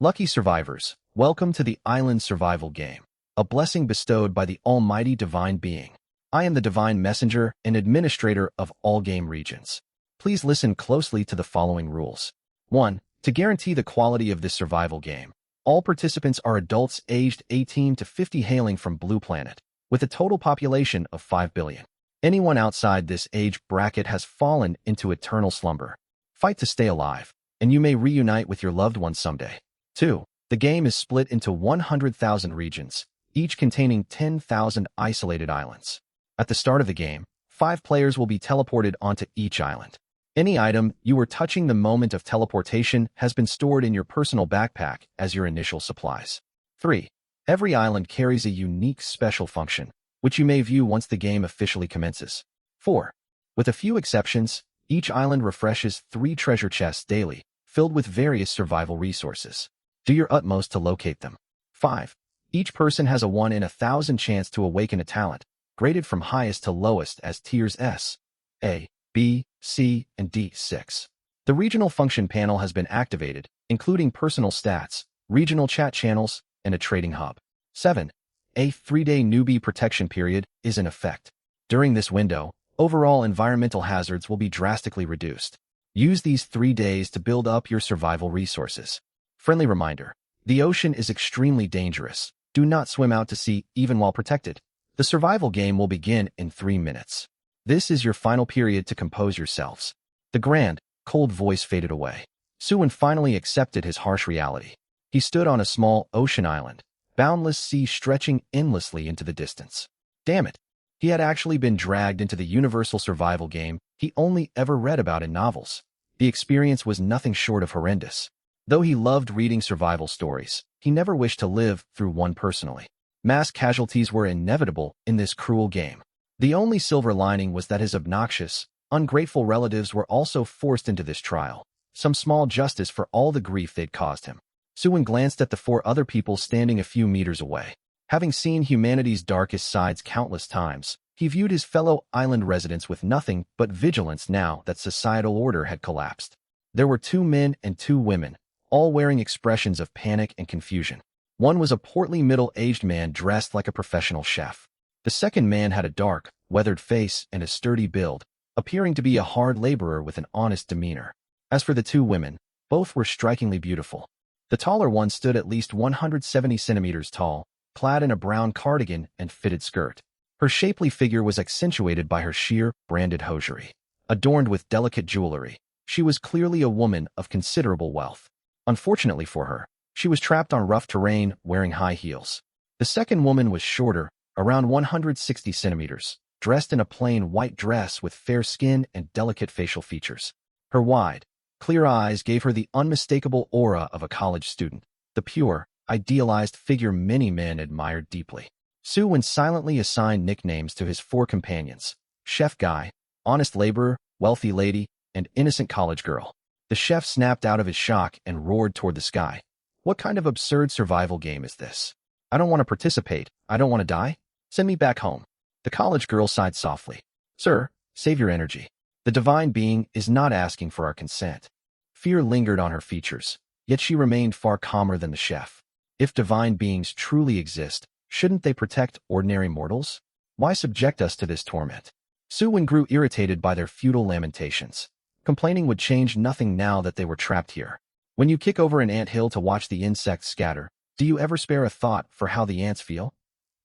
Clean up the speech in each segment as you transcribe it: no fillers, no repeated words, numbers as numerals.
Lucky survivors, welcome to the Island Survival Game, a blessing bestowed by the almighty divine being. I am the divine messenger and administrator of all game regions. Please listen closely to the following rules. 1. To guarantee the quality of this survival game, all participants are adults aged 18 to 50 hailing from Blue Planet, with a total population of 5 billion. Anyone outside this age bracket has fallen into eternal slumber. Fight to stay alive, and you may reunite with your loved ones someday. 2. The game is split into 100,000 regions, each containing 10,000 isolated islands. At the start of the game, 5 players will be teleported onto each island. Any item you were touching the moment of teleportation has been stored in your personal backpack as your initial supplies. 3. Every island carries a unique special function, which you may view once the game officially commences. 4. With a few exceptions, each island refreshes 3 treasure chests daily, filled with various survival resources. Do your utmost to locate them. 5. Each person has a 1 in 1,000 chance to awaken a talent, graded from highest to lowest as tiers S, A, B, C, and D6. The regional function panel has been activated, including personal stats, regional chat channels, and a trading hub. 7. A 3-day newbie protection period is in effect. During this window, overall environmental hazards will be drastically reduced. Use these 3 days to build up your survival resources. Friendly reminder, the ocean is extremely dangerous. Do not swim out to sea even while protected. The survival game will begin in 3 minutes. This is your final period to compose yourselves. The grand, cold voice faded away. Suwon finally accepted his harsh reality. He stood on a small ocean island, boundless sea stretching endlessly into the distance. Damn it! He had actually been dragged into the universal survival game he only ever read about in novels. The experience was nothing short of horrendous. Though he loved reading survival stories, he never wished to live through one personally. Mass casualties were inevitable in this cruel game. The only silver lining was that his obnoxious, ungrateful relatives were also forced into this trial, some small justice for all the grief they'd caused him. Suwon glanced at the 4 other people standing a few meters away. Having seen humanity's darkest sides countless times, he viewed his fellow island residents with nothing but vigilance now that societal order had collapsed. There were 2 men and 2 women, all wearing expressions of panic and confusion. One was a portly middle-aged man dressed like a professional chef. The second man had a dark, weathered face and a sturdy build, appearing to be a hard laborer with an honest demeanor. As for the 2 women, both were strikingly beautiful. The taller one stood at least 170 centimeters tall, clad in a brown cardigan and fitted skirt. Her shapely figure was accentuated by her sheer, branded hosiery. Adorned with delicate jewelry, she was clearly a woman of considerable wealth. Unfortunately for her, she was trapped on rough terrain wearing high heels. The second woman was shorter, around 160 centimeters, dressed in a plain white dress with fair skin and delicate facial features. Her wide, clear eyes gave her the unmistakable aura of a college student, the pure, idealized figure many men admired deeply. Suwon silently assigned nicknames to his 4 companions: Chef Guy, Honest Laborer, Wealthy Lady, and Innocent College Girl. The chef snapped out of his shock and roared toward the sky. What kind of absurd survival game is this? I don't want to participate. I don't want to die. Send me back home. The college girl sighed softly. Sir, save your energy. The divine being is not asking for our consent. Fear lingered on her features, yet she remained far calmer than the chef. If divine beings truly exist, shouldn't they protect ordinary mortals? Why subject us to this torment? Suwon grew irritated by their futile lamentations. Complaining would change nothing now that they were trapped here. When you kick over an anthill to watch the insects scatter, do you ever spare a thought for how the ants feel?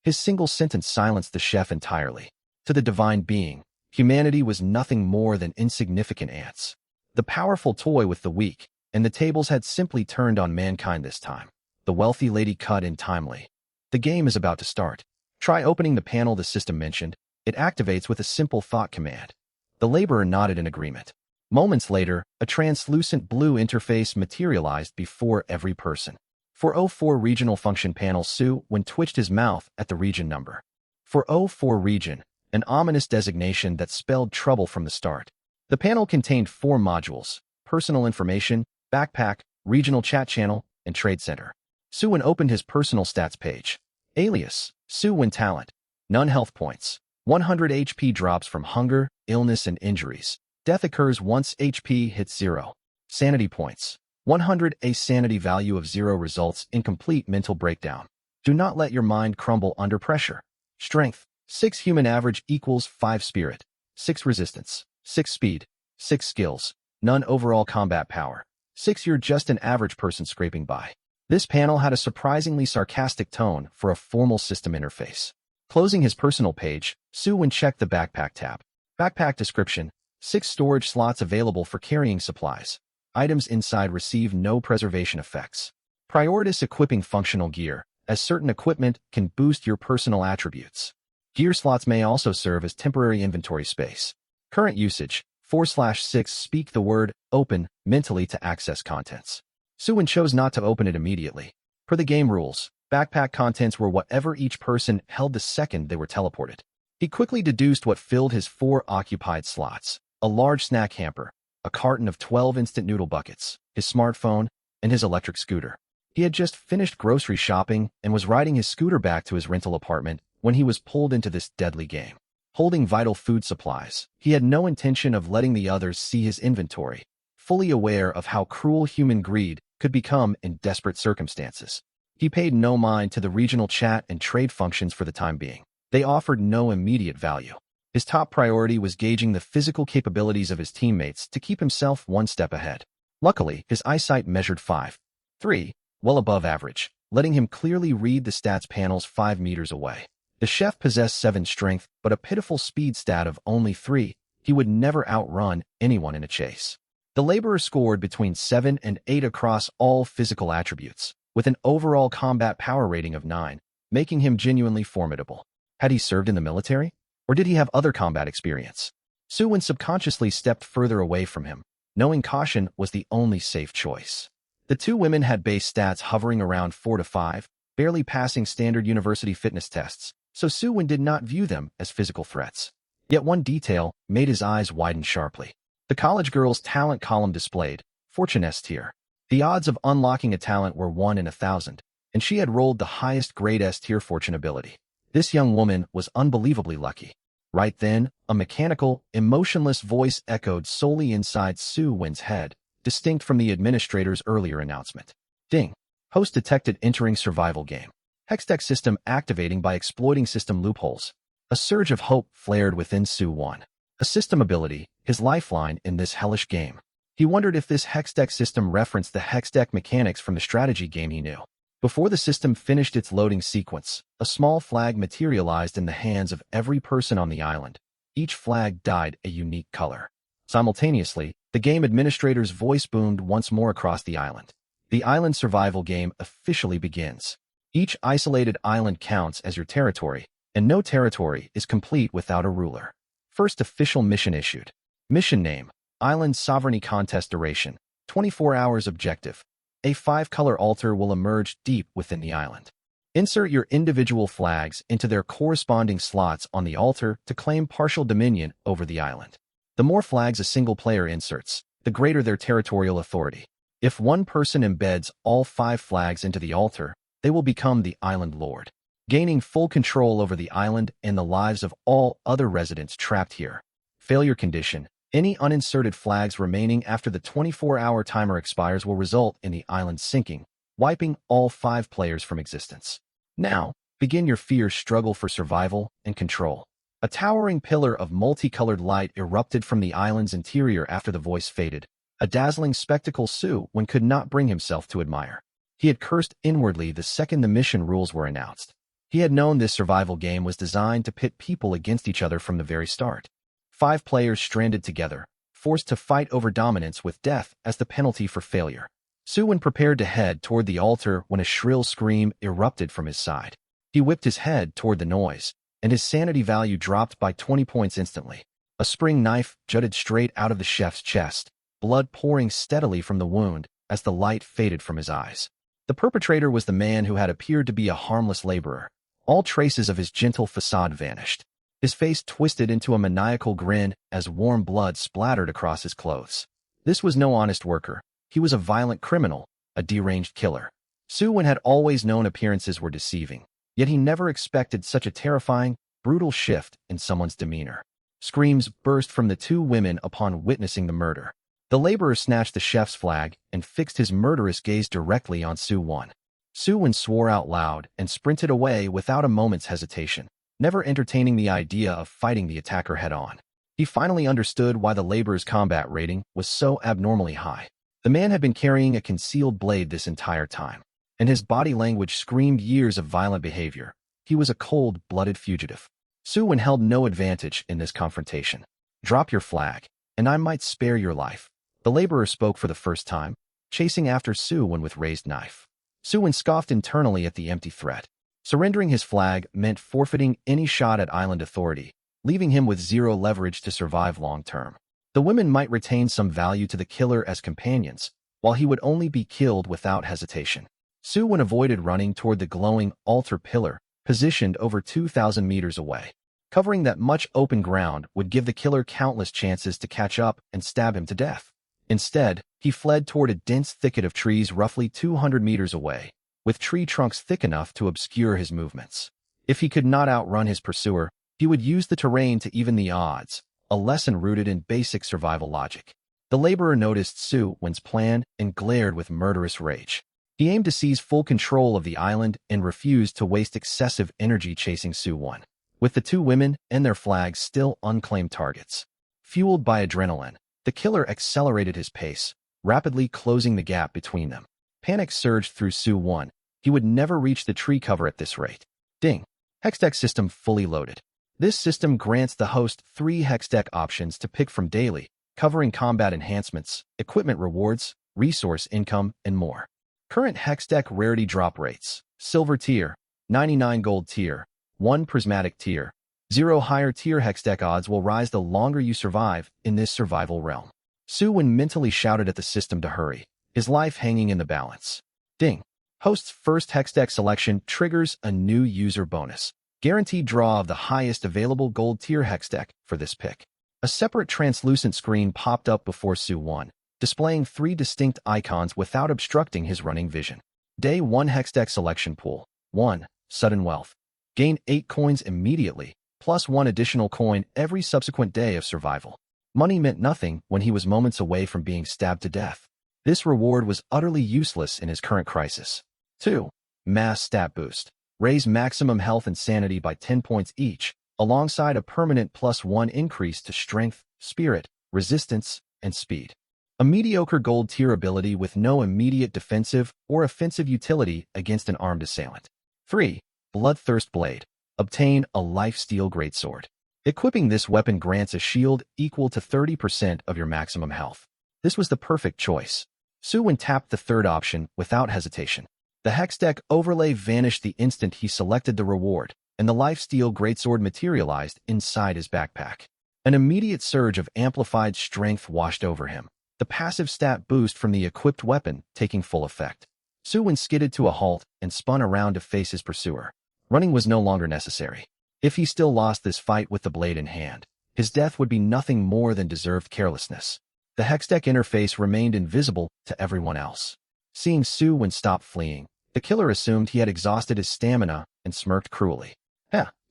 His single sentence silenced the chef entirely. To the divine being, humanity was nothing more than insignificant ants. The powerful toy with the weak, and the tables had simply turned on mankind this time. The wealthy lady cut in timely. The game is about to start. Try opening the panel the system mentioned. It activates with a simple thought command. The laborer nodded in agreement. Moments later, a translucent blue interface materialized before every person. For O4 regional function panel, Suwon twitched his mouth at the region number. For O4 region, an ominous designation that spelled trouble from the start. The panel contained 4 modules: personal information, backpack, regional chat channel, and trade center. Suwon opened his personal stats page. Alias, Suwon talent. None health points. 100 HP drops from hunger, illness, and injuries. Death occurs once HP hits 0. Sanity points. 100. A sanity value of 0 results in complete mental breakdown. Do not let your mind crumble under pressure. Strength. 6 human average equals 5 spirit, 6 resistance, 6 speed, 6 skills, none overall combat power. 6 You're just an average person scraping by. This panel had a surprisingly sarcastic tone for a formal system interface. Closing his personal page, Su-Wen checked the backpack tab. Backpack description: 6 storage slots available for carrying supplies. Items inside receive no preservation effects. Priorities equipping functional gear, as certain equipment can boost your personal attributes. Gear slots may also serve as temporary inventory space. Current usage: 4/6. Speak the word open mentally to access contents. Su-Wen chose not to open it immediately. Per the game rules, backpack contents were whatever each person held the second they were teleported. He quickly deduced what filled his 4 occupied slots: a large snack hamper, a carton of 12 instant noodle buckets, his smartphone, and his electric scooter. He had just finished grocery shopping and was riding his scooter back to his rental apartment when he was pulled into this deadly game. Holding vital food supplies, he had no intention of letting the others see his inventory, fully aware of how cruel human greed could become in desperate circumstances. He paid no mind to the regional chat and trade functions for the time being. They offered no immediate value. His top priority was gauging the physical capabilities of his teammates to keep himself one step ahead. Luckily, his eyesight measured 5.3, well above average, letting him clearly read the stats panels 5 meters away. The chef possessed 7 strength, but a pitiful speed stat of only 3. He would never outrun anyone in a chase. The laborer scored between 7 and 8 across all physical attributes, with an overall combat power rating of 9, making him genuinely formidable. Had he served in the military? Or did he have other combat experience? Su-Wen subconsciously stepped further away from him, knowing caution was the only safe choice. The 2 women had base stats hovering around 4 to 5, barely passing standard university fitness tests, so Su-Wen did not view them as physical threats. Yet one detail made his eyes widen sharply. The college girl's talent column displayed Fortune S tier. The odds of unlocking a talent were 1 in 1,000, and she had rolled the highest grade S tier fortune ability. This young woman was unbelievably lucky. Right then, a mechanical, emotionless voice echoed solely inside Su-Wen's head, distinct from the administrator's earlier announcement. Ding. Host detected entering survival game. Hextech system activating by exploiting system loopholes. A surge of hope flared within Su-Wen. A system ability, his lifeline in this hellish game. He wondered if this Hextech system referenced the Hextech mechanics from the strategy game he knew. Before the system finished its loading sequence, a small flag materialized in the hands of every person on the island. Each flag dyed a unique color. Simultaneously, the game administrator's voice boomed once more across the island. The island survival game officially begins. Each isolated island counts as your territory, and no territory is complete without a ruler. First official mission issued. Mission name: Island Sovereignty Contest. Duration: 24 hours. Objective: a 5-color altar will emerge deep within the island. Insert your individual flags into their corresponding slots on the altar to claim partial dominion over the island. The more flags a single player inserts, the greater their territorial authority. If one person embeds all 5 flags into the altar, they will become the island lord, gaining full control over the island and the lives of all other residents trapped here. Failure condition: any uninserted flags remaining after the 24-hour timer expires will result in the island sinking, wiping all 5 players from existence. Now, begin your fierce struggle for survival and control. A towering pillar of multicolored light erupted from the island's interior after the voice faded, a dazzling spectacle Su-Wen could not bring himself to admire. He had cursed inwardly the second the mission rules were announced. He had known this survival game was designed to pit people against each other from the very start. 5 players stranded together, forced to fight over dominance with death as the penalty for failure. Su-Wen prepared to head toward the altar when a shrill scream erupted from his side. He whipped his head toward the noise, and his sanity value dropped by 20 points instantly. A spring knife jutted straight out of the chef's chest, blood pouring steadily from the wound as the light faded from his eyes. The perpetrator was the man who had appeared to be a harmless laborer. All traces of his gentle facade vanished. His face twisted into a maniacal grin as warm blood splattered across his clothes. This was no honest worker. He was a violent criminal, a deranged killer. Su-Wen had always known appearances were deceiving, yet he never expected such a terrifying, brutal shift in someone's demeanor. Screams burst from the 2 women upon witnessing the murder. The laborer snatched the chef's flag and fixed his murderous gaze directly on Su-Wen. Su-Wen swore out loud and sprinted away without a moment's hesitation, never entertaining the idea of fighting the attacker head-on. He finally understood why the laborer's combat rating was so abnormally high. The man had been carrying a concealed blade this entire time, and his body language screamed years of violent behavior. He was a cold-blooded fugitive. Su-Wen held no advantage in this confrontation. "Drop your flag, and I might spare your life." The laborer spoke for the first time, chasing after Su-Wen with raised knife. Su-Wen scoffed internally at the empty threat. Surrendering his flag meant forfeiting any shot at island authority, leaving him with zero leverage to survive long-term. The women might retain some value to the killer as companions, while he would only be killed without hesitation. Su-Wen avoided running toward the glowing altar pillar, positioned over 2,000 meters away. Covering that much open ground would give the killer countless chances to catch up and stab him to death. Instead, he fled toward a dense thicket of trees roughly 200 meters away, with tree trunks thick enough to obscure his movements. If he could not outrun his pursuer, he would use the terrain to even the odds, a lesson rooted in basic survival logic. The laborer noticed Su-Wen's plan and glared with murderous rage. He aimed to seize full control of the island and refused to waste excessive energy chasing Su-Wen, with the two women and their flags still unclaimed targets. Fueled by adrenaline, the killer accelerated his pace, rapidly closing the gap between them. Panic surged through Su-Wen. He would never reach the tree cover at this rate. Ding! Hextech system fully loaded. This system grants the host 3 Hextech options to pick from daily, covering combat enhancements, equipment rewards, resource income, and more. Current Hextech rarity drop rates: Silver tier, 99 Gold tier, 1 Prismatic tier. 0 higher tier Hextech odds will rise the longer you survive in this survival realm. Su-Wen mentally shouted at the system to hurry, his life hanging in the balance. Ding! Host's first Hextech selection triggers a new user bonus. Guaranteed draw of the highest available Gold tier Hextech for this pick. A separate translucent screen popped up before Su-Wen, displaying 3 distinct icons without obstructing his running vision. Day 1 Hextech selection pool. 1. Sudden wealth. Gain 8 coins immediately, plus 1 additional coin every subsequent day of survival. Money meant nothing when he was moments away from being stabbed to death. This reward was utterly useless in his current crisis. 2. Mass stat boost. Raise maximum health and sanity by 10 points each, alongside a permanent +1 increase to strength, spirit, resistance, and speed. A mediocre Gold tier ability with no immediate defensive or offensive utility against an armed assailant. 3. Bloodthirst Blade. Obtain a lifesteal greatsword. Equipping this weapon grants a shield equal to 30% of your maximum health. This was the perfect choice. Su-Wen tapped the third option without hesitation. The Hextech overlay vanished the instant he selected the reward, and the lifesteal greatsword materialized inside his backpack. An immediate surge of amplified strength washed over him, the passive stat boost from the equipped weapon taking full effect. Su-Wen skidded to a halt and spun around to face his pursuer. Running was no longer necessary. If he still lost this fight with the blade in hand, his death would be nothing more than deserved carelessness. The Hextech interface remained invisible to everyone else. Seeing Su-Wen stop fleeing, the killer assumed he had exhausted his stamina and smirked cruelly.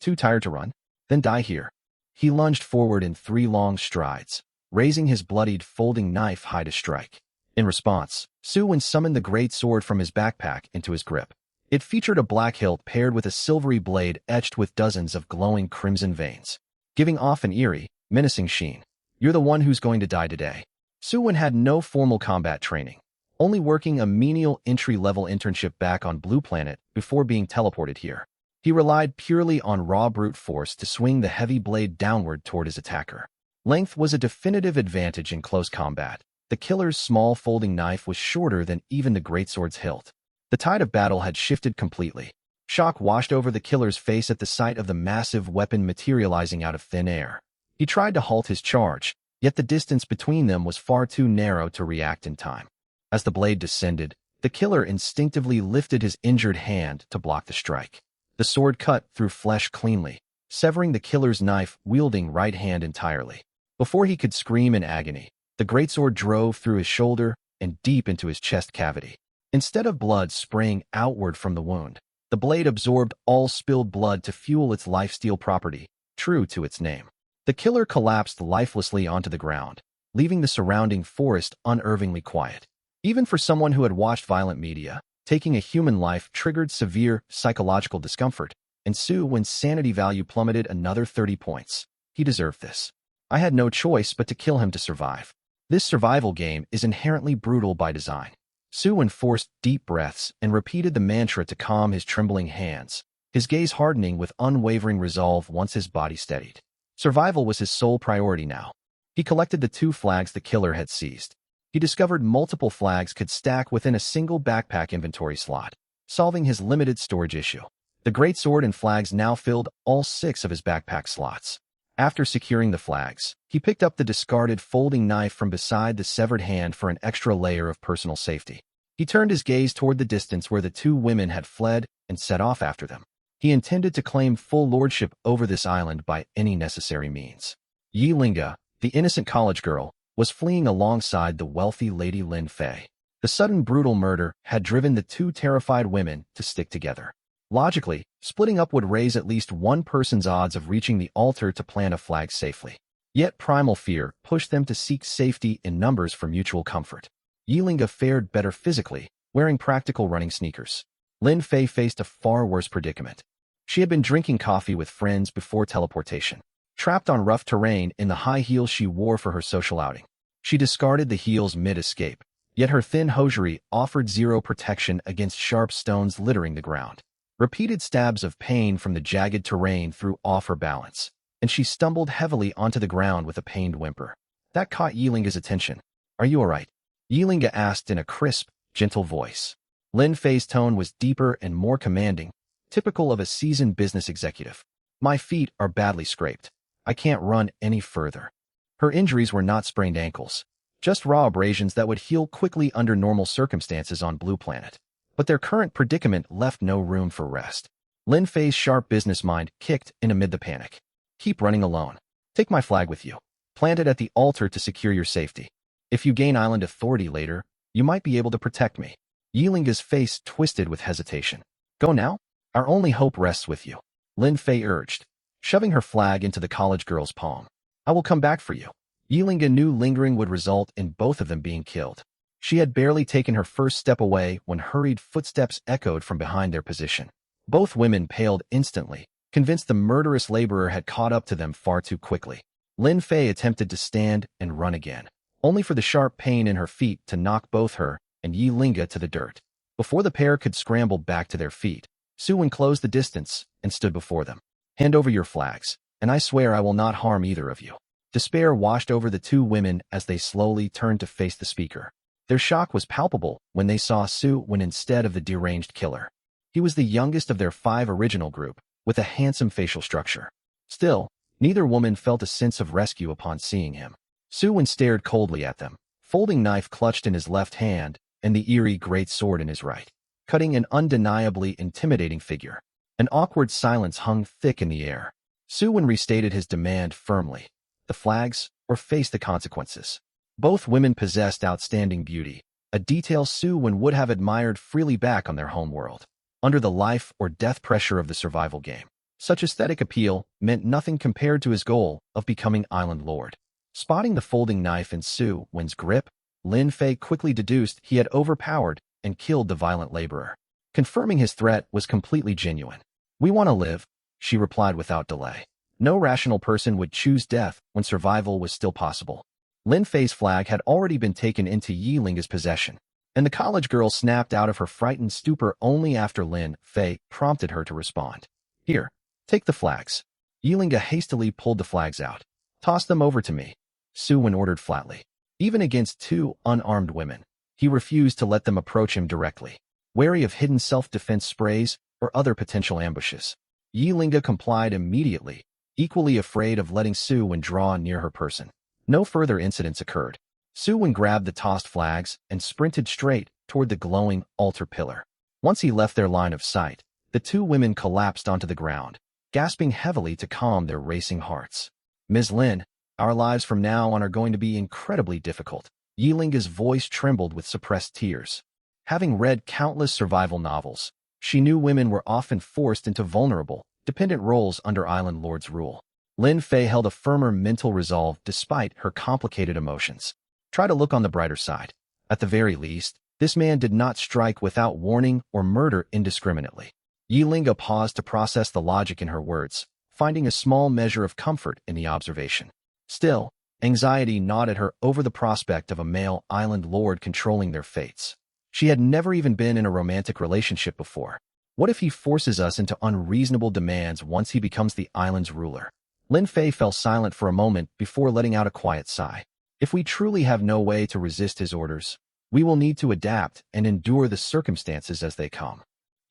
Too tired to run? Then die here. He lunged forward in 3 long strides, raising his bloodied folding knife high to strike. In response, Su-Wen summoned the great sword from his backpack into his grip. It featured a black hilt paired with a silvery blade etched with dozens of glowing crimson veins, giving off an eerie, menacing sheen. "You're the one who's going to die today." Su-Wen had no formal combat training, only working a menial entry-level internship back on Blue Planet before being teleported here. He relied purely on raw brute force to swing the heavy blade downward toward his attacker. Length was a definitive advantage in close combat. The killer's small folding knife was shorter than even the greatsword's hilt. The tide of battle had shifted completely. Shock washed over the killer's face at the sight of the massive weapon materializing out of thin air. He tried to halt his charge, yet the distance between them was far too narrow to react in time. As the blade descended, the killer instinctively lifted his injured hand to block the strike. The sword cut through flesh cleanly, severing the killer's knife-wielding right hand entirely. Before he could scream in agony, the greatsword drove through his shoulder and deep into his chest cavity. Instead of blood spraying outward from the wound, the blade absorbed all spilled blood to fuel its lifesteal property, true to its name. The killer collapsed lifelessly onto the ground, leaving the surrounding forest unnervingly quiet. Even for someone who had watched violent media, taking a human life triggered severe psychological discomfort, and Su-Wen's sanity value plummeted another 30 points. He deserved this. I had no choice but to kill him to survive. This survival game is inherently brutal by design. Su-Wen forced deep breaths and repeated the mantra to calm his trembling hands, his gaze hardening with unwavering resolve once his body steadied. Survival was his sole priority now. He collected the 2 flags the killer had seized. He discovered multiple flags could stack within a single backpack inventory slot, solving his limited storage issue. The greatsword and flags now filled all 6 of his backpack slots. After securing the flags, he picked up the discarded folding knife from beside the severed hand for an extra layer of personal safety. He turned his gaze toward the distance where the 2 women had fled and set off after them. He intended to claim full lordship over this island by any necessary means. Yi Linga, the innocent college girl, was fleeing alongside the wealthy Lady Lin Fei. The sudden brutal murder had driven the 2 terrified women to stick together. Logically, splitting up would raise at least one person's odds of reaching the altar to plant a flag safely. Yet primal fear pushed them to seek safety in numbers for mutual comfort. Yi Linga fared better physically, wearing practical running sneakers. Lin Fei faced a far worse predicament. She had been drinking coffee with friends before teleportation. Trapped on rough terrain in the high heels she wore for her social outing. She discarded the heels mid-escape, yet her thin hosiery offered zero protection against sharp stones littering the ground. Repeated stabs of pain from the jagged terrain threw off her balance, and she stumbled heavily onto the ground with a pained whimper. That caught Yi Linga's attention. "Are you all right?" Yi Linga asked in a crisp, gentle voice. Lin Fei's tone was deeper and more commanding, typical of a seasoned business executive. "My feet are badly scraped. I can't run any further." Her injuries were not sprained ankles, just raw abrasions that would heal quickly under normal circumstances on Blue Planet. But their current predicament left no room for rest. Lin Fei's sharp business mind kicked in amid the panic. "Keep running alone. Take my flag with you. Plant it at the altar to secure your safety. If you gain island authority later, you might be able to protect me." Yi Linga's face twisted with hesitation. "Go now? Our only hope rests with you," Lin Fei urged, shoving her flag into the college girl's palm. "I will come back for you." Yi Linga knew lingering would result in both of them being killed. She had barely taken her first step away when hurried footsteps echoed from behind their position. Both women paled instantly, convinced the murderous laborer had caught up to them far too quickly. Lin Fei attempted to stand and run again, only for the sharp pain in her feet to knock both her and Yi Linga to the dirt. Before the pair could scramble back to their feet, Su-Wen closed the distance and stood before them. "Hand over your flags, and I swear I will not harm either of you." Despair washed over the 2 women as they slowly turned to face the speaker. Their shock was palpable when they saw Su-Wen instead of the deranged killer. He was the youngest of their 5 original group, with a handsome facial structure. Still, neither woman felt a sense of rescue upon seeing him. Su-Wen stared coldly at them, folding knife clutched in his left hand and the eerie great sword in his right, cutting an undeniably intimidating figure. An awkward silence hung thick in the air. Su-Wen restated his demand firmly. The flags, or face the consequences. Both women possessed outstanding beauty, a detail Su-Wen would have admired freely back on their home world. Under the life or death pressure of the survival game, such aesthetic appeal meant nothing compared to his goal of becoming Island Lord. Spotting the folding knife in Su-Wen's grip, Lin Fei quickly deduced he had overpowered and killed the violent laborer. Confirming his threat was completely genuine. "We want to live," she replied without delay. No rational person would choose death when survival was still possible. Lin Fei's flag had already been taken into Yi Linga's possession, and the college girl snapped out of her frightened stupor only after Lin Fei prompted her to respond. "Here, take the flags." Yi Linga hastily pulled the flags out. "Toss them over to me," Su-Wen ordered flatly. Even against 2 unarmed women, he refused to let them approach him directly, wary of hidden self-defense sprays or other potential ambushes. Yi Linga complied immediately, equally afraid of letting Su-Wen draw near her person. No further incidents occurred. Su-Wen grabbed the tossed flags and sprinted straight toward the glowing altar pillar. Once he left their line of sight, the 2 women collapsed onto the ground, gasping heavily to calm their racing hearts. "Ms. Lin, our lives from now on are going to be incredibly difficult." Yi Linga's voice trembled with suppressed tears. Having read countless survival novels, she knew women were often forced into vulnerable, dependent roles under Island Lord's rule. Lin Fei held a firmer mental resolve despite her complicated emotions. Try to look on the brighter side. At the very least, this man did not strike without warning or murder indiscriminately. Yilinga paused to process the logic in her words, finding a small measure of comfort in the observation. Still, anxiety gnawed at her over the prospect of a male island lord controlling their fates. She had never even been in a romantic relationship before. What if he forces us into unreasonable demands once he becomes the island's ruler? Lin Fei fell silent for a moment before letting out a quiet sigh. If we truly have no way to resist his orders, we will need to adapt and endure the circumstances as they come.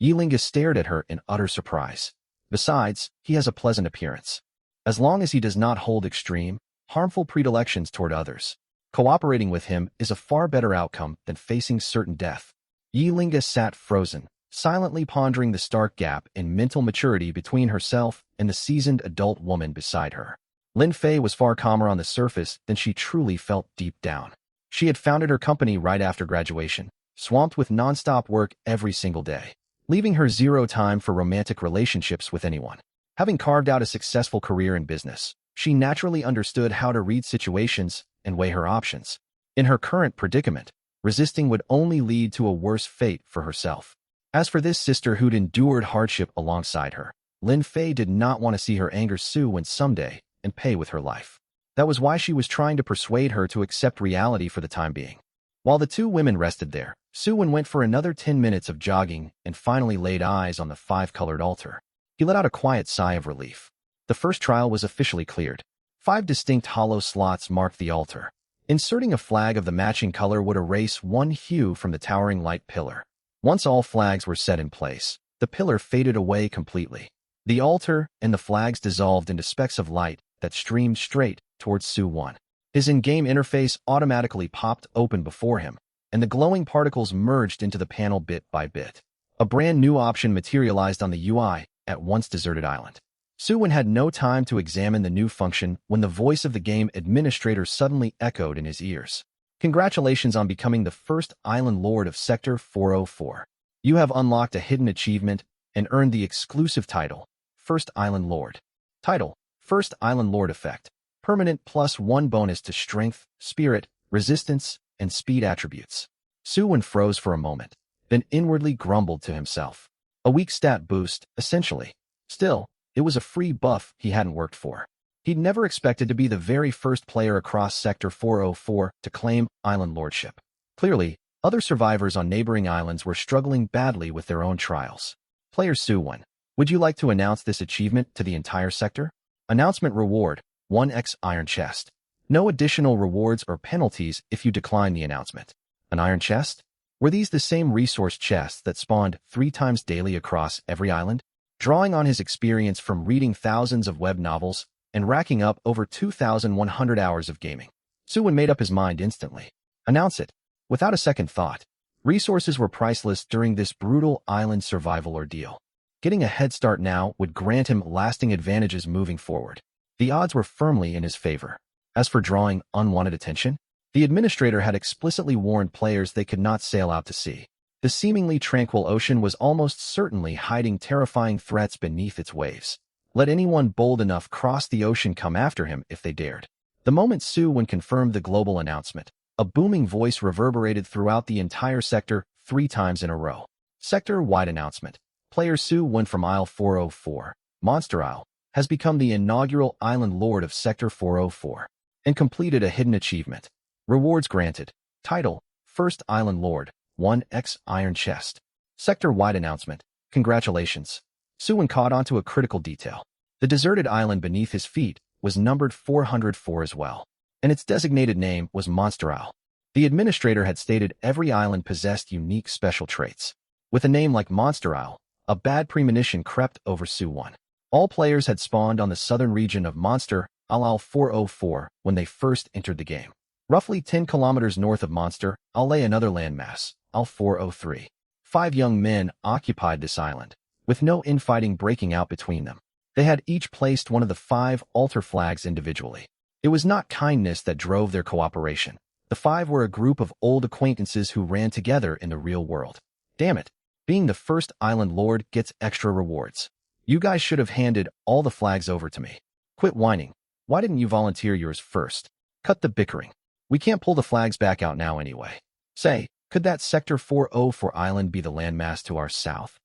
Yilinga stared at her in utter surprise. Besides, he has a pleasant appearance. As long as he does not hold extreme, harmful predilections toward others, cooperating with him is a far better outcome than facing certain death. Yilinga sat frozen, silently pondering the stark gap in mental maturity between herself and the seasoned adult woman beside her. Lin Fei was far calmer on the surface than she truly felt deep down. She had founded her company right after graduation, swamped with non-stop work every single day, leaving her zero time for romantic relationships with anyone. Having carved out a successful career in business, she naturally understood how to read situations and weigh her options. In her current predicament, resisting would only lead to a worse fate for herself. As for this sister who'd endured hardship alongside her, Lin Fei did not want to see her anger Su Wen someday and pay with her life. That was why she was trying to persuade her to accept reality for the time being. While the two women rested there, Su Wen went for another 10 minutes of jogging and finally laid eyes on the five-colored altar. He let out a quiet sigh of relief. The first trial was officially cleared. 5 distinct hollow slots marked the altar. Inserting a flag of the matching color would erase one hue from the towering light pillar. Once all flags were set in place, the pillar faded away completely. The altar and the flags dissolved into specks of light that streamed straight towards Su Wen. His in-game interface automatically popped open before him, and the glowing particles merged into the panel bit by bit. A brand new option materialized on the UI at once deserted island. Su Wen had no time to examine the new function when the voice of the game administrator suddenly echoed in his ears. Congratulations on becoming the first Island Lord of Sector 404. You have unlocked a hidden achievement and earned the exclusive title, First Island Lord. Title, First Island Lord Effect. Permanent +1 bonus to Strength, Spirit, Resistance, and Speed attributes. Su Wen froze for a moment, then inwardly grumbled to himself. A weak stat boost, essentially. Still, it was a free buff he hadn't worked for. He'd never expected to be the very first player across Sector 404 to claim island lordship. Clearly, other survivors on neighboring islands were struggling badly with their own trials. Player Su Wen, would you like to announce this achievement to the entire sector? Announcement reward, 1x iron chest. No additional rewards or penalties if you decline the announcement. An iron chest? Were these the same resource chests that spawned 3 times daily across every island? Drawing on his experience from reading thousands of web novels and racking up over 2,100 hours of gaming, Su Wen made up his mind instantly. Announce it. Without a second thought, resources were priceless during this brutal island survival ordeal. Getting a head start now would grant him lasting advantages moving forward. The odds were firmly in his favor. As for drawing unwanted attention, the administrator had explicitly warned players they could not sail out to sea. The seemingly tranquil ocean was almost certainly hiding terrifying threats beneath its waves. Let anyone bold enough cross the ocean come after him if they dared. The moment Su Wen confirmed the global announcement, a booming voice reverberated throughout the entire sector 3 times in a row. Sector-wide announcement. Player Su Wen from Isle 404, Monster Isle, has become the inaugural Island Lord of Sector 404 and completed a hidden achievement. Rewards granted. Title, First Island Lord, 1x Iron Chest. Sector-wide announcement. Congratulations. Su Wen caught onto a critical detail. The deserted island beneath his feet was numbered 404 as well, and its designated name was Monster Isle. The administrator had stated every island possessed unique special traits. With a name like Monster Isle, a bad premonition crept over Su Wen. All players had spawned on the southern region of Monster Isle 404 when they first entered the game. Roughly 10 kilometers north of Monster Isle lay another landmass, Isle 403. 5 young men occupied this island, with no infighting breaking out between them. They had each placed one of the 5 altar flags individually. It was not kindness that drove their cooperation. The 5 were a group of old acquaintances who ran together in the real world. Damn it. Being the first island lord gets extra rewards. You guys should have handed all the flags over to me. Quit whining. Why didn't you volunteer yours first? Cut the bickering. We can't pull the flags back out now anyway. Say, could that Sector 404 island be the landmass to our south?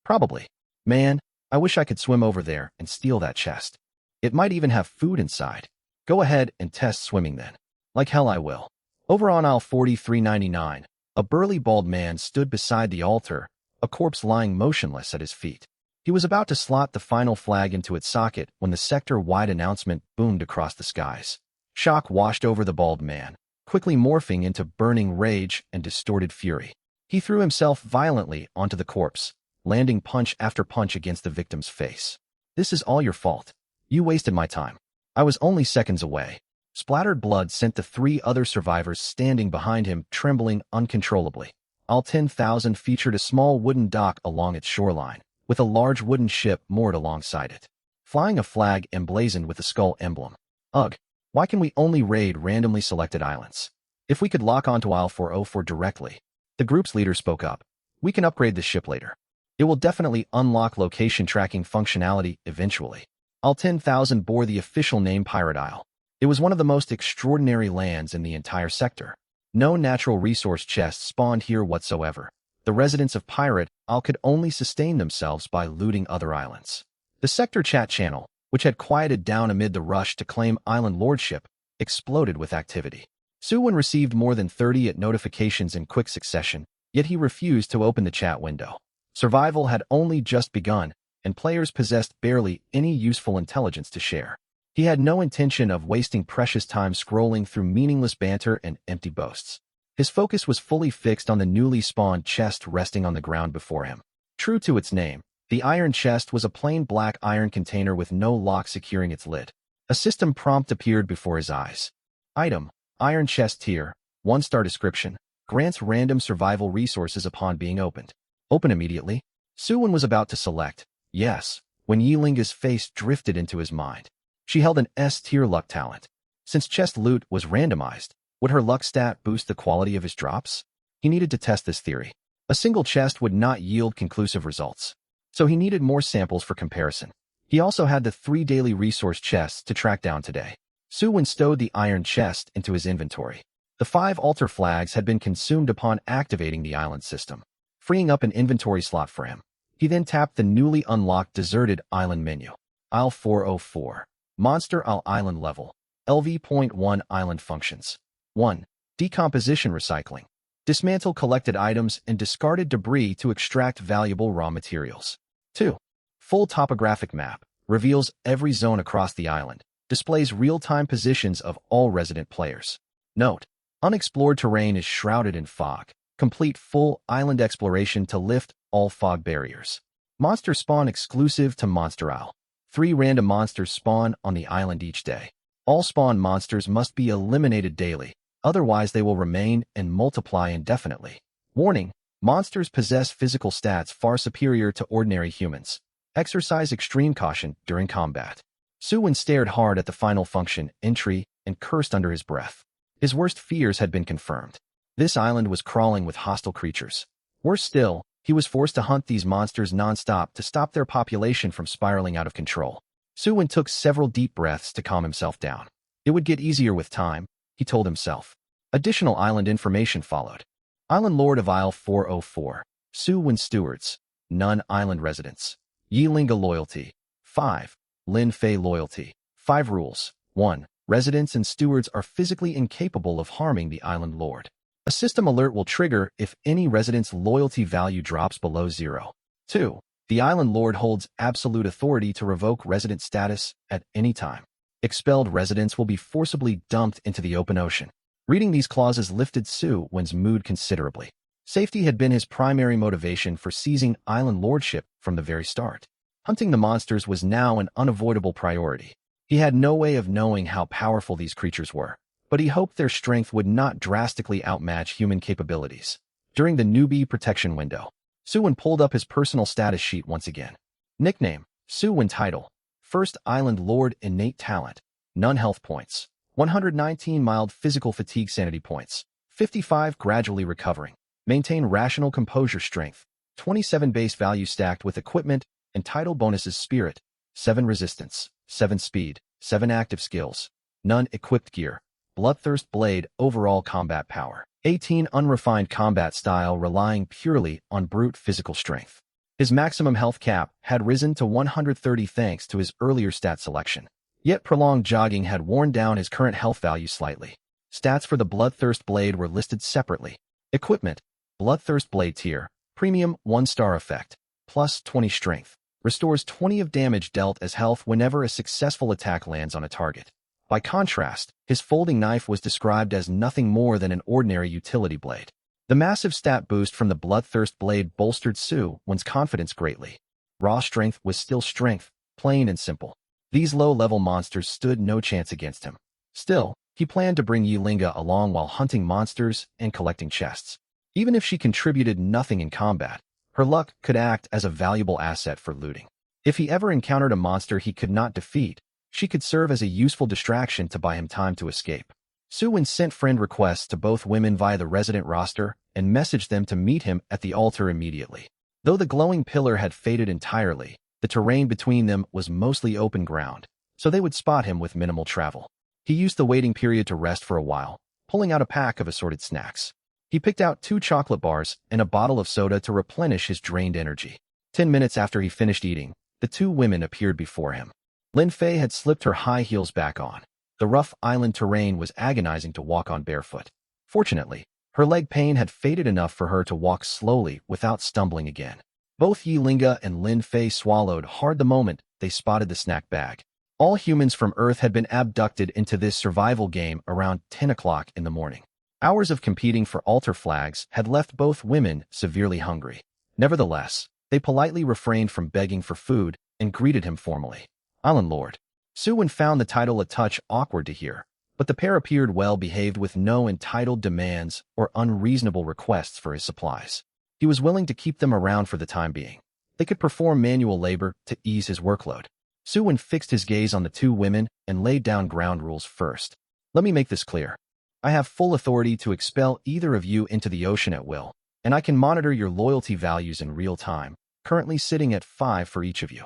Probably. Man, I wish I could swim over there and steal that chest. It might even have food inside. Go ahead and test swimming then. Like hell I will. Over on aisle 4399, a burly bald man stood beside the altar, a corpse lying motionless at his feet. He was about to slot the final flag into its socket when the sector-wide announcement boomed across the skies. Shock washed over the bald man, quickly morphing into burning rage and distorted fury. He threw himself violently onto the corpse, landing punch after punch against the victim's face. This is all your fault. You wasted my time. I was only seconds away. Splattered blood sent the 3 other survivors standing behind him trembling uncontrollably. All 10,000 featured a small wooden dock along its shoreline, with a large wooden ship moored alongside it, flying a flag emblazoned with the skull emblem. Ugh, why can we only raid randomly selected islands? If we could lock onto aisle 404 directly, the group's leader spoke up. We can upgrade the ship later. It will definitely unlock location tracking functionality eventually. Aisle 10,000 bore the official name Pirate Isle. It was one of the most extraordinary lands in the entire sector. No natural resource chests spawned here whatsoever. The residents of Pirate Isle could only sustain themselves by looting other islands. The sector chat channel, which had quieted down amid the rush to claim island lordship, exploded with activity. Suwon received more than 30 notifications in quick succession, yet he refused to open the chat window. Survival had only just begun, and players possessed barely any useful intelligence to share. He had no intention of wasting precious time scrolling through meaningless banter and empty boasts. His focus was fully fixed on the newly spawned chest resting on the ground before him. True to its name, the iron chest was a plain black iron container with no lock securing its lid. A system prompt appeared before his eyes. Item, Iron Chest Tier, 1-star description, grants random survival resources upon being opened. Open immediately. Suwon was about to select yes, when Yilinga's face drifted into his mind. She held an S-tier luck talent. Since chest loot was randomized, would her luck stat boost the quality of his drops? He needed to test this theory. A single chest would not yield conclusive results, so he needed more samples for comparison. He also had the 3 daily resource chests to track down today. Suwon stowed the iron chest into his inventory. The 5 altar flags had been consumed upon activating the island system, freeing up an inventory slot for him. He then tapped the newly unlocked deserted island menu. Aisle 404. Monster Isle Island Level. LV.1 Island Functions. 1. Decomposition Recycling. Dismantle collected items and discarded debris to extract valuable raw materials. 2. Full Topographic Map. Reveals every zone across the island. Displays real-time positions of all resident players. Note: unexplored terrain is shrouded in fog. Complete full island exploration to lift all fog barriers. Monster spawn exclusive to Monster Isle. 3 random monsters spawn on the island each day. All spawn monsters must be eliminated daily, otherwise they will remain and multiply indefinitely. Warning: monsters possess physical stats far superior to ordinary humans. Exercise extreme caution during combat. Suwon stared hard at the final function entry and cursed under his breath. His worst fears had been confirmed. This island was crawling with hostile creatures. Worse still, he was forced to hunt these monsters non-stop to stop their population from spiraling out of control. Suwon took several deep breaths to calm himself down. It would get easier with time, he told himself. Additional island information followed. Island Lord of Isle 404. Suwon Stewards. None island residents. Yilinga Loyalty. 5. Lin Fei Loyalty. 5 rules. 1. Residents and stewards are physically incapable of harming the island lord. A system alert will trigger if any resident's loyalty value drops below 0. 2. The island lord holds absolute authority to revoke resident status at any time. Expelled residents will be forcibly dumped into the open ocean. Reading these clauses lifted Suwon's mood considerably. Safety had been his primary motivation for seizing island lordship from the very start. Hunting the monsters was now an unavoidable priority. He had no way of knowing how powerful these creatures were, but he hoped their strength would not drastically outmatch human capabilities. During the newbie protection window, Suwon pulled up his personal status sheet once again. Nickname: Suwon. Title: First Island Lord. Innate Talent: None health points. 119 mild physical fatigue sanity points. 55 gradually recovering. Maintain rational composure strength. 27 base value stacked with equipment and title bonuses: Spirit, 7 resistance, 7 speed, 7 active skills, none equipped gear, bloodthirst blade overall combat power, 18 unrefined combat style relying purely on brute physical strength. His maximum health cap had risen to 130 thanks to his earlier stat selection. Yet prolonged jogging had worn down his current health value slightly. Stats for the Bloodthirst Blade were listed separately. Equipment: Bloodthirst Blade tier, premium 1-star effect, plus 20 strength, restores 20 of damage dealt as health whenever a successful attack lands on a target. By contrast, his folding knife was described as nothing more than an ordinary utility blade. The massive stat boost from the Bloodthirst Blade bolstered Su Wen's confidence greatly. Raw strength was still strength, plain and simple. These low-level monsters stood no chance against him. Still, he planned to bring Yilinga along while hunting monsters and collecting chests. Even if she contributed nothing in combat, her luck could act as a valuable asset for looting. If he ever encountered a monster he could not defeat, she could serve as a useful distraction to buy him time to escape. Su Wen sent friend requests to both women via the resident roster and messaged them to meet him at the altar immediately. Though the glowing pillar had faded entirely, the terrain between them was mostly open ground, so they would spot him with minimal travel. He used the waiting period to rest for a while, pulling out a pack of assorted snacks. He picked out 2 chocolate bars and a bottle of soda to replenish his drained energy. 10 minutes after he finished eating, the 2 women appeared before him. Lin Fei had slipped her high heels back on. The rough island terrain was agonizing to walk on barefoot. Fortunately, her leg pain had faded enough for her to walk slowly without stumbling again. Both Yilinga and Lin Fei swallowed hard the moment they spotted the snack bag. All humans from Earth had been abducted into this survival game around 10 o'clock in the morning. Hours of competing for altar flags had left both women severely hungry. Nevertheless, they politely refrained from begging for food and greeted him formally. Island Lord. Su Wen found the title a touch awkward to hear, but the pair appeared well-behaved with no entitled demands or unreasonable requests for his supplies. He was willing to keep them around for the time being. They could perform manual labor to ease his workload. Su Wen fixed his gaze on the 2 women and laid down ground rules first. Let me make this clear. I have full authority to expel either of you into the ocean at will, and I can monitor your loyalty values in real time, currently sitting at 5 for each of you.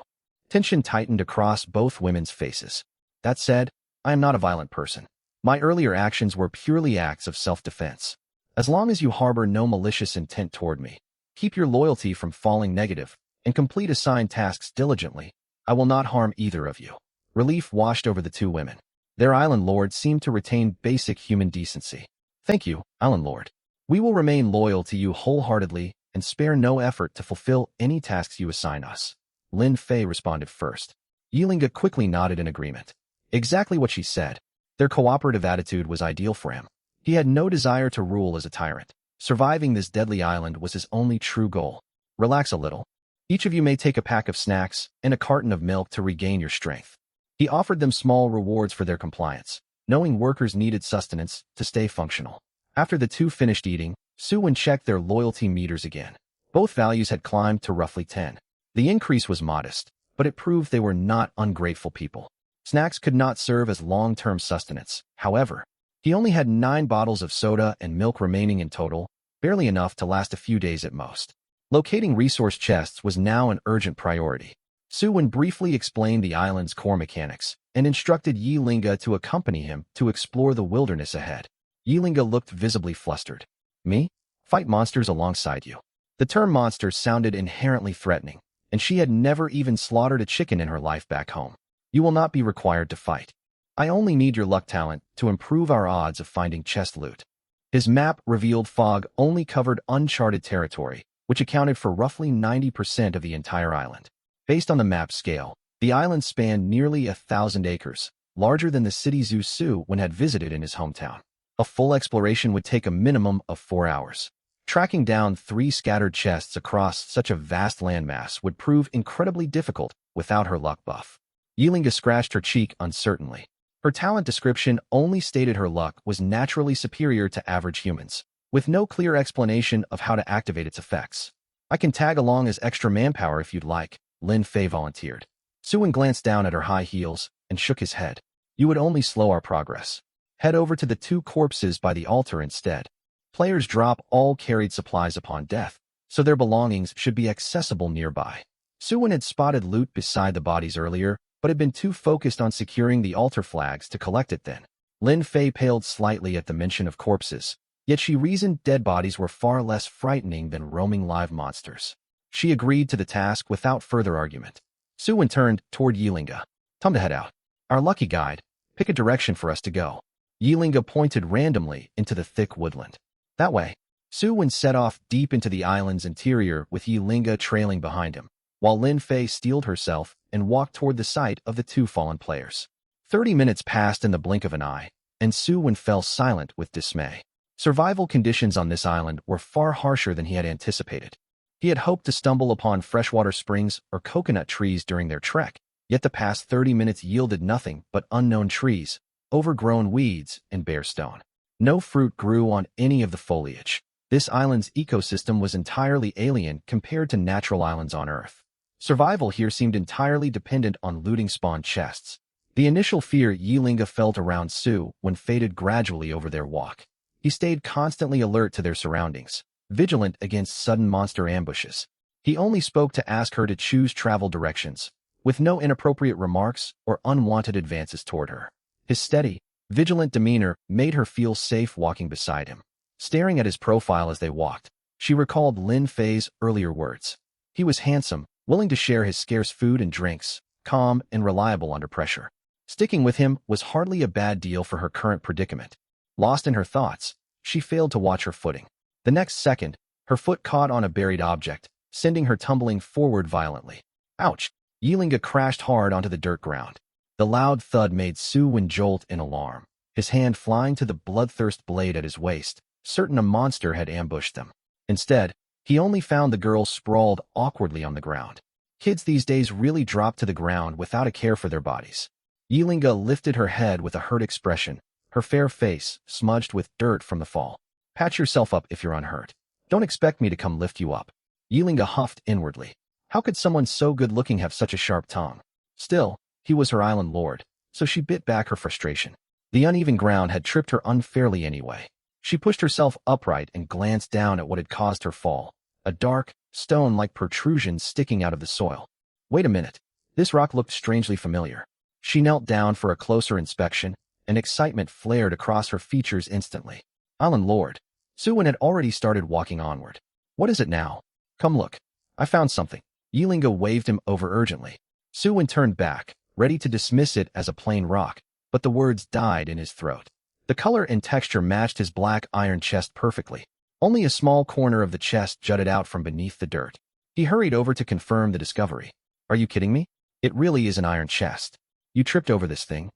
Tension tightened across both women's faces. That said, I am not a violent person. My earlier actions were purely acts of self-defense. As long as you harbor no malicious intent toward me, keep your loyalty from falling negative, and complete assigned tasks diligently, I will not harm either of you. Relief washed over the 2 women. Their Island Lord seemed to retain basic human decency. Thank you, Island Lord. We will remain loyal to you wholeheartedly and spare no effort to fulfill any tasks you assign us. Lin Fei responded first. Yilinga quickly nodded in agreement. Exactly what she said. Their cooperative attitude was ideal for him. He had no desire to rule as a tyrant. Surviving this deadly island was his only true goal. Relax a little. Each of you may take a pack of snacks and a carton of milk to regain your strength. He offered them small rewards for their compliance, knowing workers needed sustenance to stay functional. After the 2 finished eating, Su Wen checked their loyalty meters again. Both values had climbed to roughly 10. The increase was modest, but it proved they were not ungrateful people. Snacks could not serve as long-term sustenance. However, he only had 9 bottles of soda and milk remaining in total, barely enough to last a few days at most. Locating resource chests was now an urgent priority. Su Wen briefly explained the island's core mechanics and instructed Yilinga to accompany him to explore the wilderness ahead. Yilinga looked visibly flustered. Me? Fight monsters alongside you. The term monster sounded inherently threatening, and she had never even slaughtered a chicken in her life back home. You will not be required to fight. I only need your luck talent to improve our odds of finding chest loot. His map revealed fog only covered uncharted territory, which accounted for roughly 90% of the entire island. Based on the map's scale, the island spanned nearly 1,000 acres, larger than the city zoo Su Wen had visited in his hometown. A full exploration would take a minimum of 4 hours. Tracking down 3 scattered chests across such a vast landmass would prove incredibly difficult without her luck buff. Yilinga scratched her cheek uncertainly. Her talent description only stated her luck was naturally superior to average humans, with no clear explanation of how to activate its effects. I can tag along as extra manpower if you'd like, Lin Fei volunteered. Su Wen glanced down at her high heels and shook his head. You would only slow our progress. Head over to the 2 corpses by the altar instead. Players drop all carried supplies upon death, so their belongings should be accessible nearby. Su Wen had spotted loot beside the bodies earlier, but had been too focused on securing the altar flags to collect it then. Lin Fei paled slightly at the mention of corpses, yet she reasoned dead bodies were far less frightening than roaming live monsters. She agreed to the task without further argument. Su Wen turned toward Yilinga. Time to head out. Our lucky guide, pick a direction for us to go. Yilinga pointed randomly into the thick woodland. That way. Su Wen set off deep into the island's interior with Yilinga trailing behind him, while Lin Fei steeled herself and walked toward the site of the two fallen players. 30 minutes passed in the blink of an eye, and Su Wen fell silent with dismay. Survival conditions on this island were far harsher than he had anticipated. He had hoped to stumble upon freshwater springs or coconut trees during their trek, yet the past 30 minutes yielded nothing but unknown trees, overgrown weeds, and bare stone. No fruit grew on any of the foliage. This island's ecosystem was entirely alien compared to natural islands on Earth. Survival here seemed entirely dependent on looting spawned chests. The initial fear Yilinga felt around Su Wen faded gradually over their walk. He stayed constantly alert to their surroundings, vigilant against sudden monster ambushes. He only spoke to ask her to choose travel directions, with no inappropriate remarks or unwanted advances toward her. His steady, vigilant demeanor made her feel safe walking beside him. Staring at his profile as they walked, she recalled Lin Fei's earlier words. He was handsome, willing to share his scarce food and drinks, calm and reliable under pressure. Sticking with him was hardly a bad deal for her current predicament. Lost in her thoughts, she failed to watch her footing. The next second, her foot caught on a buried object, sending her tumbling forward violently. Ouch! Yilinga crashed hard onto the dirt ground. The loud thud made Su Wen jolt in alarm, his hand flying to the bloodthirst blade at his waist, certain a monster had ambushed them. Instead, he only found the girl sprawled awkwardly on the ground. Kids these days really drop to the ground without a care for their bodies. Yilinga lifted her head with a hurt expression, her fair face smudged with dirt from the fall. Patch yourself up if you're unhurt. Don't expect me to come lift you up. Yilinga huffed inwardly. How could someone so good-looking have such a sharp tongue? Still, he was her island lord, so she bit back her frustration. The uneven ground had tripped her unfairly anyway. She pushed herself upright and glanced down at what had caused her fall, a dark, stone-like protrusion sticking out of the soil. Wait a minute. This rock looked strangely familiar. She knelt down for a closer inspection, and excitement flared across her features instantly. Island Lord. Su Wen had already started walking onward. What is it now? Come look. I found something. Yilinga waved him over urgently. Su Wen turned back, ready to dismiss it as a plain rock, but the words died in his throat. The color and texture matched his black iron chest perfectly. Only a small corner of the chest jutted out from beneath the dirt. He hurried over to confirm the discovery. Are you kidding me? It really is an iron chest. You tripped over this thing?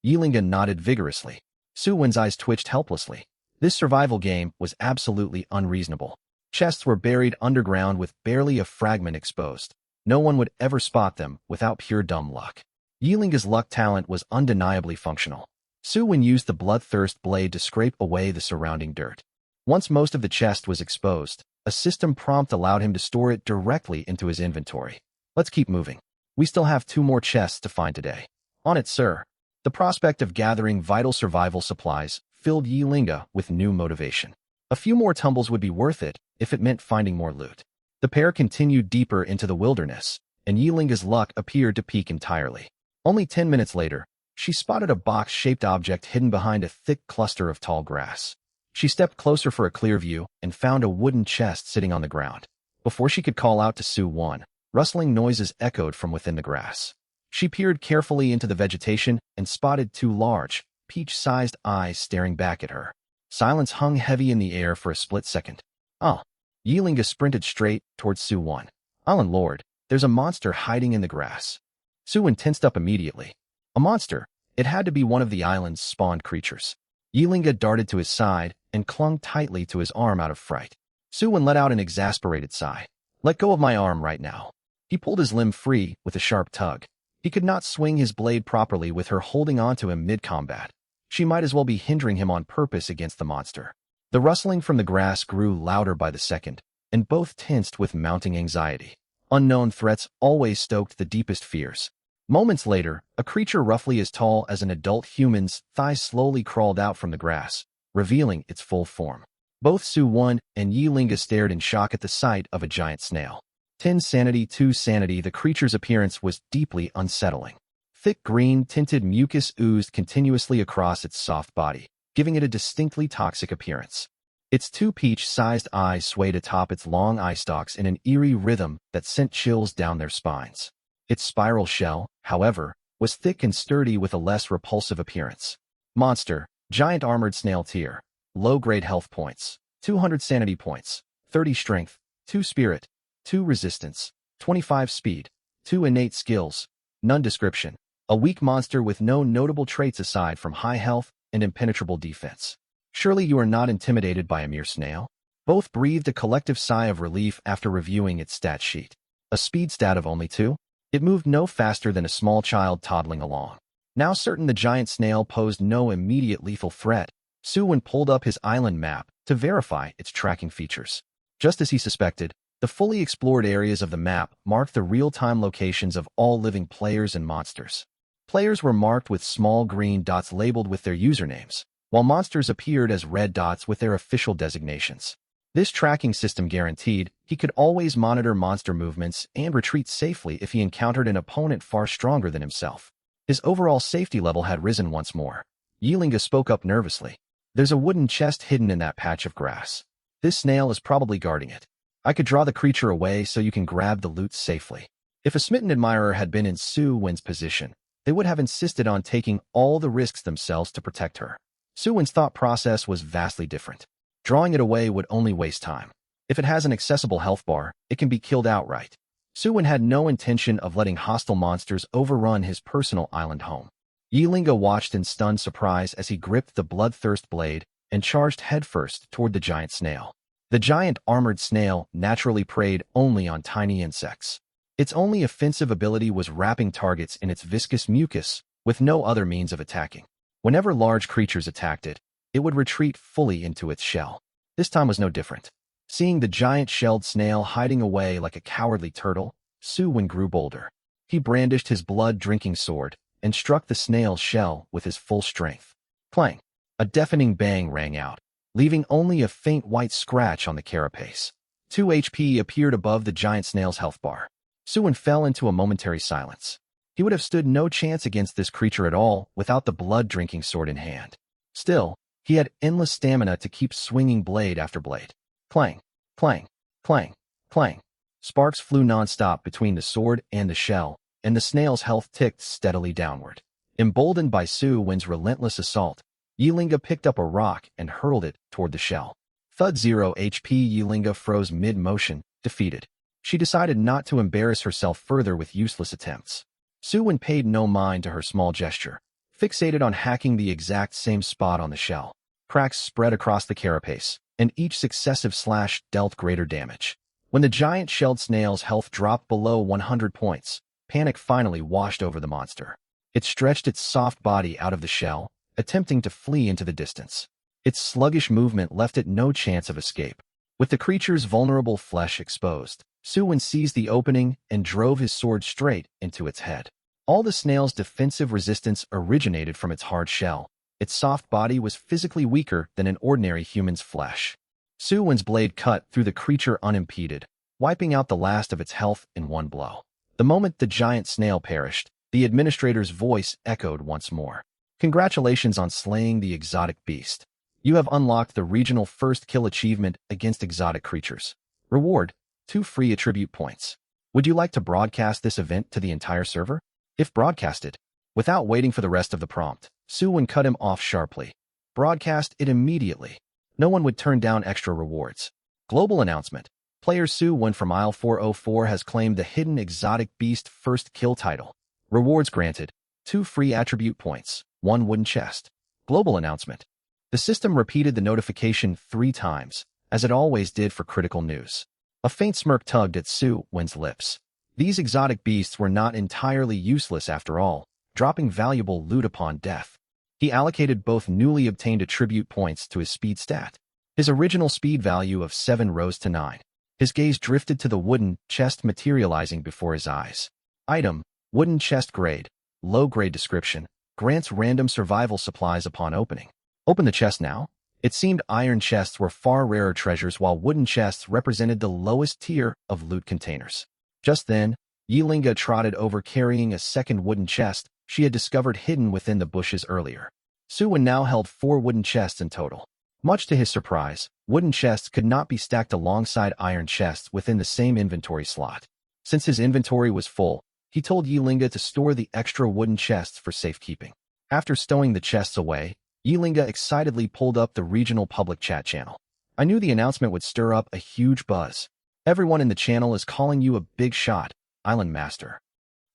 Yilinga nodded vigorously. Su Wen's eyes twitched helplessly. This survival game was absolutely unreasonable. Chests were buried underground with barely a fragment exposed. No one would ever spot them without pure dumb luck. Yilinga's luck talent was undeniably functional. Su Wen used the bloodthirst blade to scrape away the surrounding dirt. Once most of the chest was exposed, a system prompt allowed him to store it directly into his inventory. Let's keep moving. We still have 2 more chests to find today. On it, sir. The prospect of gathering vital survival supplies filled Yilinga with new motivation. A few more tumbles would be worth it if it meant finding more loot. The pair continued deeper into the wilderness, and Yilinga's luck appeared to peak entirely. Only 10 minutes later, she spotted a box-shaped object hidden behind a thick cluster of tall grass. She stepped closer for a clear view and found a wooden chest sitting on the ground. Before she could call out to Su Wen, rustling noises echoed from within the grass. She peered carefully into the vegetation and spotted 2 large, peach-sized eyes staring back at her. Silence hung heavy in the air for a split second. Oh. Yilinga sprinted straight towards Su Wen. Island Lord, there's a monster hiding in the grass. Su Wen tensed up immediately. A monster? It had to be one of the island's spawned creatures. Yilinga darted to his side and clung tightly to his arm out of fright. Su Wen let out an exasperated sigh. Let go of my arm right now. He pulled his limb free with a sharp tug. He could not swing his blade properly with her holding onto him mid-combat. She might as well be hindering him on purpose against the monster. The rustling from the grass grew louder by the second, and both tensed with mounting anxiety. Unknown threats always stoked the deepest fears. Moments later, a creature roughly as tall as an adult human's thighs slowly crawled out from the grass, revealing its full form. Both Su Wen and Yilinga stared in shock at the sight of a giant snail. 10 sanity, 2 sanity. The creature's appearance was deeply unsettling. Thick green-tinted mucus oozed continuously across its soft body, giving it a distinctly toxic appearance. Its two peach-sized eyes swayed atop its long eye stalks in an eerie rhythm that sent chills down their spines. Its spiral shell, however, was thick and sturdy with a less repulsive appearance. Monster, giant armored snail tier. Low-grade health points. 200 sanity points. 30 strength. 2 spirit. 2 resistance. 25 speed. 2 innate skills. None description. A weak monster with no notable traits aside from high health and impenetrable defense. Surely you are not intimidated by a mere snail? Both breathed a collective sigh of relief after reviewing its stat sheet. A speed stat of only 2? It moved no faster than a small child toddling along. Now certain the giant snail posed no immediate lethal threat, Suwon pulled up his island map to verify its tracking features. Just as he suspected, the fully explored areas of the map marked the real-time locations of all living players and monsters. Players were marked with small green dots labeled with their usernames, while monsters appeared as red dots with their official designations. This tracking system guaranteed he could always monitor monster movements and retreat safely if he encountered an opponent far stronger than himself. His overall safety level had risen once more. Yilinga spoke up nervously. There's a wooden chest hidden in that patch of grass. This snail is probably guarding it. I could draw the creature away so you can grab the loot safely. If a smitten admirer had been in Suwon's position, they would have insisted on taking all the risks themselves to protect her. Suwon's thought process was vastly different. Drawing it away would only waste time. If it has an accessible health bar, it can be killed outright. Suwon had no intention of letting hostile monsters overrun his personal island home. Yilinga watched in stunned surprise as he gripped the bloodthirst blade and charged headfirst toward the giant snail. The giant armored snail naturally preyed only on tiny insects. Its only offensive ability was wrapping targets in its viscous mucus, with no other means of attacking. Whenever large creatures attacked it, it would retreat fully into its shell. This time was no different. Seeing the giant shelled snail hiding away like a cowardly turtle, Suwon grew bolder. He brandished his blood-drinking sword and struck the snail's shell with his full strength. Clang! A deafening bang rang out, leaving only a faint white scratch on the carapace. 2 HP appeared above the giant snail's health bar. Suwon fell into a momentary silence. He would have stood no chance against this creature at all without the blood-drinking sword in hand. Still, he had endless stamina to keep swinging blade after blade. Clang, clang, clang, clang. Sparks flew non-stop between the sword and the shell, and the snail's health ticked steadily downward. Emboldened by Suwon's relentless assault, Yilinga picked up a rock and hurled it toward the shell. Thud 0 HP. Yilinga froze mid-motion, defeated. She decided not to embarrass herself further with useless attempts. Suwon paid no mind to her small gesture, fixated on hacking the exact same spot on the shell. Cracks spread across the carapace, and each successive slash dealt greater damage. When the giant shelled snail's health dropped below 100 points, panic finally washed over the monster. It stretched its soft body out of the shell, attempting to flee into the distance. Its sluggish movement left it no chance of escape. With the creature's vulnerable flesh exposed, Suwon seized the opening and drove his sword straight into its head. All the snail's defensive resistance originated from its hard shell. Its soft body was physically weaker than an ordinary human's flesh. Suwon's blade cut through the creature unimpeded, wiping out the last of its health in one blow. The moment the giant snail perished, the administrator's voice echoed once more. Congratulations on slaying the exotic beast. You have unlocked the regional first kill achievement against exotic creatures. Reward: 2 free attribute points. Would you like to broadcast this event to the entire server? If broadcasted. Without waiting for the rest of the prompt, Suwon cut him off sharply. Broadcast it immediately. No one would turn down extra rewards. Global announcement. Player Suwon from Isle 404 has claimed the hidden exotic beast first kill title. Rewards granted: 2 free attribute points, 1 wooden chest. Global announcement. The system repeated the notification 3 times, as it always did for critical news. A faint smirk tugged at Suwon's lips. These exotic beasts were not entirely useless after all, dropping valuable loot upon death. He allocated both newly obtained attribute points to his speed stat. His original speed value of 7 rose to 9. His gaze drifted to the wooden chest materializing before his eyes. Item: wooden chest grade. Low grade description: grants random survival supplies upon opening. Open the chest now. It seemed iron chests were far rarer treasures while wooden chests represented the lowest tier of loot containers. Just then, Yilinga trotted over carrying a second wooden chest, she had discovered hidden within the bushes earlier. Suwon now held 4 wooden chests in total. Much to his surprise, wooden chests could not be stacked alongside iron chests within the same inventory slot. Since his inventory was full, he told Yilinga to store the extra wooden chests for safekeeping. After stowing the chests away, Yilinga excitedly pulled up the regional public chat channel. I knew the announcement would stir up a huge buzz. Everyone in the channel is calling you a big shot, Island Master.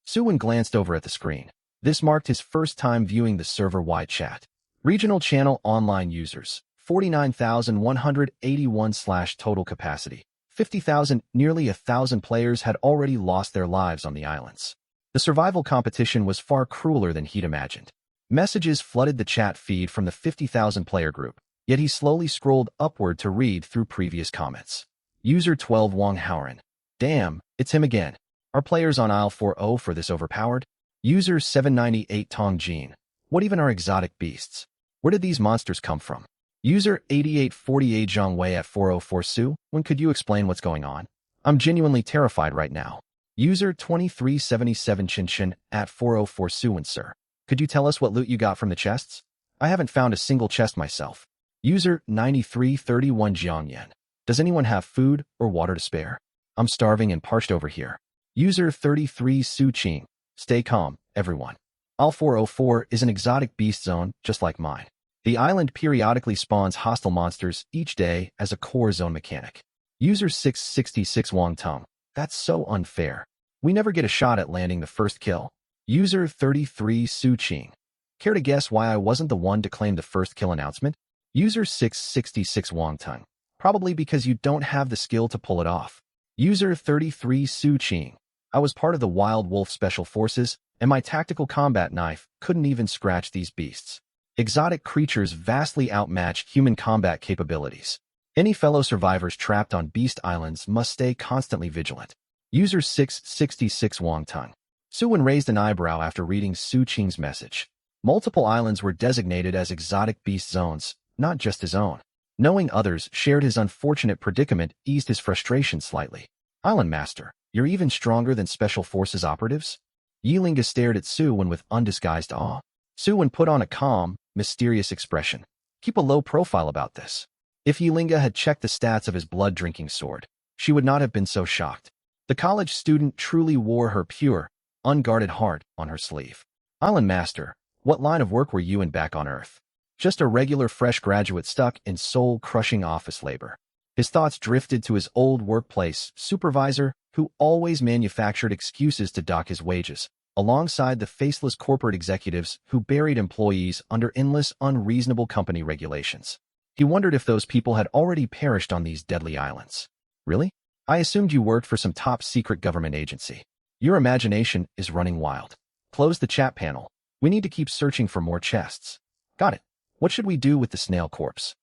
Suwon glanced over at the screen. This marked his first time viewing the server-wide chat. Regional channel online users, 49,181 total capacity. 50,000, nearly 1,000 players had already lost their lives on the islands. The survival competition was far crueler than he'd imagined. Messages flooded the chat feed from the 50,000 player group, yet he slowly scrolled upward to read through previous comments. User 12 Wong Howren. Damn, it's him again. Are players on aisle 40 for this overpowered? User 798 Tong Jin. What even are exotic beasts? Where did these monsters come from? User 8848 Zhang Wei at 404 Su. When could you explain what's going on? I'm genuinely terrified right now. User 2377 Chinchin at 404 Suwon sir. Could you tell us what loot you got from the chests? I haven't found a single chest myself. User 9331 Jiangyan. Does anyone have food or water to spare? I'm starving and parched over here. User 33 Su Qing. Stay calm, everyone. Al 404 is an exotic beast zone just like mine. The island periodically spawns hostile monsters each day as a core zone mechanic. User 666 Wang Tong. That's so unfair. We never get a shot at landing the first kill. User 33 Su Qing. Care to guess why I wasn't the one to claim the first kill announcement? User 666 Wang Tong. Probably because you don't have the skill to pull it off. User 33 Su Qing. I was part of the Wild Wolf Special Forces, and my tactical combat knife couldn't even scratch these beasts. Exotic creatures vastly outmatch human combat capabilities. Any fellow survivors trapped on Beast Islands must stay constantly vigilant. User 666 Wang Tong. Suwon raised an eyebrow after reading Su Qing's message. Multiple islands were designated as exotic beast zones, not just his own. Knowing others shared his unfortunate predicament eased his frustration slightly. Island Master, you're even stronger than Special Forces operatives? Yilinga stared at Suwon with undisguised awe. Suwon put on a calm, mysterious expression. Keep a low profile about this. If Yilinga had checked the stats of his blood-drinking sword, she would not have been so shocked. The college student truly wore her pure, unguarded heart on her sleeve. Island Master, what line of work were you in back on Earth? Just a regular fresh graduate stuck in soul-crushing office labor. His thoughts drifted to his old workplace supervisor, who always manufactured excuses to dock his wages, alongside the faceless corporate executives who buried employees under endless, unreasonable company regulations. He wondered if those people had already perished on these deadly islands. Really? I assumed you worked for some top-secret government agency. Your imagination is running wild. Close the chat panel. We need to keep searching for more chests. Got it. What should we do with the snail corpse?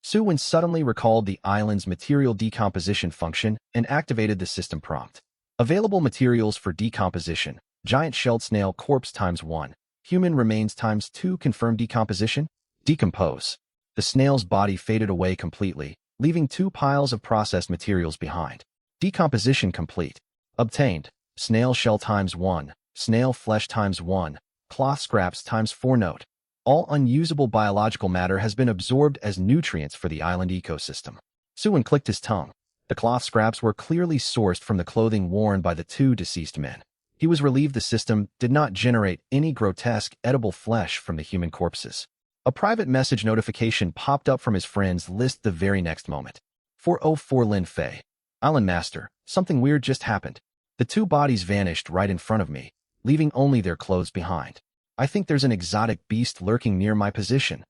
Suwon suddenly recalled the island's material decomposition function and activated the system prompt. Available materials for decomposition: giant-shelled snail corpse ×1, human remains ×2. Confirm decomposition. Decompose. The snail's body faded away completely, leaving 2 piles of processed materials behind. Decomposition complete. Obtained: snail shell ×1, snail flesh ×1, cloth scraps ×4. Note: all unusable biological matter has been absorbed as nutrients for the island ecosystem. Suwon clicked his tongue. The cloth scraps were clearly sourced from the clothing worn by the 2 deceased men. He was relieved the system did not generate any grotesque, edible flesh from the human corpses. A private message notification popped up from his friends list the very next moment. 404 Lin Fei. Island Master, something weird just happened. The 2 bodies vanished right in front of me, leaving only their clothes behind. I think there's an exotic beast lurking near my position.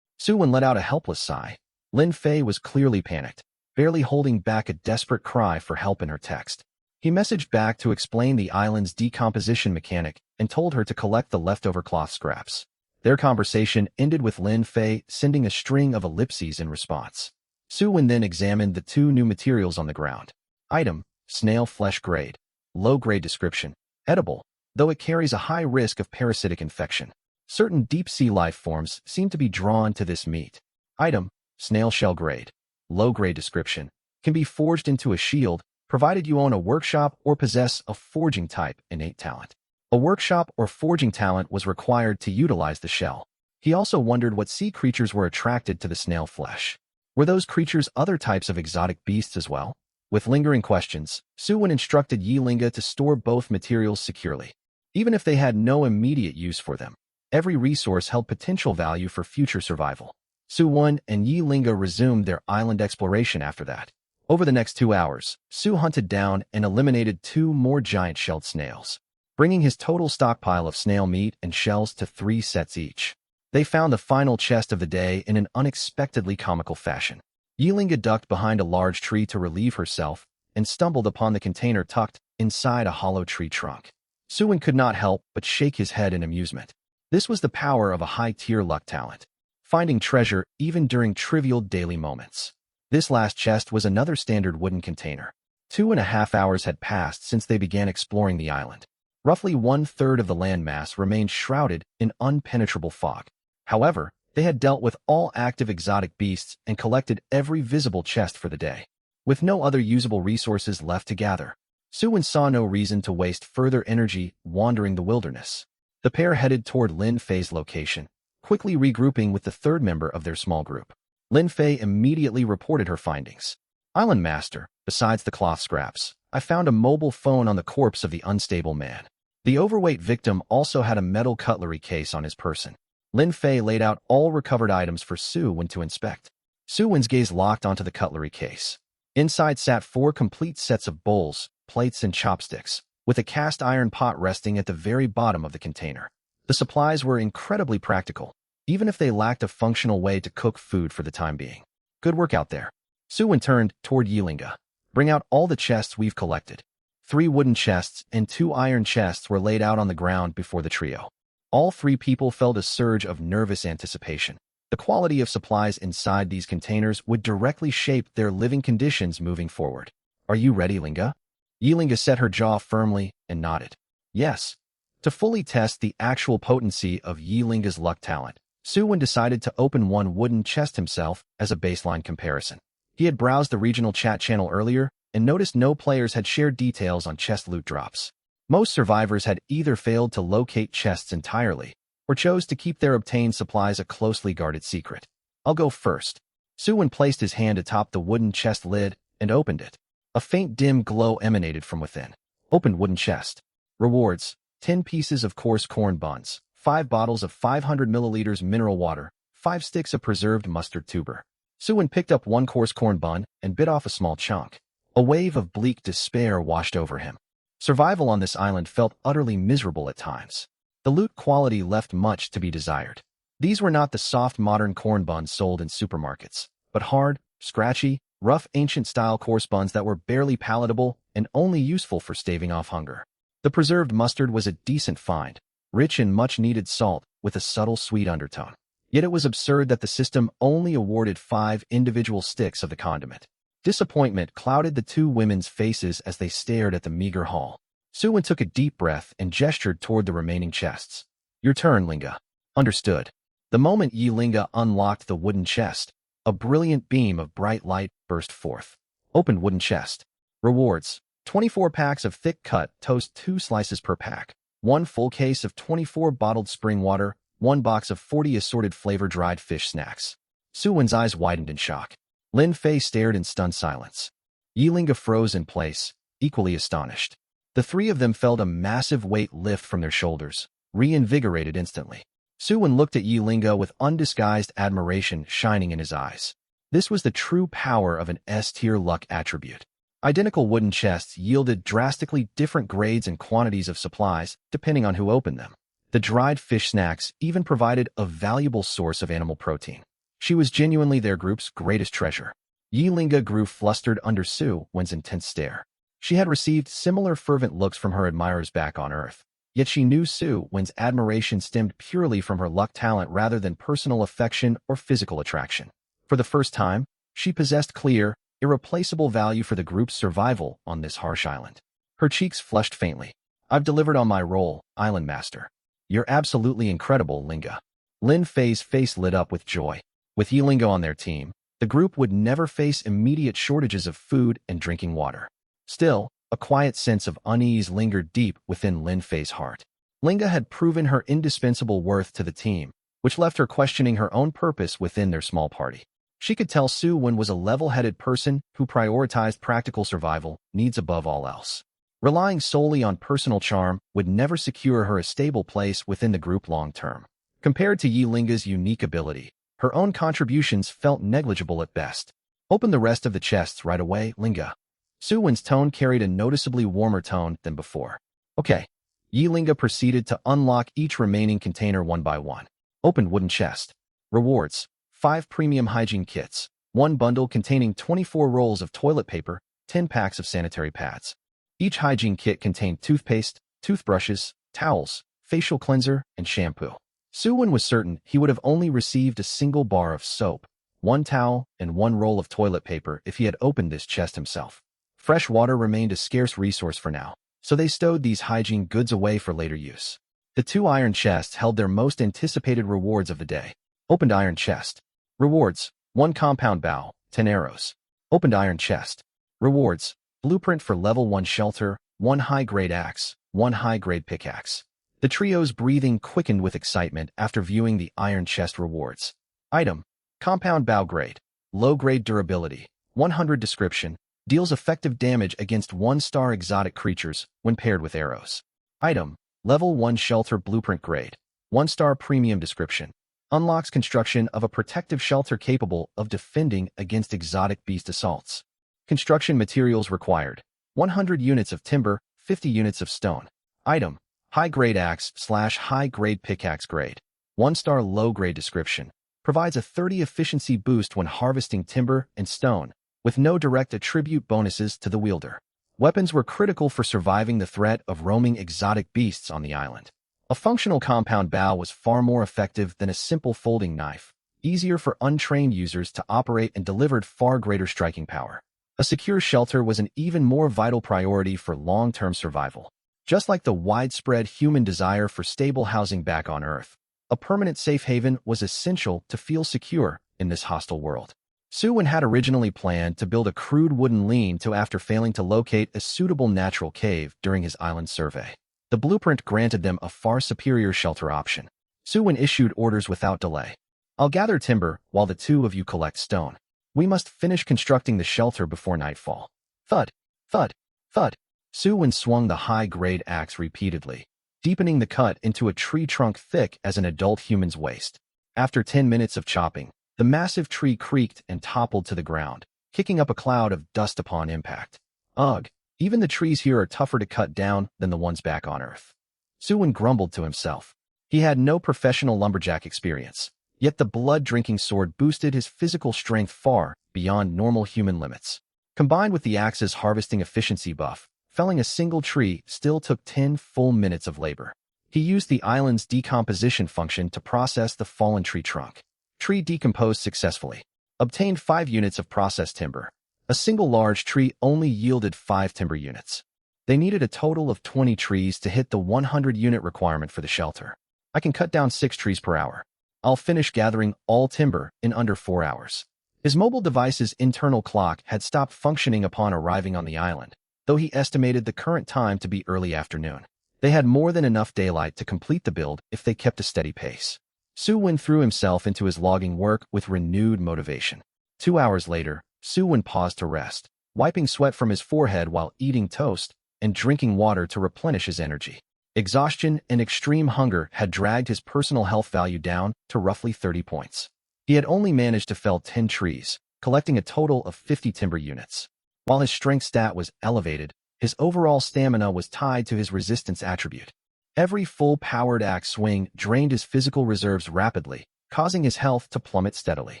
Suwon let out a helpless sigh. Lin Fei was clearly panicked, barely holding back a desperate cry for help in her text. He messaged back to explain the island's decomposition mechanic and told her to collect the leftover cloth scraps. Their conversation ended with Lin Fei sending a string of ellipses in response. Suwon then examined the 2 new materials on the ground. Item: snail flesh grade. Low grade description: edible, though it carries a high risk of parasitic infection. Certain deep-sea life forms seem to be drawn to this meat. Item: snail shell grade. Low grade description: can be forged into a shield, provided you own a workshop or possess a forging type innate talent. A workshop or forging talent was required to utilize the shell. He also wondered what sea creatures were attracted to the snail flesh. Were those creatures other types of exotic beasts as well? With lingering questions, Suwon instructed Yilinga to store both materials securely. Even if they had no immediate use for them, every resource held potential value for future survival. Suwon and Yilinga resumed their island exploration after that. Over the next 2 hours, Su hunted down and eliminated 2 more giant-shelled snails, bringing his total stockpile of snail meat and shells to 3 sets each. They found the final chest of the day in an unexpectedly comical fashion. Yilinga ducked behind a large tree to relieve herself and stumbled upon the container tucked inside a hollow tree trunk. Suwon could not help but shake his head in amusement. This was the power of a high-tier luck talent, finding treasure even during trivial daily moments. This last chest was another standard wooden container. 2.5 hours had passed since they began exploring the island. Roughly 1/3 of the landmass remained shrouded in impenetrable fog. However, they had dealt with all active exotic beasts and collected every visible chest for the day. With no other usable resources left to gather, Suwon saw no reason to waste further energy wandering the wilderness. The pair headed toward Lin Fei's location, quickly regrouping with the 3rd member of their small group. Lin Fei immediately reported her findings. Island Master, besides the cloth scraps, I found a mobile phone on the corpse of the unstable man. The overweight victim also had a metal cutlery case on his person. Lin Fei laid out all recovered items for Suwon to inspect. Suwon's gaze locked onto the cutlery case. Inside sat 4 complete sets of bowls, plates, and chopsticks, with a cast iron pot resting at the very bottom of the container. The supplies were incredibly practical, even if they lacked a functional way to cook food for the time being. Good work out there. Suwon turned toward Yilinga. Bring out all the chests we've collected. 3 wooden chests and 2 iron chests were laid out on the ground before the trio. All 3 people felt a surge of nervous anticipation. The quality of supplies inside these containers would directly shape their living conditions moving forward. Are you ready, Linga? Yilinga set her jaw firmly and nodded. Yes. To fully test the actual potency of Yilinga's luck talent, Suwon decided to open one wooden chest himself as a baseline comparison. He had browsed the regional chat channel earlier and noticed no players had shared details on chest loot drops. Most survivors had either failed to locate chests entirely or chose to keep their obtained supplies a closely guarded secret. I'll go first. Suwon placed his hand atop the wooden chest lid and opened it. A faint dim glow emanated from within. Opened wooden chest. Rewards: 10 pieces of coarse corn buns, 5 bottles of 500 milliliters mineral water, 5 sticks of preserved mustard tuber. Suwon picked up 1 coarse corn bun and bit off a small chunk. A wave of bleak despair washed over him. Survival on this island felt utterly miserable at times. The loot quality left much to be desired. These were not the soft modern corn buns sold in supermarkets, but hard, scratchy, rough ancient-style coarse buns that were barely palatable and only useful for staving off hunger. The preserved mustard was a decent find, rich in much-needed salt with a subtle sweet undertone. Yet it was absurd that the system only awarded 5 individual sticks of the condiment. Disappointment clouded the 2 women's faces as they stared at the meager haul. Suwon took a deep breath and gestured toward the remaining chests. Your turn, Linga. Understood. The moment Yilinga unlocked the wooden chest, a brilliant beam of bright light burst forth. Opened wooden chest. Rewards: 24 packs of thick-cut toast, 2 slices per pack, 1 full case of 24 bottled spring water, 1 box of 40 assorted flavor-dried fish snacks. Suwon's eyes widened in shock. Lin Fei stared in stunned silence. Yilinga froze in place, equally astonished. The 3 of them felt a massive weight lift from their shoulders, reinvigorated instantly. Suwon looked at Yilinga with undisguised admiration shining in his eyes. This was the true power of an S-tier luck attribute. Identical wooden chests yielded drastically different grades and quantities of supplies depending on who opened them. The dried fish snacks even provided a valuable source of animal protein. She was genuinely their group's greatest treasure. Yilinga grew flustered under Suwon's intense stare. She had received similar fervent looks from her admirers back on Earth, yet she knew Suwon's admiration stemmed purely from her luck talent rather than personal affection or physical attraction. For the first time, she possessed clear, irreplaceable value for the group's survival on this harsh island. Her cheeks flushed faintly. I've delivered on my role, Island Master. You're absolutely incredible, Linga. Lin Fei's face lit up with joy. With Yilinga on their team, the group would never face immediate shortages of food and drinking water. Still, a quiet sense of unease lingered deep within Lin Fei's heart. Linga had proven her indispensable worth to the team, which left her questioning her own purpose within their small party. She could tell Su Wen was a level-headed person who prioritized practical survival needs above all else. Relying solely on personal charm would never secure her a stable place within the group long-term. Compared to Yi Linga's unique ability, her own contributions felt negligible at best. Open the rest of the chests right away, Linga. Su Wen's tone carried a noticeably warmer tone than before. Okay. Yi Linga proceeded to unlock each remaining container one by one. Opened wooden chest. Rewards. 5 premium hygiene kits. 1 bundle containing 24 rolls of toilet paper, 10 packs of sanitary pads. Each hygiene kit contained toothpaste, toothbrushes, towels, facial cleanser, and shampoo. Su Wen was certain he would have only received a single bar of soap, 1 towel, and 1 roll of toilet paper if he had opened this chest himself. Fresh water remained a scarce resource for now, so they stowed these hygiene goods away for later use. The 2 iron chests held their most anticipated rewards of the day. Opened iron chest. Rewards. 1 compound bow, 10 arrows. Opened iron chest. Rewards. Blueprint for level 1 shelter, 1 high-grade axe, 1 high-grade pickaxe. The trio's breathing quickened with excitement after viewing the iron chest rewards. Item. Compound bow grade. Low-grade durability. 100 description. Deals effective damage against 1-star exotic creatures when paired with arrows. Item. Level 1 shelter blueprint grade. 1-star premium description. Unlocks construction of a protective shelter capable of defending against exotic beast assaults. Construction materials required. 100 units of timber, 50 units of stone. Item. High-grade axe/high-grade pickaxe grade. 1-star low-grade description. Provides a 30 efficiency boost when harvesting timber and stone, with no direct attribute bonuses to the wielder. Weapons were critical for surviving the threat of roaming exotic beasts on the island. A functional compound bow was far more effective than a simple folding knife, easier for untrained users to operate and delivered far greater striking power. A secure shelter was an even more vital priority for long-term survival. Just like the widespread human desire for stable housing back on Earth, a permanent safe haven was essential to feel secure in this hostile world. Su Wen had originally planned to build a crude wooden lean-to after failing to locate a suitable natural cave during his island survey. The blueprint granted them a far superior shelter option. Su Wen issued orders without delay. I'll gather timber while the 2 of you collect stone. We must finish constructing the shelter before nightfall. Thud, thud, thud. Su Wen swung the high-grade axe repeatedly, deepening the cut into a tree trunk thick as an adult human's waist. After 10 minutes of chopping, the massive tree creaked and toppled to the ground, kicking up a cloud of dust upon impact. Ugh, even the trees here are tougher to cut down than the ones back on Earth. Su Wen grumbled to himself. He had no professional lumberjack experience, yet the blood-drinking sword boosted his physical strength far beyond normal human limits. Combined with the axe's harvesting efficiency buff, felling a single tree still took 10 full minutes of labor. He used the island's decomposition function to process the fallen tree trunk. Tree decomposed successfully. Obtained 5 units of processed timber. A single large tree only yielded 5 timber units. They needed a total of 20 trees to hit the 100-unit requirement for the shelter. I can cut down 6 trees per hour. I'll finish gathering all timber in under 4 hours. His mobile device's internal clock had stopped functioning upon arriving on the island, though he estimated the current time to be early afternoon. They had more than enough daylight to complete the build if they kept a steady pace. Su Wen threw himself into his logging work with renewed motivation. 2 hours later, Su Wen paused to rest, wiping sweat from his forehead while eating toast and drinking water to replenish his energy. Exhaustion and extreme hunger had dragged his personal health value down to roughly 30 points. He had only managed to fell 10 trees, collecting a total of 50 timber units. While his strength stat was elevated, his overall stamina was tied to his resistance attribute. Every full-powered axe swing drained his physical reserves rapidly, causing his health to plummet steadily.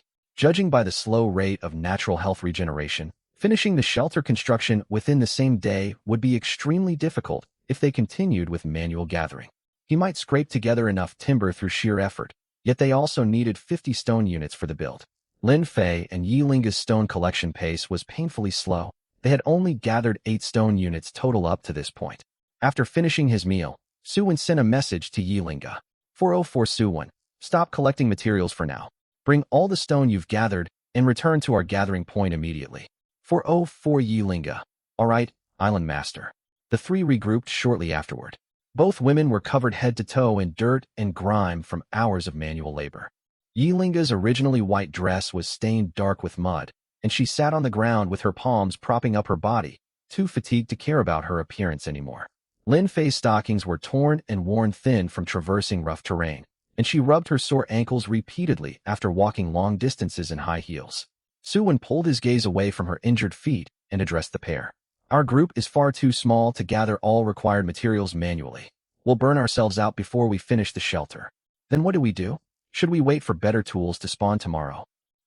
Judging by the slow rate of natural health regeneration, finishing the shelter construction within the same day would be extremely difficult if they continued with manual gathering. He might scrape together enough timber through sheer effort, yet they also needed 50 stone units for the build. Lin Fei and Yi Linga's stone collection pace was painfully slow. They had only gathered 8 stone units total up to this point. After finishing his meal, Su Wen sent a message to Yi Linga. 404 Su Wen, stop collecting materials for now. Bring all the stone you've gathered and return to our gathering point immediately. 404 Yi Linga. All right, Island Master. The 3 regrouped shortly afterward. Both women were covered head to toe in dirt and grime from hours of manual labor. Yilinga's originally white dress was stained dark with mud, and she sat on the ground with her palms propping up her body, too fatigued to care about her appearance anymore. Lin Fei's stockings were torn and worn thin from traversing rough terrain, and she rubbed her sore ankles repeatedly after walking long distances in high heels. Suwon pulled his gaze away from her injured feet and addressed the pair. Our group is far too small to gather all required materials manually. We'll burn ourselves out before we finish the shelter. Then what do we do? Should we wait for better tools to spawn tomorrow?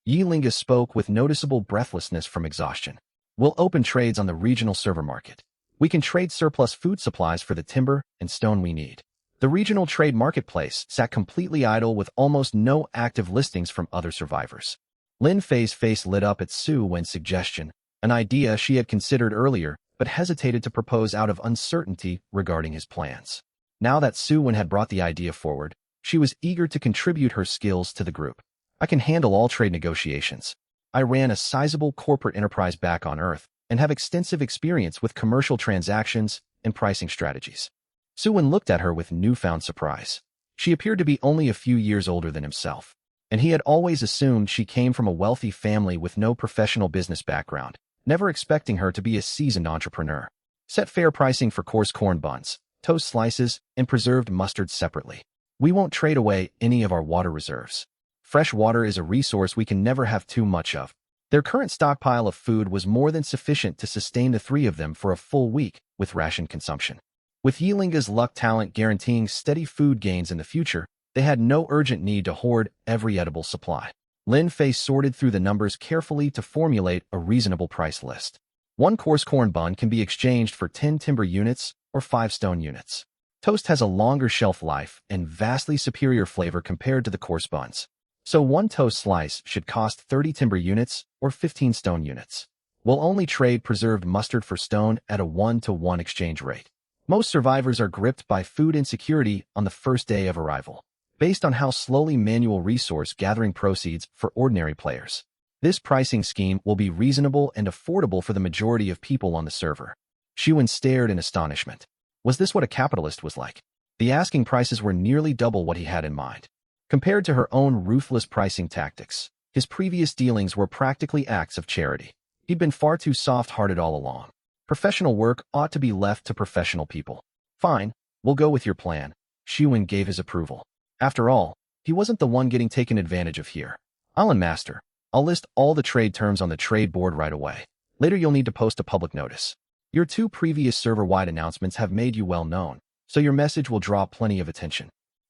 Yilinga spoke with noticeable breathlessness from exhaustion. We'll open trades on the regional server market. We can trade surplus food supplies for the timber and stone we need. The regional trade marketplace sat completely idle with almost no active listings from other survivors. Lin Fei's face lit up at Suwon's suggestion, an idea she had considered earlier but hesitated to propose out of uncertainty regarding his plans. Now that Suwon had brought the idea forward, she was eager to contribute her skills to the group. I can handle all trade negotiations. I ran a sizable corporate enterprise back on Earth and have extensive experience with commercial transactions and pricing strategies. Suwon looked at her with newfound surprise. She appeared to be only a few years older than himself, and he had always assumed she came from a wealthy family with no professional business background, never expecting her to be a seasoned entrepreneur. Set fair pricing for coarse corn buns, toast slices, and preserved mustard separately. We won't trade away any of our water reserves. Fresh water is a resource we can never have too much of. Their current stockpile of food was more than sufficient to sustain the three of them for a full week with ration consumption. With Yilinga's luck talent guaranteeing steady food gains in the future, they had no urgent need to hoard every edible supply. Lin Fei sorted through the numbers carefully to formulate a reasonable price list. One coarse corn bun can be exchanged for 10 timber units or 5 stone units. Toast has a longer shelf life and vastly superior flavor compared to the coarse buns. So one toast slice should cost 30 timber units or 15 stone units. We'll only trade preserved mustard for stone at a 1-to-1 exchange rate. Most survivors are gripped by food insecurity on the first day of arrival, based on how slowly manual resource gathering proceeds for ordinary players. This pricing scheme will be reasonable and affordable for the majority of people on the server. Shuan stared in astonishment. Was this what a capitalist was like? The asking prices were nearly double what he had in mind. Compared to her own ruthless pricing tactics, his previous dealings were practically acts of charity. He'd been far too soft-hearted all along. Professional work ought to be left to professional people. Fine, we'll go with your plan. Shuan gave his approval. After all, he wasn't the one getting taken advantage of here. Island Master, I'll list all the trade terms on the trade board right away. Later you'll need to post a public notice. Your 2 previous server-wide announcements have made you well known, so your message will draw plenty of attention.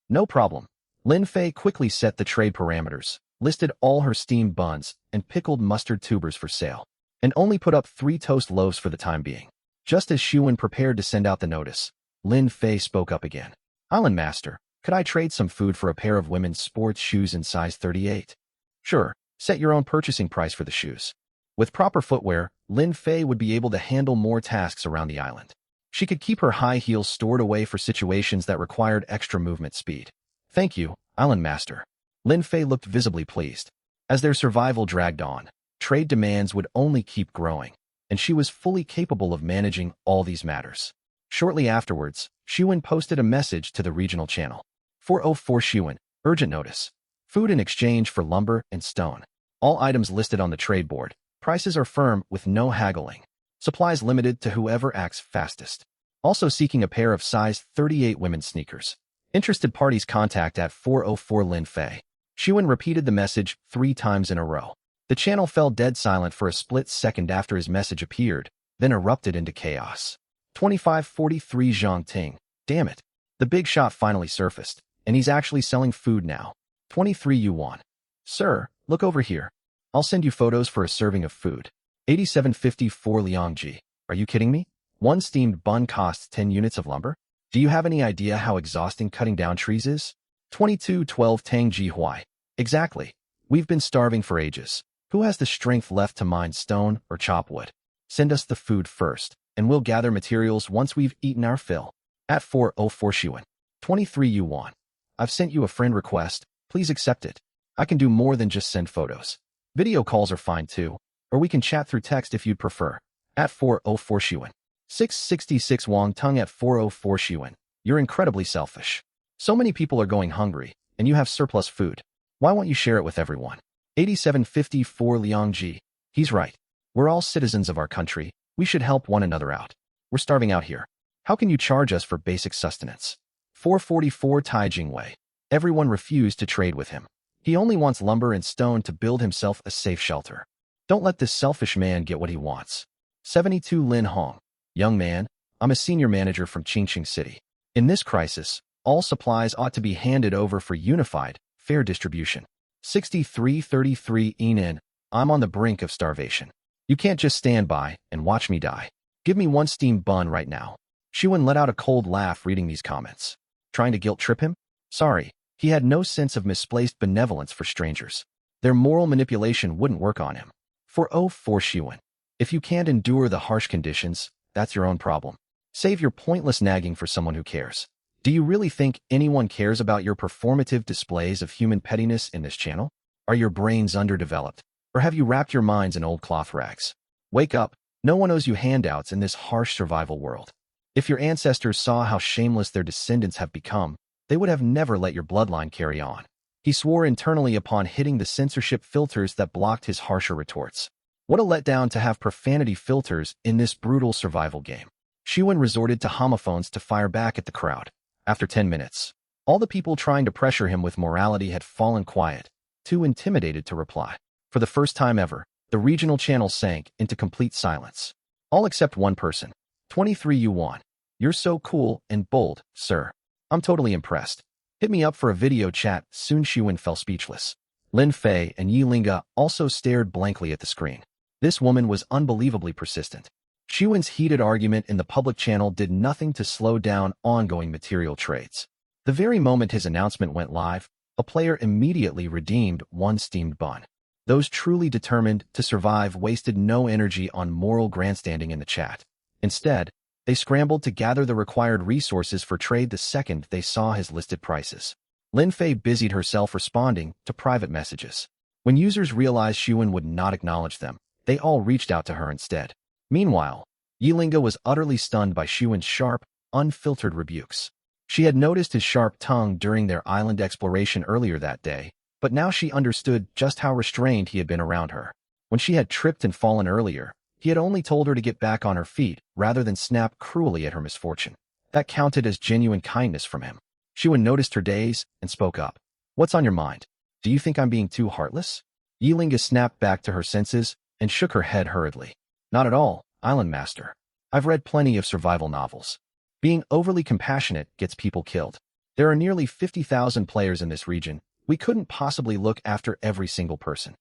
No problem. Lin Fei quickly set the trade parameters, listed all her steamed buns and pickled mustard tubers for sale, and only put up 3 toast loaves for the time being. Just as Shuan prepared to send out the notice, Lin Fei spoke up again. Island Master, could I trade some food for a pair of women's sports shoes in size 38? Sure, set your own purchasing price for the shoes. With proper footwear, Lin Fei would be able to handle more tasks around the island. She could keep her high heels stored away for situations that required extra movement speed. Thank you, Island Master. Lin Fei looked visibly pleased. As their survival dragged on, trade demands would only keep growing, and she was fully capable of managing all these matters. Shortly afterwards, Shuan posted a message to the regional channel. 404 Shuan, urgent notice. Food in exchange for lumber and stone. All items listed on the trade board. Prices are firm with no haggling. Supplies limited to whoever acts fastest. Also seeking a pair of size 38 women's sneakers. Interested parties contact at 404 Lin Fei. Shuan repeated the message 3 times in a row. The channel fell dead silent for a split second after his message appeared, then erupted into chaos. 2543 Zhang Ting. Damn it. The big shot finally surfaced, and he's actually selling food now. 23 yuan. Sir, look over here. I'll send you photos for a serving of food. 8754 Liangji. Are you kidding me? One steamed bun costs 10 units of lumber? Do you have any idea how exhausting cutting down trees is? 2212 Tang Ji Huai. Exactly. We've been starving for ages. Who has the strength left to mine stone or chop wood? Send us the food first, and we'll gather materials once we've eaten our fill. At 404 Shuan. 23 yuan. I've sent you a friend request. Please accept it. I can do more than just send photos. Video calls are fine too, or we can chat through text if you'd prefer. At 404 Shuan. 666 Wang Tung at 404 Shuan. You're incredibly selfish. So many people are going hungry, and you have surplus food. Why won't you share it with everyone? 8754 Liangji. He's right. We're all citizens of our country. We should help one another out. We're starving out here. How can you charge us for basic sustenance? 444 Tai Jingwei. Everyone refused to trade with him. He only wants lumber and stone to build himself a safe shelter. Don't let this selfish man get what he wants. 72 Lin Hong. Young man, I'm a senior manager from Qingqing City. In this crisis, all supplies ought to be handed over for unified, fair distribution. 6333 Enan. I'm on the brink of starvation. You can't just stand by and watch me die. Give me one steamed bun right now. Xuan let out a cold laugh reading these comments. Trying to guilt-trip him? Sorry, he had no sense of misplaced benevolence for strangers. Their moral manipulation wouldn't work on him. 404 Xuan. If you can't endure the harsh conditions, that's your own problem. Save your pointless nagging for someone who cares. Do you really think anyone cares about your performative displays of human pettiness in this channel? Are your brains underdeveloped? Or have you wrapped your minds in old cloth rags? Wake up, no one owes you handouts in this harsh survival world. If your ancestors saw how shameless their descendants have become, they would have never let your bloodline carry on. He swore internally upon hitting the censorship filters that blocked his harsher retorts. What a letdown to have profanity filters in this brutal survival game. Xuan resorted to homophones to fire back at the crowd. After 10 minutes, all the people trying to pressure him with morality had fallen quiet, too intimidated to reply. For the first time ever, the regional channel sank into complete silence. All except one person. 23 Yuan. You're so cool and bold, sir. I'm totally impressed. Hit me up for a video chat. Soon Xuan fell speechless. Lin Fei and Yi Linga also stared blankly at the screen. This woman was unbelievably persistent. Xuan's heated argument in the public channel did nothing to slow down ongoing material trades. The very moment his announcement went live, a player immediately redeemed one steamed bun. Those truly determined to survive wasted no energy on moral grandstanding in the chat. Instead, they scrambled to gather the required resources for trade the second they saw his listed prices. Lin Fei busied herself responding to private messages. When users realized Xuan would not acknowledge them, they all reached out to her instead. Meanwhile, Yilinga was utterly stunned by Xuan's sharp, unfiltered rebukes. She had noticed his sharp tongue during their island exploration earlier that day, but now she understood just how restrained he had been around her. When she had tripped and fallen earlier, he had only told her to get back on her feet rather than snap cruelly at her misfortune. That counted as genuine kindness from him. Xuan noticed her daze and spoke up. What's on your mind? Do you think I'm being too heartless? Yilinga snapped back to her senses and shook her head hurriedly. Not at all, Island Master. I've read plenty of survival novels. Being overly compassionate gets people killed. There are nearly 50,000 players in this region. We couldn't possibly look after every single person.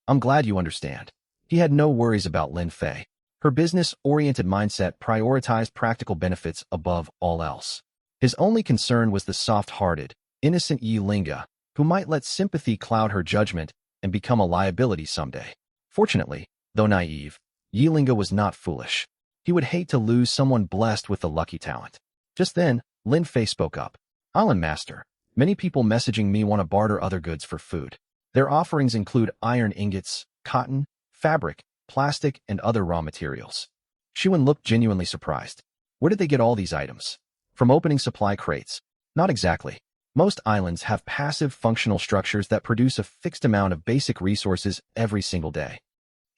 I'm glad you understand. He had no worries about Lin Fei. Her business-oriented mindset prioritized practical benefits above all else. His only concern was the soft-hearted, innocent Yi Linga, who might let sympathy cloud her judgment and become a liability someday. Fortunately, though naive, Yi Linga was not foolish. He would hate to lose someone blessed with the lucky talent. Just then, Lin Fei spoke up. Island Master, many people messaging me want to barter other goods for food. Their offerings include iron ingots, cotton, fabric, plastic, and other raw materials. Xuan looked genuinely surprised. Where did they get all these items? From opening supply crates? Not exactly. Most islands have passive functional structures that produce a fixed amount of basic resources every single day.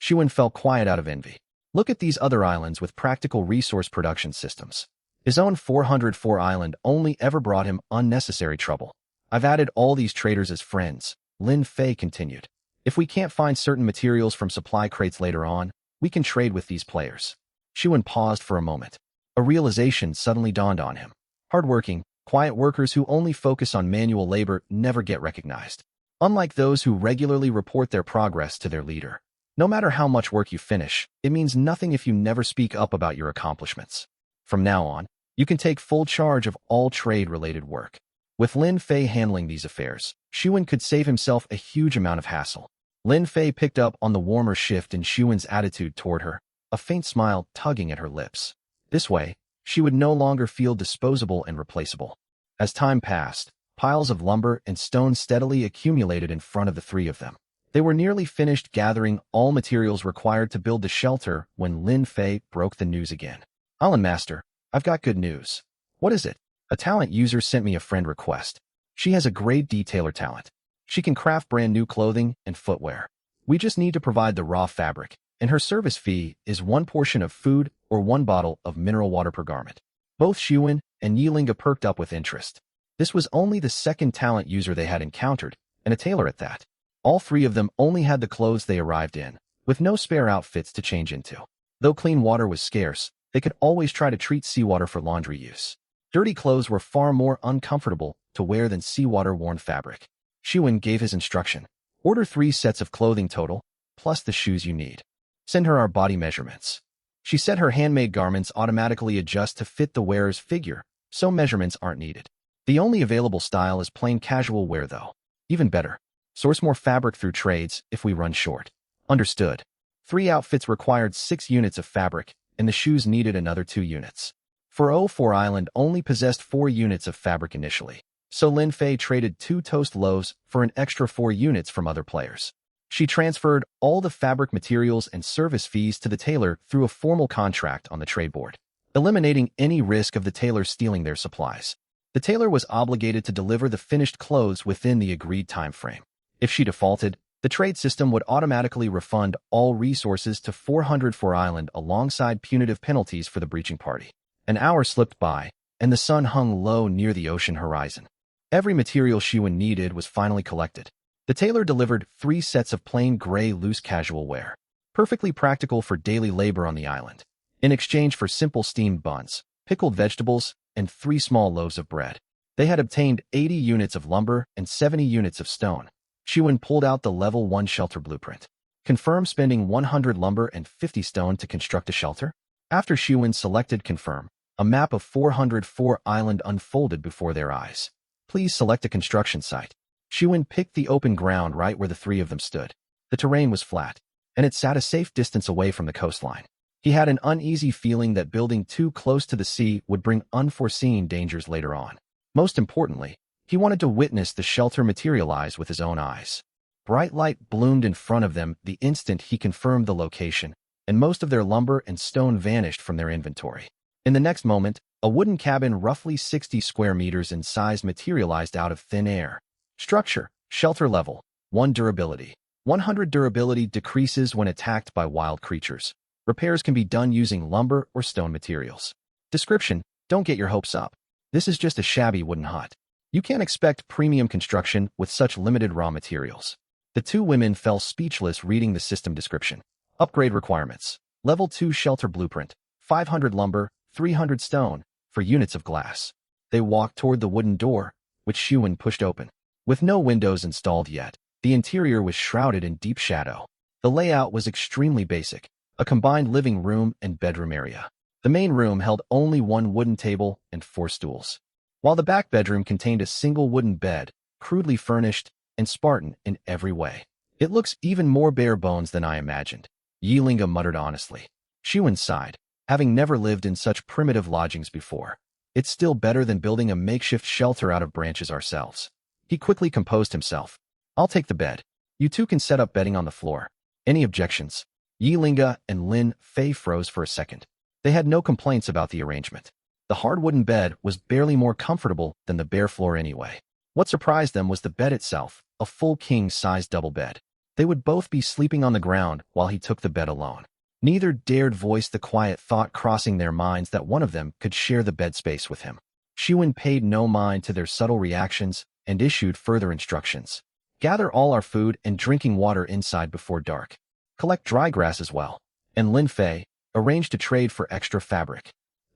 Xuan fell quiet out of envy. Look at these other islands with practical resource production systems. His own 404 island only ever brought him unnecessary trouble. I've added all these traders as friends, Lin Fei continued. If we can't find certain materials from supply crates later on, we can trade with these players. Xuan paused for a moment. A realization suddenly dawned on him. Hardworking, quiet workers who only focus on manual labor never get recognized. Unlike those who regularly report their progress to their leader. No matter how much work you finish, it means nothing if you never speak up about your accomplishments. From now on, you can take full charge of all trade-related work. With Lin Fei handling these affairs, Xuan could save himself a huge amount of hassle. Lin Fei picked up on the warmer shift in Xuan's attitude toward her, a faint smile tugging at her lips. This way, she would no longer feel disposable and replaceable. As time passed, piles of lumber and stone steadily accumulated in front of the three of them. They were nearly finished gathering all materials required to build the shelter when Lin Fei broke the news again. Island Master, I've got good news. What is it? A talent user sent me a friend request. She has a great detailer talent. She can craft brand new clothing and footwear. We just need to provide the raw fabric, and her service fee is 1 portion of food or 1 bottle of mineral water per garment. Both Xiwen and Yilinga perked up with interest. This was only the second talent user they had encountered, and a tailor at that. All three of them only had the clothes they arrived in, with no spare outfits to change into. Though clean water was scarce, they could always try to treat seawater for laundry use. Dirty clothes were far more uncomfortable to wear than seawater-worn fabric. Xiwen gave his instruction. Order 3 sets of clothing total, plus the shoes you need. Send her our body measurements. She said her handmade garments automatically adjust to fit the wearer's figure, so measurements aren't needed. The only available style is plain casual wear though. Even better. Source more fabric through trades if we run short. Understood. 3 outfits required 6 units of fabric, and the shoes needed another 2 units. For O4 Island only possessed 4 units of fabric initially, so Lin Fei traded 2 toast loaves for an extra 4 units from other players. She transferred all the fabric materials and service fees to the tailor through a formal contract on the trade board, eliminating any risk of the tailor stealing their supplies. The tailor was obligated to deliver the finished clothes within the agreed time frame. If she defaulted, the trade system would automatically refund all resources to 404 Island alongside punitive penalties for the breaching party. An hour slipped by, and the sun hung low near the ocean horizon. Every material Xiwen needed was finally collected. The tailor delivered 3 sets of plain gray loose casual wear, perfectly practical for daily labor on the island, in exchange for simple steamed buns, pickled vegetables, and 3 small loaves of bread. They had obtained 80 units of lumber and 70 units of stone. Xiwen pulled out the level 1 shelter blueprint. Confirm spending 100 lumber and 50 stone to construct a shelter? After Xiwen selected confirm, a map of 404 Island unfolded before their eyes. Please select a construction site. Xiwen picked the open ground right where the 3 of them stood. The terrain was flat, and it sat a safe distance away from the coastline. He had an uneasy feeling that building too close to the sea would bring unforeseen dangers later on. Most importantly, he wanted to witness the shelter materialize with his own eyes. Bright light bloomed in front of them the instant he confirmed the location, and most of their lumber and stone vanished from their inventory. In the next moment, a wooden cabin roughly 60 square meters in size materialized out of thin air. Structure, shelter level, 1 durability. 100 durability decreases when attacked by wild creatures. Repairs can be done using lumber or stone materials. Description, don't get your hopes up. This is just a shabby wooden hut. You can't expect premium construction with such limited raw materials. The 2 women fell speechless reading the system description. Upgrade requirements. Level 2 shelter blueprint. 500 lumber, 300 stone, for units of glass. They walked toward the wooden door, which Xiwen pushed open. With no windows installed yet, the interior was shrouded in deep shadow. The layout was extremely basic, a combined living room and bedroom area. The main room held only 1 wooden table and 4 stools, while the back bedroom contained a single wooden bed, crudely furnished and Spartan in every way. It looks even more bare bones than I imagined, Yilinga muttered honestly. Xiwen sighed, having never lived in such primitive lodgings before. It's still better than building a makeshift shelter out of branches ourselves. He quickly composed himself. I'll take the bed. You 2 can set up bedding on the floor. Any objections? Yilinga and Lin Fei froze for a second. They had no complaints about the arrangement. The hard wooden bed was barely more comfortable than the bare floor anyway. What surprised them was the bed itself, a full king-size double bed. They would both be sleeping on the ground while he took the bed alone. Neither dared voice the quiet thought crossing their minds that one of them could share the bed space with him. Xiwen paid no mind to their subtle reactions and issued further instructions. Gather all our food and drinking water inside before dark. Collect dry grass as well. And Lin Fei arranged to trade for extra fabric.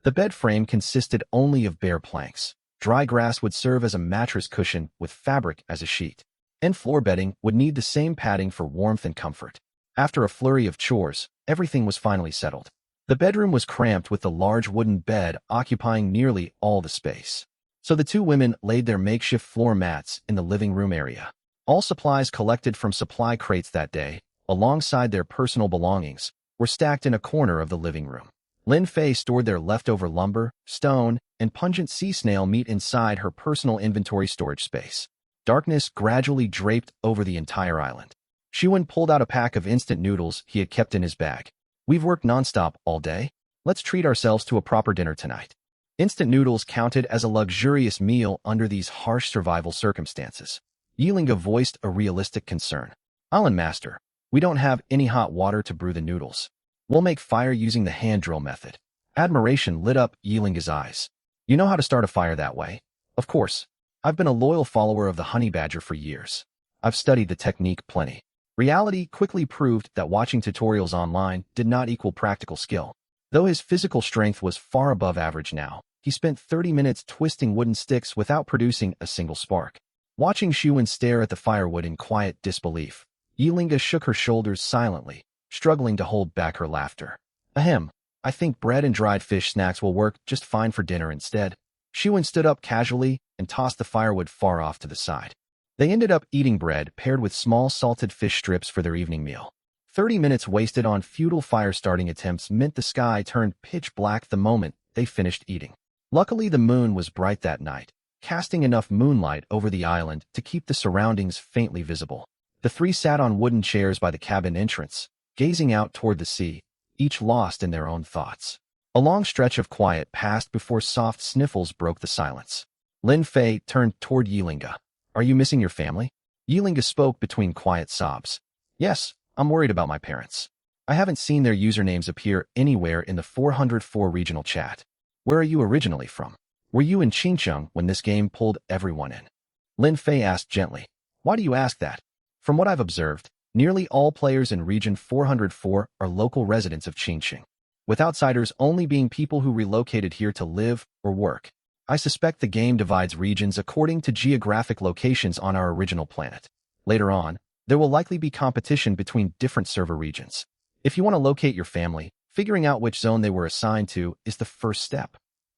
The bed frame consisted only of bare planks. Dry grass would serve as a mattress cushion with fabric as a sheet. And floor bedding would need the same padding for warmth and comfort. After a flurry of chores, everything was finally settled. The bedroom was cramped with the large wooden bed occupying nearly all the space. So the 2 women laid their makeshift floor mats in the living room area. All supplies collected from supply crates that day, alongside their personal belongings, were stacked in a corner of the living room. Lin Fei stored their leftover lumber, stone, and pungent sea snail meat inside her personal inventory storage space. Darkness gradually draped over the entire island. Xiwen pulled out a pack of instant noodles he had kept in his bag. We've worked nonstop all day. Let's treat ourselves to a proper dinner tonight. Instant noodles counted as a luxurious meal under these harsh survival circumstances. Yilinga voiced a realistic concern. Island Master, we don't have any hot water to brew the noodles. We'll make fire using the hand drill method. Admiration lit up Yilinga's eyes. You know how to start a fire that way? Of course. I've been a loyal follower of the honey badger for years. I've studied the technique plenty. Reality quickly proved that watching tutorials online did not equal practical skill. Though his physical strength was far above average now, he spent 30 minutes twisting wooden sticks without producing a single spark. Watching Shuwen stare at the firewood in quiet disbelief, Yilinga shook her shoulders silently, struggling to hold back her laughter. Ahem, I think bread and dried fish snacks will work just fine for dinner instead. Shuwen stood up casually and tossed the firewood far off to the side. They ended up eating bread paired with small salted fish strips for their evening meal. 30 minutes wasted on futile fire-starting attempts meant the sky turned pitch black the moment they finished eating. Luckily, the moon was bright that night, casting enough moonlight over the island to keep the surroundings faintly visible. The three sat on wooden chairs by the cabin entrance, gazing out toward the sea, each lost in their own thoughts. A long stretch of quiet passed before soft sniffles broke the silence. Lin Fei turned toward Yilinga. Are you missing your family? Yilinga spoke between quiet sobs. Yes, I'm worried about my parents. I haven't seen their usernames appear anywhere in the 404 regional chat. Where are you originally from? Were you in Qingcheng when this game pulled everyone in? Lin Fei asked gently. Why do you ask that? From what I've observed, nearly all players in Region 404 are local residents of Qingcheng, with outsiders only being people who relocated here to live or work. I suspect the game divides regions according to geographic locations on our original planet. Later on, there will likely be competition between different server regions. If you want to locate your family, figuring out which zone they were assigned to is the first step.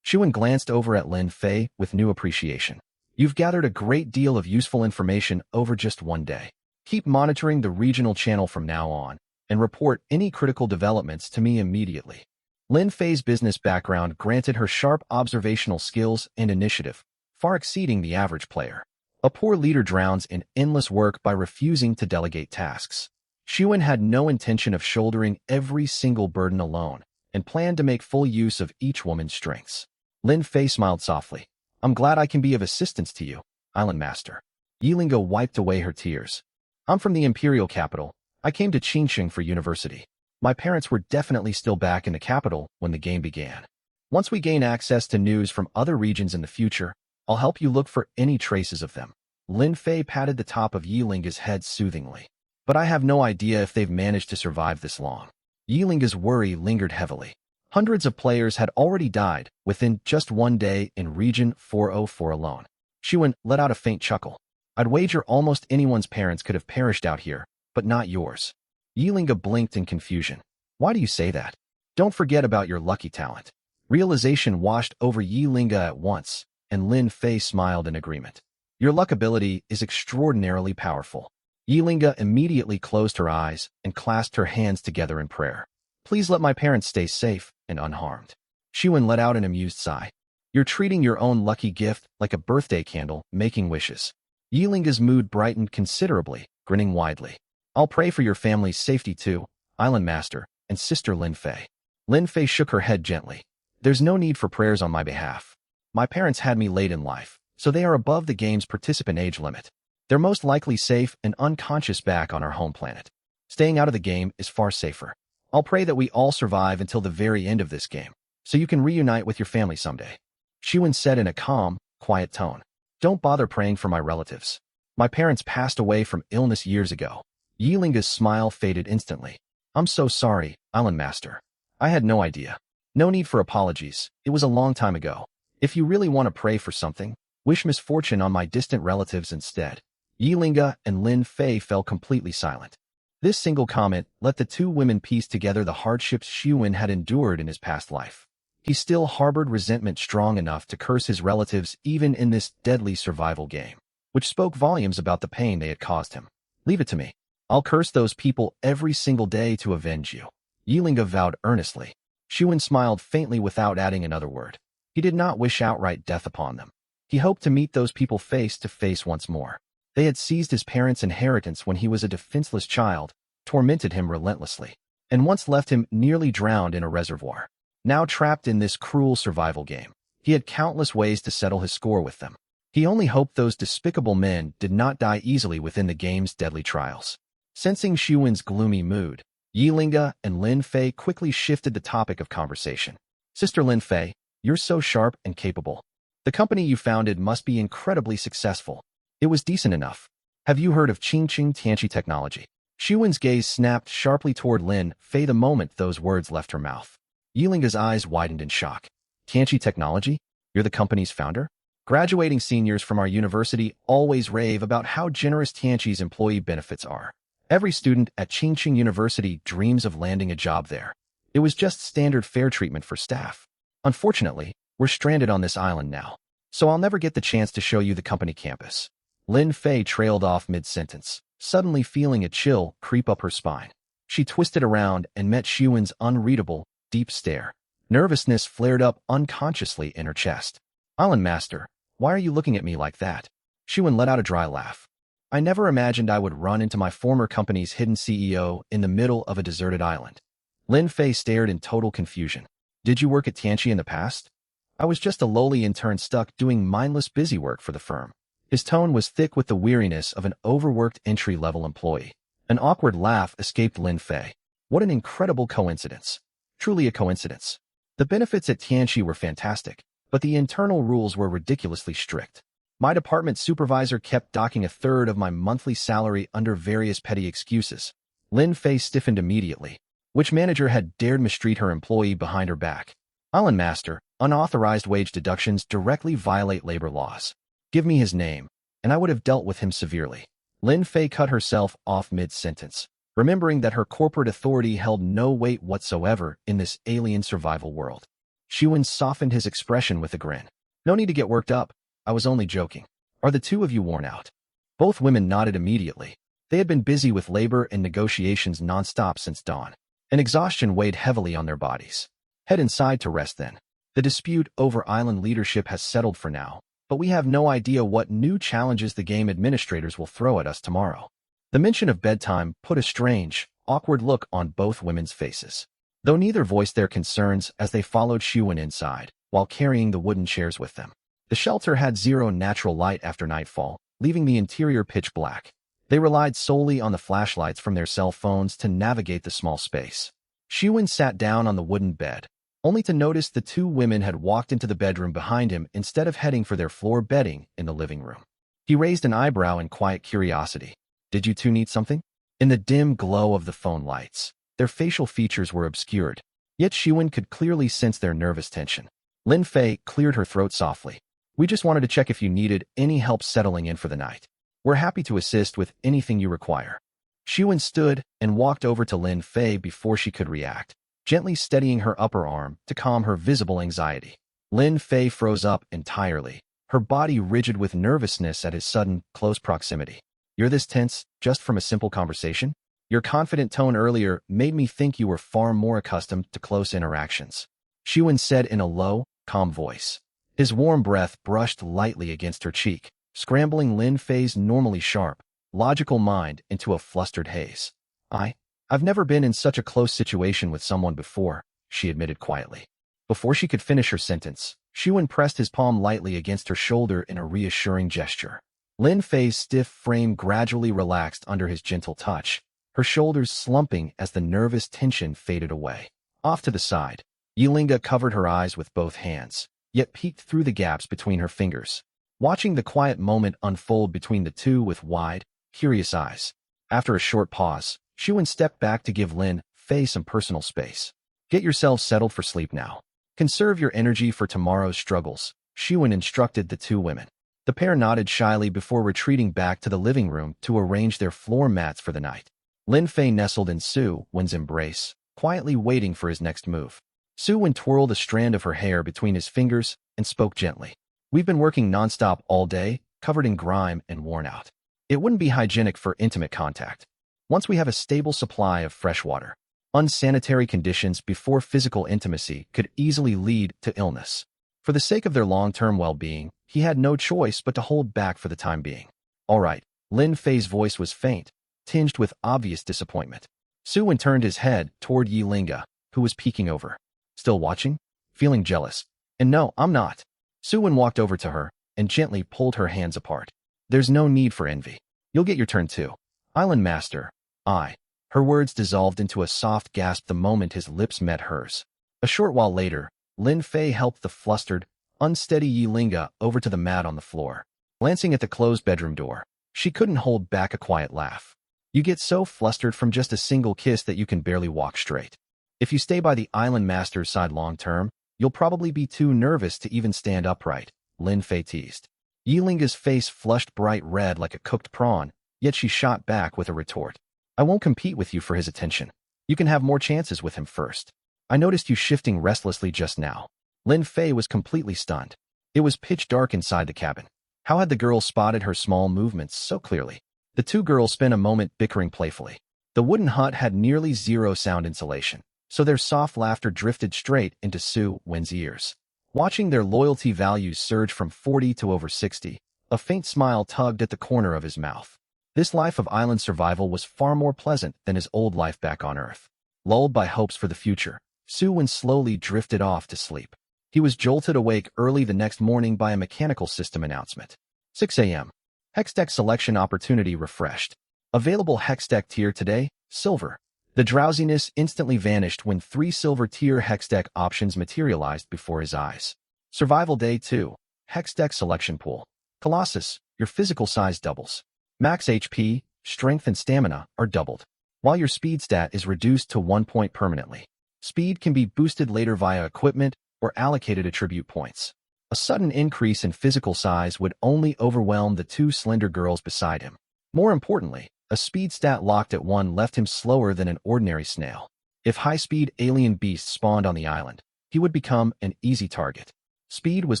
Shuwen glanced over at Lin Fei with new appreciation. You've gathered a great deal of useful information over just one day. Keep monitoring the regional channel from now on, and report any critical developments to me immediately. Lin Fei's business background granted her sharp observational skills and initiative, far exceeding the average player. A poor leader drowns in endless work by refusing to delegate tasks. Shuwen had no intention of shouldering every single burden alone, and planned to make full use of each woman's strengths. Lin Fei smiled softly. I'm glad I can be of assistance to you, Island Master. Yilinga wiped away her tears. I'm from the Imperial capital. I came to Qingcheng for university. My parents were definitely still back in the capital when the game began. Once we gain access to news from other regions in the future, I'll help you look for any traces of them. Lin Fei patted the top of Yilinga's head soothingly. But I have no idea if they've managed to survive this long. Yilinga's worry lingered heavily. Hundreds of players had already died within just one day in Region 404 alone. Shuwen let out a faint chuckle. I'd wager almost anyone's parents could have perished out here, but not yours. Yilinga blinked in confusion. Why do you say that? Don't forget about your lucky talent. Realization washed over Yilinga at once, and Lin Fei smiled in agreement. Your luck ability is extraordinarily powerful. Yilinga immediately closed her eyes and clasped her hands together in prayer. Please let my parents stay safe and unharmed. Shuwen let out an amused sigh. You're treating your own lucky gift like a birthday candle, making wishes. Yilinga's mood brightened considerably, grinning widely. I'll pray for your family's safety too, Island Master, and Sister Lin Fei. Lin Fei shook her head gently. There's no need for prayers on my behalf. My parents had me late in life, so they are above the game's participant age limit. They're most likely safe and unconscious back on our home planet. Staying out of the game is far safer. I'll pray that we all survive until the very end of this game, so you can reunite with your family someday. Shuwen said in a calm, quiet tone. Don't bother praying for my relatives. My parents passed away from illness years ago. Yilinga's smile faded instantly. I'm so sorry, Island Master. I had no idea. No need for apologies. It was a long time ago. If you really want to pray for something, wish misfortune on my distant relatives instead. Yilinga and Lin Fei fell completely silent. This single comment let the two women piece together the hardships Shuwen had endured in his past life. He still harbored resentment strong enough to curse his relatives even in this deadly survival game, which spoke volumes about the pain they had caused him. Leave it to me. I'll curse those people every single day to avenge you. Yilinga vowed earnestly. Shuwen smiled faintly without adding another word. He did not wish outright death upon them. He hoped to meet those people face to face once more. They had seized his parents' inheritance when he was a defenseless child, tormented him relentlessly, and once left him nearly drowned in a reservoir. Now trapped in this cruel survival game, He had countless ways to settle his score with them. He only hoped those despicable men did not die easily within the game's deadly trials. Sensing Xiuwen's gloomy mood, Yilinga and Lin Fei quickly shifted the topic of conversation. Sister Lin Fei, you're so sharp and capable. The company you founded must be incredibly successful. It was decent enough. Have you heard of Qingqing Tianqi technology? Xiuwen's gaze snapped sharply toward Lin Fei the moment those words left her mouth. Yilinga's eyes widened in shock. Tianqi technology? You're the company's founder? Graduating seniors from our university always rave about how generous Tianqi's employee benefits are. Every student at Qingqing University dreams of landing a job there. It was just standard fair treatment for staff. Unfortunately, we're stranded on this island now, so I'll never get the chance to show you the company campus. Lin Fei trailed off mid-sentence, suddenly feeling a chill creep up her spine. She twisted around and met Xiuwen's unreadable, deep stare. Nervousness flared up unconsciously in her chest. Island Master, why are you looking at me like that? Xiuwen let out a dry laugh. I never imagined I would run into my former company's hidden CEO in the middle of a deserted island. Lin Fei stared in total confusion. Did you work at Tianqi in the past? I was just a lowly intern stuck doing mindless busy work for the firm. His tone was thick with the weariness of an overworked entry-level employee. An awkward laugh escaped Lin Fei. What an incredible coincidence. Truly a coincidence. The benefits at Tianqi were fantastic, but the internal rules were ridiculously strict. My department supervisor kept docking a third of my monthly salary under various petty excuses. Lin Fei stiffened immediately. Which manager had dared mistreat her employee behind her back? Island Master, unauthorized wage deductions directly violate labor laws. Give me his name, and I would have dealt with him severely. Lin Fei cut herself off mid-sentence, remembering that her corporate authority held no weight whatsoever in this alien survival world. Xiuwen softened his expression with a grin. No need to get worked up. I was only joking. Are the two of you worn out? Both women nodded immediately. They had been busy with labor and negotiations nonstop since dawn, and exhaustion weighed heavily on their bodies. Head inside to rest then. The dispute over island leadership has settled for now, but we have no idea what new challenges the game administrators will throw at us tomorrow. The mention of bedtime put a strange, awkward look on both women's faces, though neither voiced their concerns as they followed Xiuwen inside, while carrying the wooden chairs with them. The shelter had zero natural light after nightfall, leaving the interior pitch black. They relied solely on the flashlights from their cell phones to navigate the small space. Xiuwen sat down on the wooden bed, only to notice the two women had walked into the bedroom behind him instead of heading for their floor bedding in the living room. He raised an eyebrow in quiet curiosity. Did you two need something? In the dim glow of the phone lights, their facial features were obscured, yet Xiuwen could clearly sense their nervous tension. Lin Fei cleared her throat softly. We just wanted to check if you needed any help settling in for the night. We're happy to assist with anything you require. Xiuwen stood and walked over to Lin Fei before she could react, gently steadying her upper arm to calm her visible anxiety. Lin Fei froze up entirely, her body rigid with nervousness at his sudden, close proximity. You're this tense just from a simple conversation? Your confident tone earlier made me think you were far more accustomed to close interactions. Xiuwen said in a low, calm voice. His warm breath brushed lightly against her cheek, scrambling Lin Fei's normally sharp, logical mind into a flustered haze. I've never been in such a close situation with someone before, she admitted quietly. Before she could finish her sentence, Xiuwen pressed his palm lightly against her shoulder in a reassuring gesture. Lin Fei's stiff frame gradually relaxed under his gentle touch, her shoulders slumping as the nervous tension faded away. Off to the side, Yilinga covered her eyes with both hands, yet peeked through the gaps between her fingers, watching the quiet moment unfold between the two with wide, curious eyes. After a short pause, Xiuwen stepped back to give Lin Fei some personal space. Get yourselves settled for sleep now. Conserve your energy for tomorrow's struggles, Xiuwen instructed the two women. The pair nodded shyly before retreating back to the living room to arrange their floor mats for the night. Lin Fei nestled in Xiuwen's embrace, quietly waiting for his next move. Xiuwen twirled a strand of her hair between his fingers and spoke gently. We've been working nonstop all day, covered in grime and worn out. It wouldn't be hygienic for intimate contact. Once we have a stable supply of fresh water, unsanitary conditions before physical intimacy could easily lead to illness. For the sake of their long-term well-being, he had no choice but to hold back for the time being. All right, Lin Fei's voice was faint, tinged with obvious disappointment. Xiuwen turned his head toward Yilinga, who was peeking over. Still watching? Feeling jealous? And no, I'm not. Suwon walked over to her and gently pulled her hands apart. There's no need for envy. You'll get your turn too. Island Master, I. Her words dissolved into a soft gasp the moment his lips met hers. A short while later, Lin Fei helped the flustered, unsteady Yilinga over to the mat on the floor. Glancing at the closed bedroom door, she couldn't hold back a quiet laugh. You get so flustered from just a single kiss that you can barely walk straight. If you stay by the Island Master's side long term, you'll probably be too nervous to even stand upright, Lin Fei teased. Yilinga's face flushed bright red like a cooked prawn, yet she shot back with a retort. I won't compete with you for his attention. You can have more chances with him first. I noticed you shifting restlessly just now. Lin Fei was completely stunned. It was pitch dark inside the cabin. How had the girl spotted her small movements so clearly? The two girls spent a moment bickering playfully. The wooden hut had nearly zero sound insulation, so their soft laughter drifted straight into Su Wen's ears. Watching their loyalty values surge from 40 to over 60, a faint smile tugged at the corner of his mouth. This life of island survival was far more pleasant than his old life back on Earth. Lulled by hopes for the future, Su Wen slowly drifted off to sleep. He was jolted awake early the next morning by a mechanical system announcement. 6 a.m. Hextech selection opportunity refreshed. Available Hextech tier today, Silver. The drowsiness instantly vanished when 3 Silver tier Hextech options materialized before his eyes. Survival Day 2. Hextech selection pool. Colossus, your physical size doubles. Max HP, strength and stamina are doubled, while your speed stat is reduced to 1 point permanently. Speed can be boosted later via equipment or allocated attribute points. A sudden increase in physical size would only overwhelm the 2 slender girls beside him. More importantly, a speed stat locked at 1 left him slower than an ordinary snail. If high-speed alien beasts spawned on the island, he would become an easy target. Speed was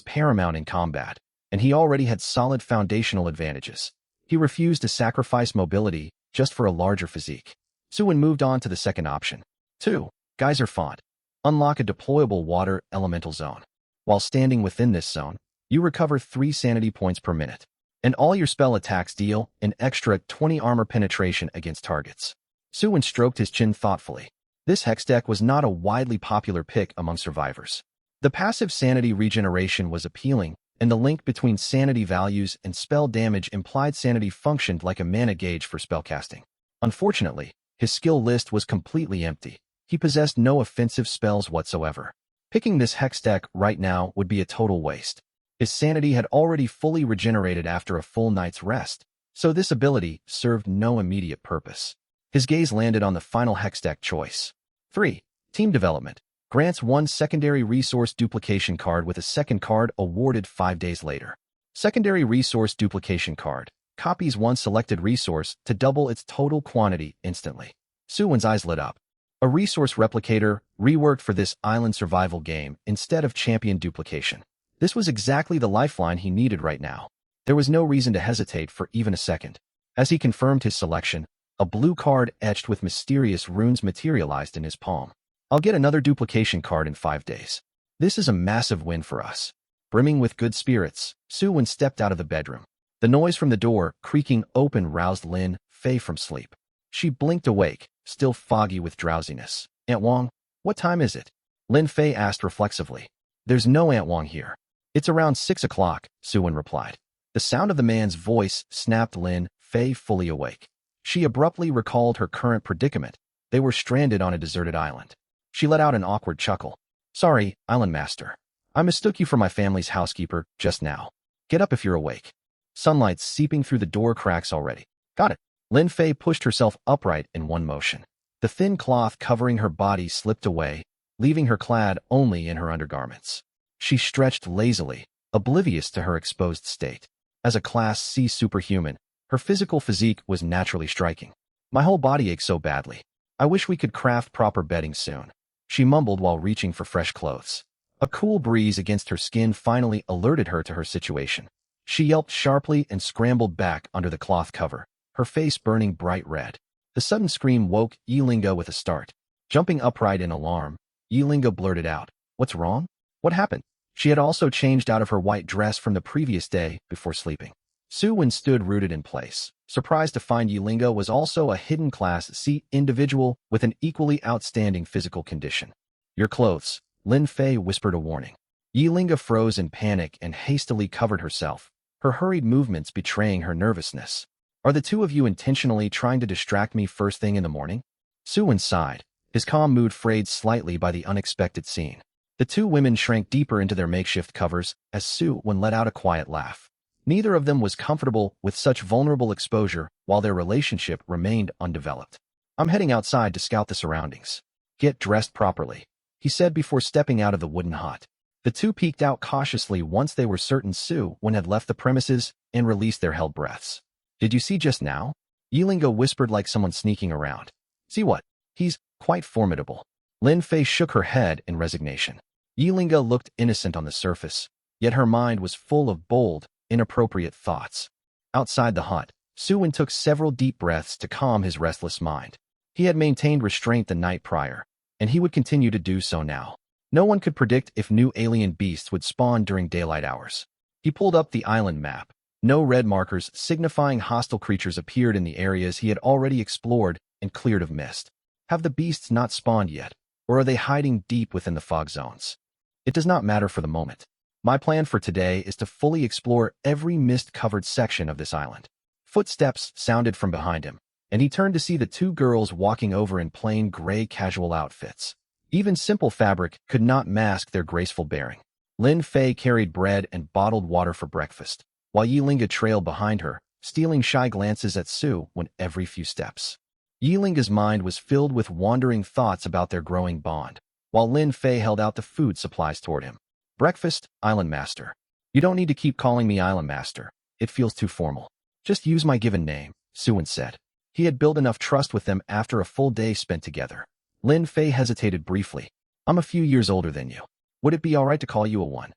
paramount in combat, and he already had solid foundational advantages. He refused to sacrifice mobility just for a larger physique. Suwon moved on to the second option. 2. Geyser Font. Unlock a deployable water elemental zone. While standing within this zone, you recover 3 sanity points per minute, and all your spell attacks deal an extra 20 armor penetration against targets. Suwon stroked his chin thoughtfully. This hex deck was not a widely popular pick among survivors. The passive sanity regeneration was appealing, and the link between sanity values and spell damage implied sanity functioned like a mana gauge for spellcasting. Unfortunately, his skill list was completely empty. He possessed no offensive spells whatsoever. Picking this hex deck right now would be a total waste. His sanity had already fully regenerated after a full night's rest, so this ability served no immediate purpose. His gaze landed on the final hex deck choice. 3. Team Development. Grants 1 secondary resource duplication card with a second card awarded 5 days later. Secondary resource duplication card. Copies 1 selected resource to double its total quantity instantly. Suwon's eyes lit up. A resource replicator reworked for this island survival game instead of champion duplication. This was exactly the lifeline he needed right now. There was no reason to hesitate for even a second. As he confirmed his selection, a blue card etched with mysterious runes materialized in his palm. I'll get another duplication card in 5 days. This is a massive win for us. Brimming with good spirits, Suwon stepped out of the bedroom. The noise from the door creaking open roused Lin Fei from sleep. She blinked awake, still foggy with drowsiness. Aunt Wong, what time is it? Lin Fei asked reflexively. There's no Aunt Wong here. It's around 6 o'clock, Suwon replied. The sound of the man's voice snapped Lin Fei fully awake. She abruptly recalled her current predicament. They were stranded on a deserted island. She let out an awkward chuckle. Sorry, Island Master. I mistook you for my family's housekeeper just now. Get up if you're awake. Sunlight seeping through the door cracks already. Got it. Lin Fei pushed herself upright in one motion. The thin cloth covering her body slipped away, leaving her clad only in her undergarments. She stretched lazily, oblivious to her exposed state. As a Class C superhuman, her physical physique was naturally striking. My whole body aches so badly. I wish we could craft proper bedding soon, she mumbled while reaching for fresh clothes. A cool breeze against her skin finally alerted her to her situation. She yelped sharply and scrambled back under the cloth cover, her face burning bright red. The sudden scream woke Yilinga with a start. Jumping upright in alarm, Yilinga blurted out, "What's wrong? What happened?" She had also changed out of her white dress from the previous day before sleeping. Suwon stood rooted in place, surprised to find Yilinga was also a hidden Class C individual with an equally outstanding physical condition. Your clothes, Lin Fei whispered a warning. Yilinga froze in panic and hastily covered herself, her hurried movements betraying her nervousness. Are the two of you intentionally trying to distract me first thing in the morning? Suwon sighed, his calm mood frayed slightly by the unexpected scene. The two women shrank deeper into their makeshift covers as Suwon let out a quiet laugh. Neither of them was comfortable with such vulnerable exposure while their relationship remained undeveloped. I'm heading outside to scout the surroundings. Get dressed properly, he said before stepping out of the wooden hut. The two peeked out cautiously once they were certain Suwon had left the premises and released their held breaths. Did you see just now? Yilinga whispered like someone sneaking around. See what? He's quite formidable. Lin Fei shook her head in resignation. Yilinga looked innocent on the surface, yet her mind was full of bold, inappropriate thoughts. Outside the hut, Suwon took several deep breaths to calm his restless mind. He had maintained restraint the night prior, and he would continue to do so now. No one could predict if new alien beasts would spawn during daylight hours. He pulled up the island map. No red markers signifying hostile creatures appeared in the areas he had already explored and cleared of mist. Have the beasts not spawned yet, or are they hiding deep within the fog zones? It does not matter for the moment. My plan for today is to fully explore every mist-covered section of this island. Footsteps sounded from behind him, and he turned to see the two girls walking over in plain gray casual outfits. Even simple fabric could not mask their graceful bearing. Lin Fei carried bread and bottled water for breakfast, while Yilinga trailed behind her, stealing shy glances at Suwon every few steps. Yilinga's mind was filled with wandering thoughts about their growing bond, while Lin Fei held out the food supplies toward him. Breakfast, Island Master. You don't need to keep calling me Island Master. It feels too formal. Just use my given name, Suwon said. He had built enough trust with them after a full day spent together. Lin Fei hesitated briefly. I'm a few years older than you. Would it be all right to call you a one?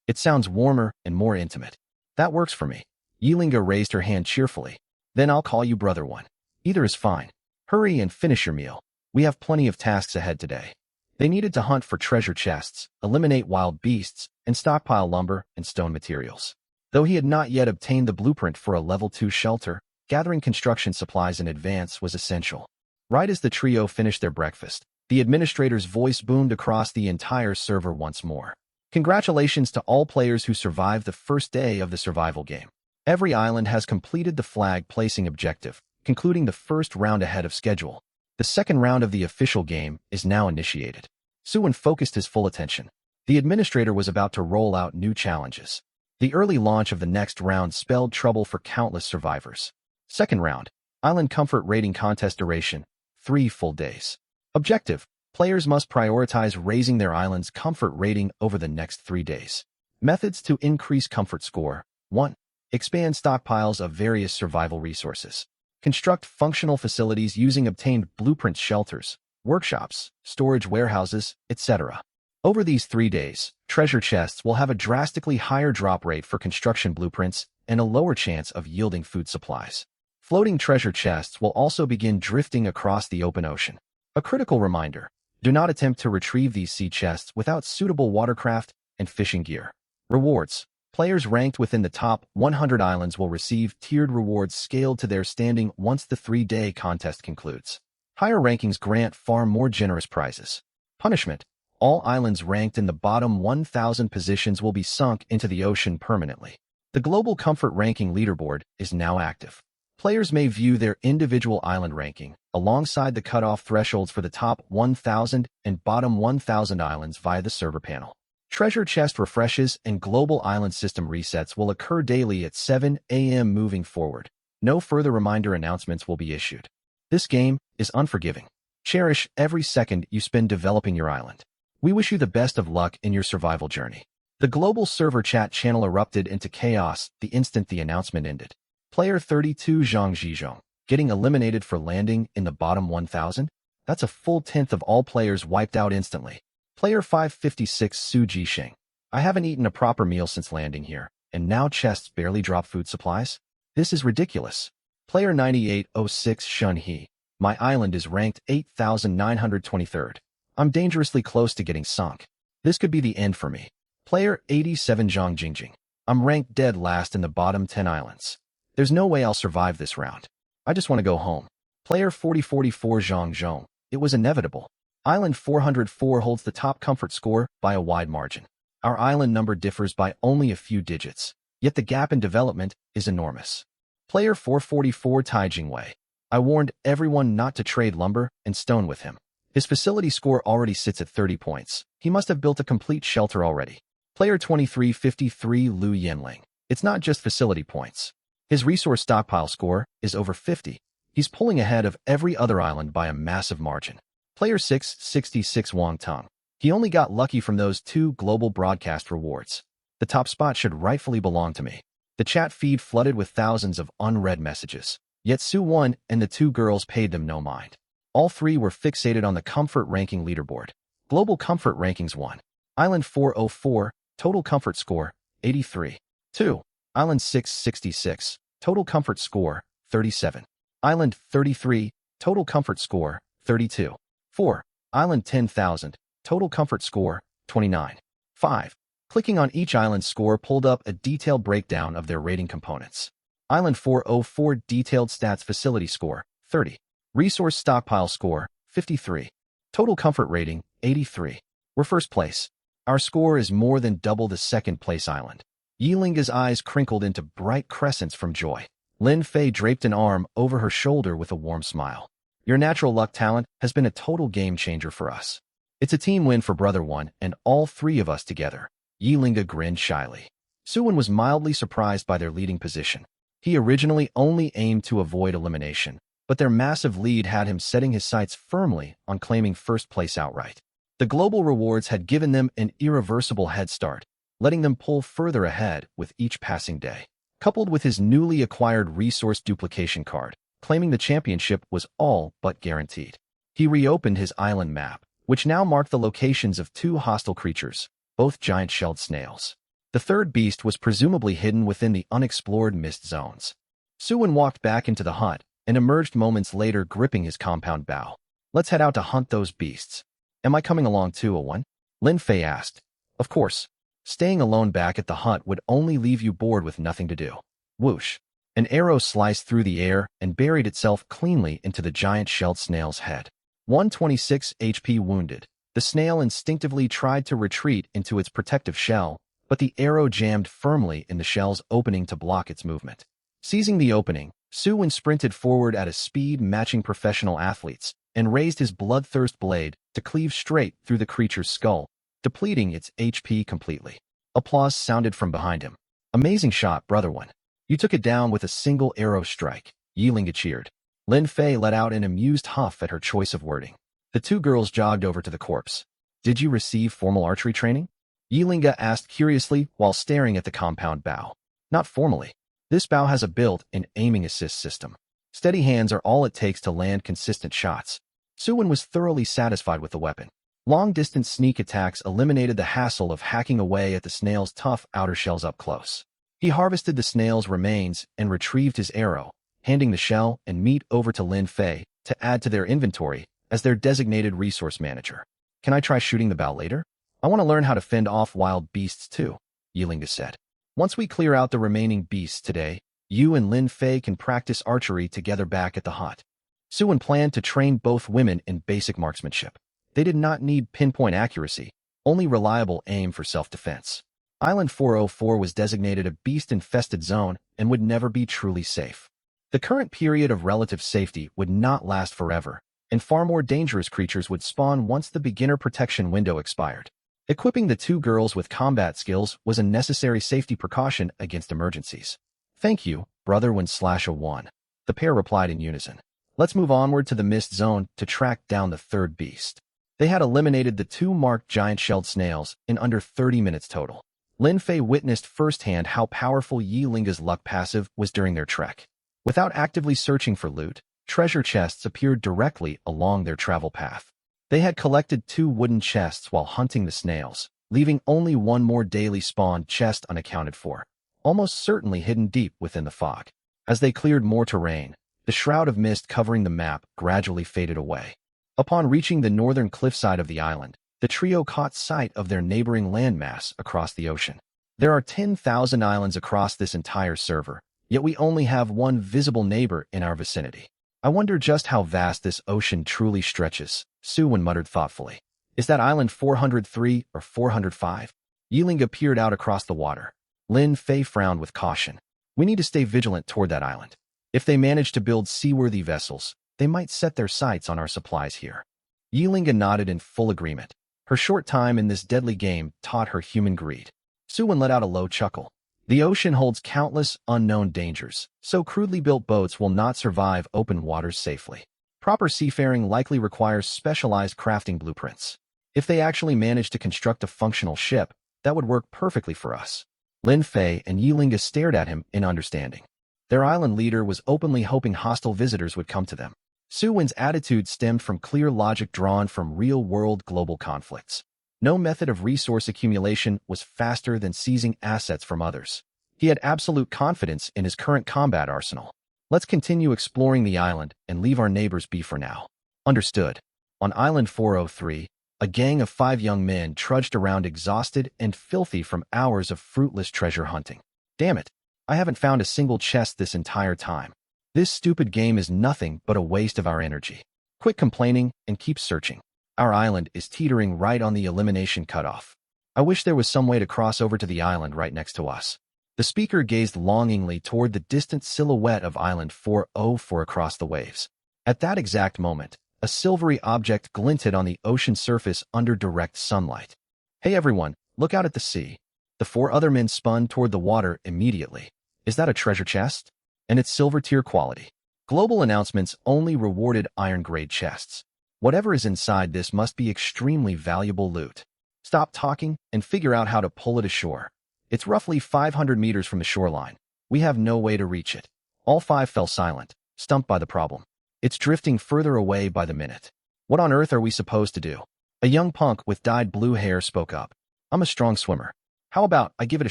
It sounds warmer and more intimate. That works for me. Yilinga raised her hand cheerfully. Then I'll call you Brother One. Either is fine. Hurry and finish your meal. We have plenty of tasks ahead today. They needed to hunt for treasure chests, eliminate wild beasts, and stockpile lumber and stone materials. Though he had not yet obtained the blueprint for a level 2 shelter, gathering construction supplies in advance was essential. Right as the trio finished their breakfast, the administrator's voice boomed across the entire server once more. Congratulations to all players who survived the first day of the survival game. Every island has completed the flag placing objective, concluding the first round ahead of schedule. The second round of the official game is now initiated. Suwon focused his full attention. The administrator was about to roll out new challenges. The early launch of the next round spelled trouble for countless survivors. Second round, Island Comfort Rating Contest duration, 3 full days. Objective, players must prioritize raising their island's comfort rating over the next 3 days. Methods to increase comfort score. 1. Expand stockpiles of various survival resources. Construct functional facilities using obtained blueprints, shelters, workshops, storage warehouses, etc. Over these 3 days, treasure chests will have a drastically higher drop rate for construction blueprints and a lower chance of yielding food supplies. Floating treasure chests will also begin drifting across the open ocean. A critical reminder, do not attempt to retrieve these sea chests without suitable watercraft and fishing gear. Rewards. Players ranked within the top 100 islands will receive tiered rewards scaled to their standing once the 3-day contest concludes. Higher rankings grant far more generous prizes. Punishment. All islands ranked in the bottom 1,000 positions will be sunk into the ocean permanently. The Global Comfort Ranking Leaderboard is now active. Players may view their individual island ranking alongside the cutoff thresholds for the top 1,000 and bottom 1,000 islands via the server panel. Treasure chest refreshes and global island system resets will occur daily at 7 a.m. moving forward. No further reminder announcements will be issued. This game is unforgiving. Cherish every second you spend developing your island. We wish you the best of luck in your survival journey. The global server chat channel erupted into chaos the instant the announcement ended. Player 32 Zhang Zhizhong, getting eliminated for landing in the bottom 1,000? That's a full tenth of all players wiped out instantly. Player 556 Su Jisheng, I haven't eaten a proper meal since landing here, and now chests barely drop food supplies? This is ridiculous. Player 9806 Shun He, my island is ranked 8,923rd. I'm dangerously close to getting sunk. This could be the end for me. Player 87 Zhang Jingjing, I'm ranked dead last in the bottom 10 islands. There's no way I'll survive this round. I just want to go home. Player 4044 Zhang Zhong, it was inevitable. Island 404 holds the top comfort score by a wide margin. Our island number differs by only a few digits, yet the gap in development is enormous. Player 444 Tai Jingwei. I warned everyone not to trade lumber and stone with him. His facility score already sits at 30 points. He must have built a complete shelter already. Player 2353 Lu Yanling. It's not just facility points. His resource stockpile score is over 50. He's pulling ahead of every other island by a massive margin. Player 666 Wang Tong. He only got lucky from those 2 global broadcast rewards. The top spot should rightfully belong to me. The chat feed flooded with thousands of unread messages. Yet Su won and the 2 girls paid them no mind. All 3 were fixated on the comfort ranking leaderboard. Global comfort rankings 1. Island 404, total comfort score, 83. 2. Island 666, total comfort score, 37. Island 33, total comfort score, 32. 4. Island 10,000, total comfort score, 29. 5. Clicking on each island's score pulled up a detailed breakdown of their rating components. Island 404 detailed stats facility score, 30. Resource stockpile score, 53. Total comfort rating, 83. We're first place. Our score is more than double the second place island. Yilinga's eyes crinkled into bright crescents from joy. Lin Fei draped an arm over her shoulder with a warm smile. Your natural luck talent has been a total game changer for us. It's a team win for Brother One and all 3 of us together. Yilinga grinned shyly. Suwon was mildly surprised by their leading position. He originally only aimed to avoid elimination, but their massive lead had him setting his sights firmly on claiming first place outright. The global rewards had given them an irreversible head start, letting them pull further ahead with each passing day. Coupled with his newly acquired resource duplication card, claiming the championship was all but guaranteed. He reopened his island map, which now marked the locations of 2 hostile creatures, both giant-shelled snails. The third beast was presumably hidden within the unexplored mist zones. Suwon walked back into the hut and emerged moments later gripping his compound bow. Let's head out to hunt those beasts. Am I coming along too, Owen? Lin Fei asked. Of course. Staying alone back at the hut would only leave you bored with nothing to do. Whoosh. An arrow sliced through the air and buried itself cleanly into the giant-shelled snail's head. 126 HP wounded. The snail instinctively tried to retreat into its protective shell, but the arrow jammed firmly in the shell's opening to block its movement. Seizing the opening, Suwon sprinted forward at a speed matching professional athletes and raised his bloodthirst blade to cleave straight through the creature's skull, depleting its HP completely. Applause sounded from behind him. Amazing shot, Brother One. You took it down with a single arrow strike, Yilinga cheered. Lin Fei let out an amused huff at her choice of wording. The 2 girls jogged over to the corpse. Did you receive formal archery training? Yilinga asked curiously while staring at the compound bow. Not formally. This bow has a built-in aiming assist system. Steady hands are all it takes to land consistent shots. Suwon was thoroughly satisfied with the weapon. Long-distance sneak attacks eliminated the hassle of hacking away at the snail's tough outer shells up close. He harvested the snail's remains and retrieved his arrow, handing the shell and meat over to Lin Fei to add to their inventory as their designated resource manager. Can I try shooting the bow later? I want to learn how to fend off wild beasts too, Yilinga said. Once we clear out the remaining beasts today, you and Lin Fei can practice archery together back at the hut. Suwon planned to train both women in basic marksmanship. They did not need pinpoint accuracy, only reliable aim for self-defense. Island 404 was designated a beast-infested zone and would never be truly safe. The current period of relative safety would not last forever, and far more dangerous creatures would spawn once the beginner protection window expired. Equipping the 2 girls with combat skills was a necessary safety precaution against emergencies. Thank you, Brother One/1. The pair replied in unison. Let's move onward to the mist zone to track down the 3rd beast. They had eliminated the 2 marked giant-shelled snails in under 30 minutes total. Lin Fei witnessed firsthand how powerful Yilinga's luck passive was during their trek. Without actively searching for loot, treasure chests appeared directly along their travel path. They had collected 2 wooden chests while hunting the snails, leaving only 1 more daily spawned chest unaccounted for, almost certainly hidden deep within the fog. As they cleared more terrain, the shroud of mist covering the map gradually faded away. Upon reaching the northern cliffside of the island, the trio caught sight of their neighboring landmass across the ocean. There are 10,000 islands across this entire server, yet we only have 1 visible neighbor in our vicinity. I wonder just how vast this ocean truly stretches, Suwon muttered thoughtfully. Is that island 403 or 405? Yiling peered out across the water. Lin Fei frowned with caution. We need to stay vigilant toward that island. If they manage to build seaworthy vessels, they might set their sights on our supplies here. Yiling nodded in full agreement. Her short time in this deadly game taught her human greed. Suwon let out a low chuckle. The ocean holds countless unknown dangers, so crudely built boats will not survive open waters safely. Proper seafaring likely requires specialized crafting blueprints. If they actually manage to construct a functional ship, that would work perfectly for us. Lin Fei and Yiling stared at him in understanding. Their island leader was openly hoping hostile visitors would come to them. Suwon's attitude stemmed from clear logic drawn from real-world global conflicts. No method of resource accumulation was faster than seizing assets from others. He had absolute confidence in his current combat arsenal. Let's continue exploring the island and leave our neighbors be for now. Understood. On Island 403, a gang of 5 young men trudged around exhausted and filthy from hours of fruitless treasure hunting. Damn it, I haven't found a single chest this entire time. This stupid game is nothing but a waste of our energy. Quit complaining and keep searching. Our island is teetering right on the elimination cutoff. I wish there was some way to cross over to the island right next to us. The speaker gazed longingly toward the distant silhouette of Island 404 across the waves. At that exact moment, a silvery object glinted on the ocean surface under direct sunlight. Hey everyone, look out at the sea. The 4 other men spun toward the water immediately. Is that a treasure chest? And it's silver tier quality. Global announcements only rewarded iron-grade chests. Whatever is inside this must be extremely valuable loot. Stop talking and figure out how to pull it ashore. It's roughly 500 meters from the shoreline. We have no way to reach it. All 5 fell silent, stumped by the problem. It's drifting further away by the minute. What on earth are we supposed to do? A young punk with dyed blue hair spoke up. I'm a strong swimmer. How about I give it a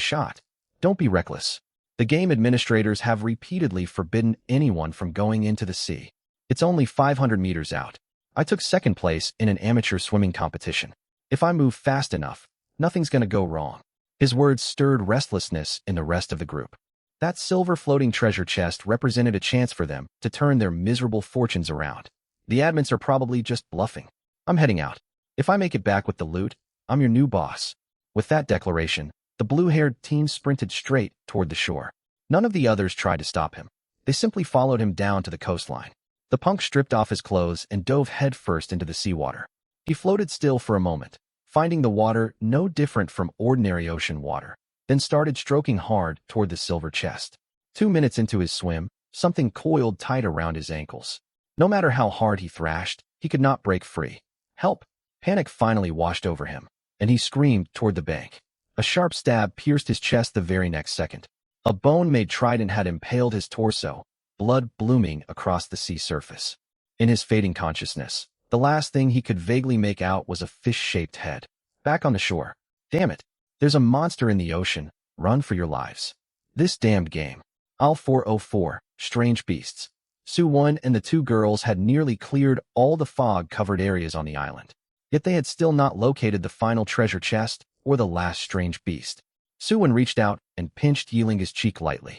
shot? Don't be reckless. The game administrators have repeatedly forbidden anyone from going into the sea. It's only 500 meters out. I took second place in an amateur swimming competition. If I move fast enough, nothing's gonna go wrong. His words stirred restlessness in the rest of the group. That silver floating treasure chest represented a chance for them to turn their miserable fortunes around. The admins are probably just bluffing. I'm heading out. If I make it back with the loot, I'm your new boss. With that declaration, the blue-haired teen sprinted straight toward the shore. None of the others tried to stop him. They simply followed him down to the coastline. The punk stripped off his clothes and dove headfirst into the seawater. He floated still for a moment, finding the water no different from ordinary ocean water, then started stroking hard toward the silver chest. 2 minutes into his swim, something coiled tight around his ankles. No matter how hard he thrashed, he could not break free. Help! Panic finally washed over him, and he screamed toward the bank. A sharp stab pierced his chest the very next second. A bone-made trident had impaled his torso, blood blooming across the sea surface. In his fading consciousness, the last thing he could vaguely make out was a fish-shaped head. Back on the shore. Damn it! There's a monster in the ocean. Run for your lives. This damned game. Al 404, strange beasts. Suwon and the 2 girls had nearly cleared all the fog-covered areas on the island. Yet they had still not located the final treasure chest or the last strange beast. Suwon reached out and pinched Yilinga's cheek lightly.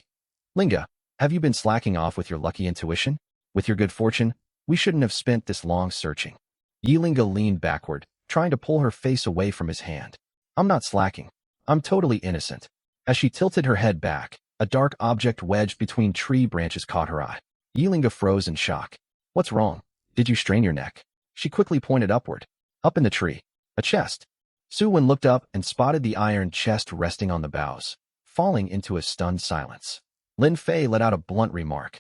Linga, have you been slacking off with your lucky intuition? With your good fortune, we shouldn't have spent this long searching. Yilinga leaned backward, trying to pull her face away from his hand. I'm not slacking. I'm totally innocent. As she tilted her head back, a dark object wedged between tree branches caught her eye. Yilinga froze in shock. What's wrong? Did you strain your neck? She quickly pointed upward. Up in the tree. A chest. Suwon looked up and spotted the iron chest resting on the boughs, falling into a stunned silence. Lin Fei let out a blunt remark.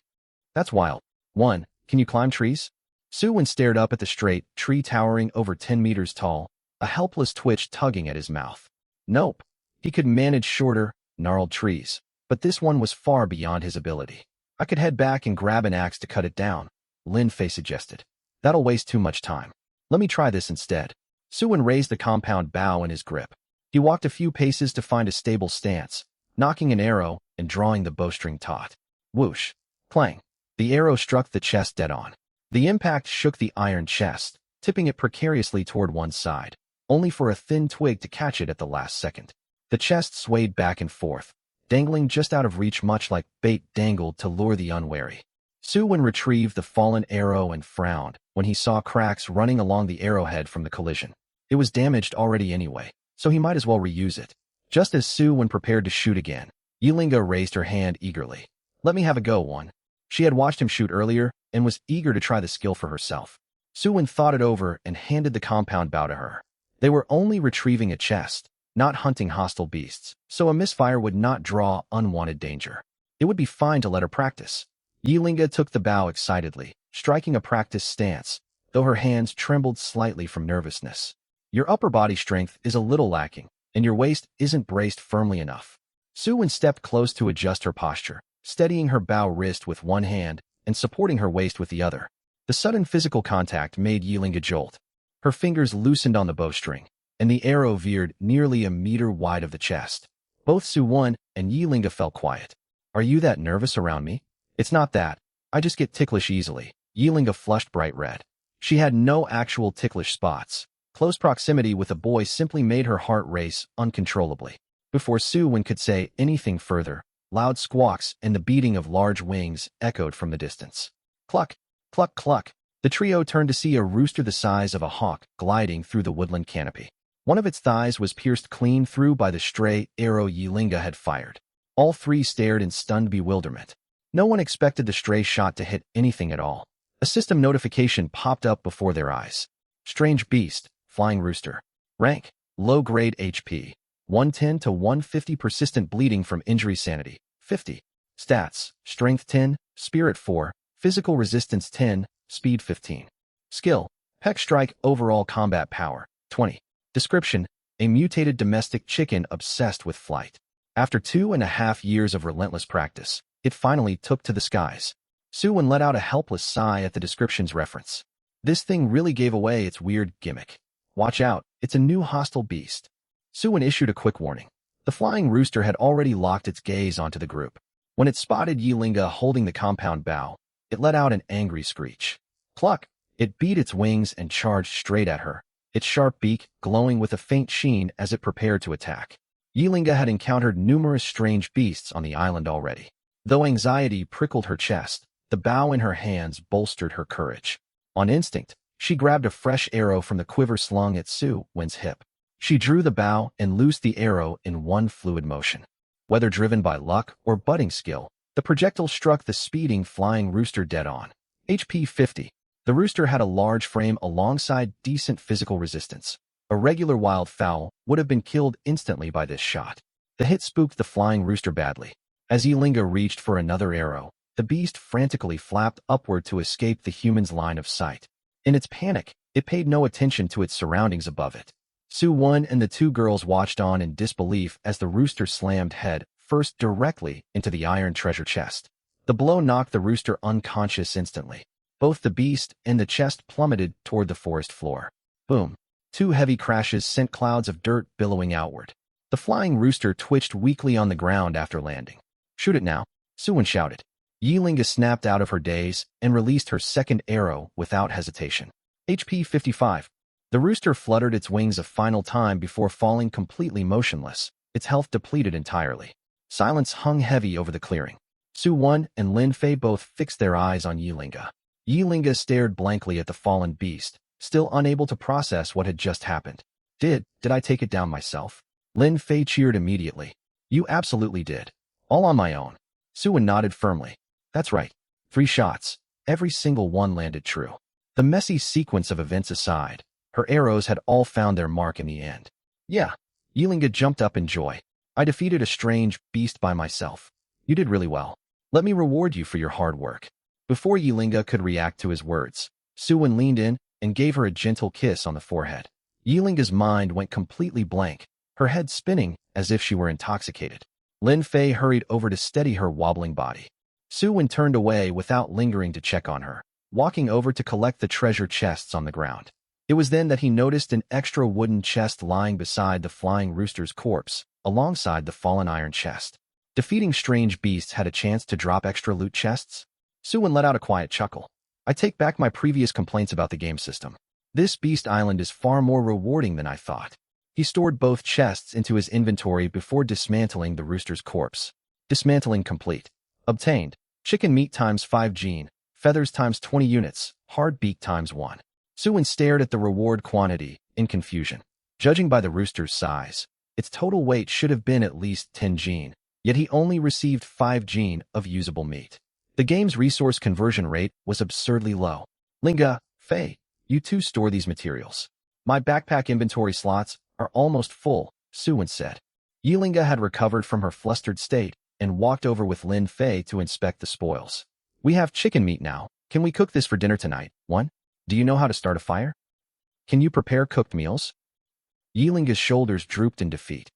That's wild. 1. Can you climb trees? Suwon stared up at the straight tree towering over 10 meters tall, a helpless twitch tugging at his mouth. Nope. He could manage shorter, gnarled trees, but this one was far beyond his ability. I could head back and grab an axe to cut it down, Lin Fei suggested. That'll waste too much time. Let me try this instead. Suwon raised the compound bow in his grip. He walked a few paces to find a stable stance, nocking an arrow and drawing the bowstring taut. Whoosh! Clang! The arrow struck the chest dead on. The impact shook the iron chest, tipping it precariously toward one side, only for a thin twig to catch it at the last second. The chest swayed back and forth, dangling just out of reach much like bait dangled to lure the unwary. Suwon retrieved the fallen arrow and frowned when he saw cracks running along the arrowhead from the collision. It was damaged already anyway, so he might as well reuse it. Just as Su-Wen prepared to shoot again, Yilinga raised her hand eagerly. Let me have a go, one. She had watched him shoot earlier and was eager to try the skill for herself. Su-Wen thought it over and handed the compound bow to her. They were only retrieving a chest, not hunting hostile beasts, so a misfire would not draw unwanted danger. It would be fine to let her practice. Yilinga took the bow excitedly, striking a practice stance, though her hands trembled slightly from nervousness. Your upper body strength is a little lacking, and your waist isn't braced firmly enough. Su-Wen stepped close to adjust her posture, steadying her bow wrist with one hand and supporting her waist with the other. The sudden physical contact made Yilinga jolt. Her fingers loosened on the bowstring, and the arrow veered nearly a meter wide of the chest. Both Su-Wen and Yilinga fell quiet. Are you that nervous around me? It's not that. I just get ticklish easily. Yilinga flushed bright red. She had no actual ticklish spots. Close proximity with a boy simply made her heart race uncontrollably. Before Su-Wen could say anything further, loud squawks and the beating of large wings echoed from the distance. Cluck, cluck, cluck. The trio turned to see a rooster the size of a hawk gliding through the woodland canopy. One of its thighs was pierced clean through by the stray arrow Yilinga had fired. All three stared in stunned bewilderment. No one expected the stray shot to hit anything at all. A system notification popped up before their eyes. Strange beast, flying rooster. Rank, low-grade HP. 110 to 150 persistent bleeding from injury sanity, 50. Stats, strength 10, spirit 4, physical resistance 10, speed 15. Skill, peck strike overall combat power, 20. Description, a mutated domestic chicken obsessed with flight. After 2.5 years of relentless practice, it finally took to the skies. Su-Wen let out a helpless sigh at the description's reference. This thing really gave away its weird gimmick. Watch out, it's a new hostile beast. Su-Wen issued a quick warning. The flying rooster had already locked its gaze onto the group. When it spotted Yilinga holding the compound bow, it let out an angry screech. Cluck! It beat its wings and charged straight at her, its sharp beak glowing with a faint sheen as it prepared to attack. Yilinga had encountered numerous strange beasts on the island already. Though anxiety prickled her chest, the bow in her hands bolstered her courage. On instinct, she grabbed a fresh arrow from the quiver slung at Su-Wen's hip. She drew the bow and loosed the arrow in one fluid motion. Whether driven by luck or budding skill, the projectile struck the speeding flying rooster dead on. HP 50. The rooster had a large frame alongside decent physical resistance. A regular wildfowl would have been killed instantly by this shot. The hit spooked the flying rooster badly. As Yilinga reached for another arrow, the beast frantically flapped upward to escape the human's line of sight. In its panic, it paid no attention to its surroundings above it. Su-Wen and the two girls watched on in disbelief as the rooster slammed head first directly into the iron treasure chest. The blow knocked the rooster unconscious instantly. Both the beast and the chest plummeted toward the forest floor. Boom. Two heavy crashes sent clouds of dirt billowing outward. The flying rooster twitched weakly on the ground after landing. Shoot it now, Su-Wen shouted. Yilinga snapped out of her daze and released her second arrow without hesitation. HP 55. The rooster fluttered its wings a final time before falling completely motionless, its health depleted entirely. Silence hung heavy over the clearing. Su-Wen and Lin Fei both fixed their eyes on Yilinga. Yilinga stared blankly at the fallen beast, still unable to process what had just happened. Did I take it down myself? Lin Fei cheered immediately. You absolutely did. All on my own. Su-Wen nodded firmly. That's right. 3 shots. Every single one landed true. The messy sequence of events aside, her arrows had all found their mark in the end. Yeah. Yilinga jumped up in joy. I defeated a strange beast by myself. You did really well. Let me reward you for your hard work. Before Yilinga could react to his words, Su-Wen leaned in and gave her a gentle kiss on the forehead. Yilinga's mind went completely blank, her head spinning as if she were intoxicated. Lin Fei hurried over to steady her wobbling body. Su-Wen turned away without lingering to check on her, walking over to collect the treasure chests on the ground. It was then that he noticed an extra wooden chest lying beside the flying rooster's corpse, alongside the fallen iron chest. Defeating strange beasts had a chance to drop extra loot chests? Su-Wen let out a quiet chuckle. I take back my previous complaints about the game system. This beast island is far more rewarding than I thought. He stored both chests into his inventory before dismantling the rooster's corpse. Dismantling complete. Obtained. Chicken meat times 5 gene, feathers times 20 units, hard beak times 1. Su-Wen stared at the reward quantity, in confusion. Judging by the rooster's size, Its total weight should have been at least 10 gene, yet he only received 5 gene of usable meat. The game's resource conversion rate was absurdly low. Linga, Fei, you two store these materials. My backpack inventory slots are almost full, Suwen said. Yilinga had recovered from her flustered state and walked over with Lin Fei to inspect the spoils. We have chicken meat now. Can we cook this for dinner tonight? 1. Do you know how to start a fire? Can you prepare cooked meals? Yilinga's shoulders drooped in defeat.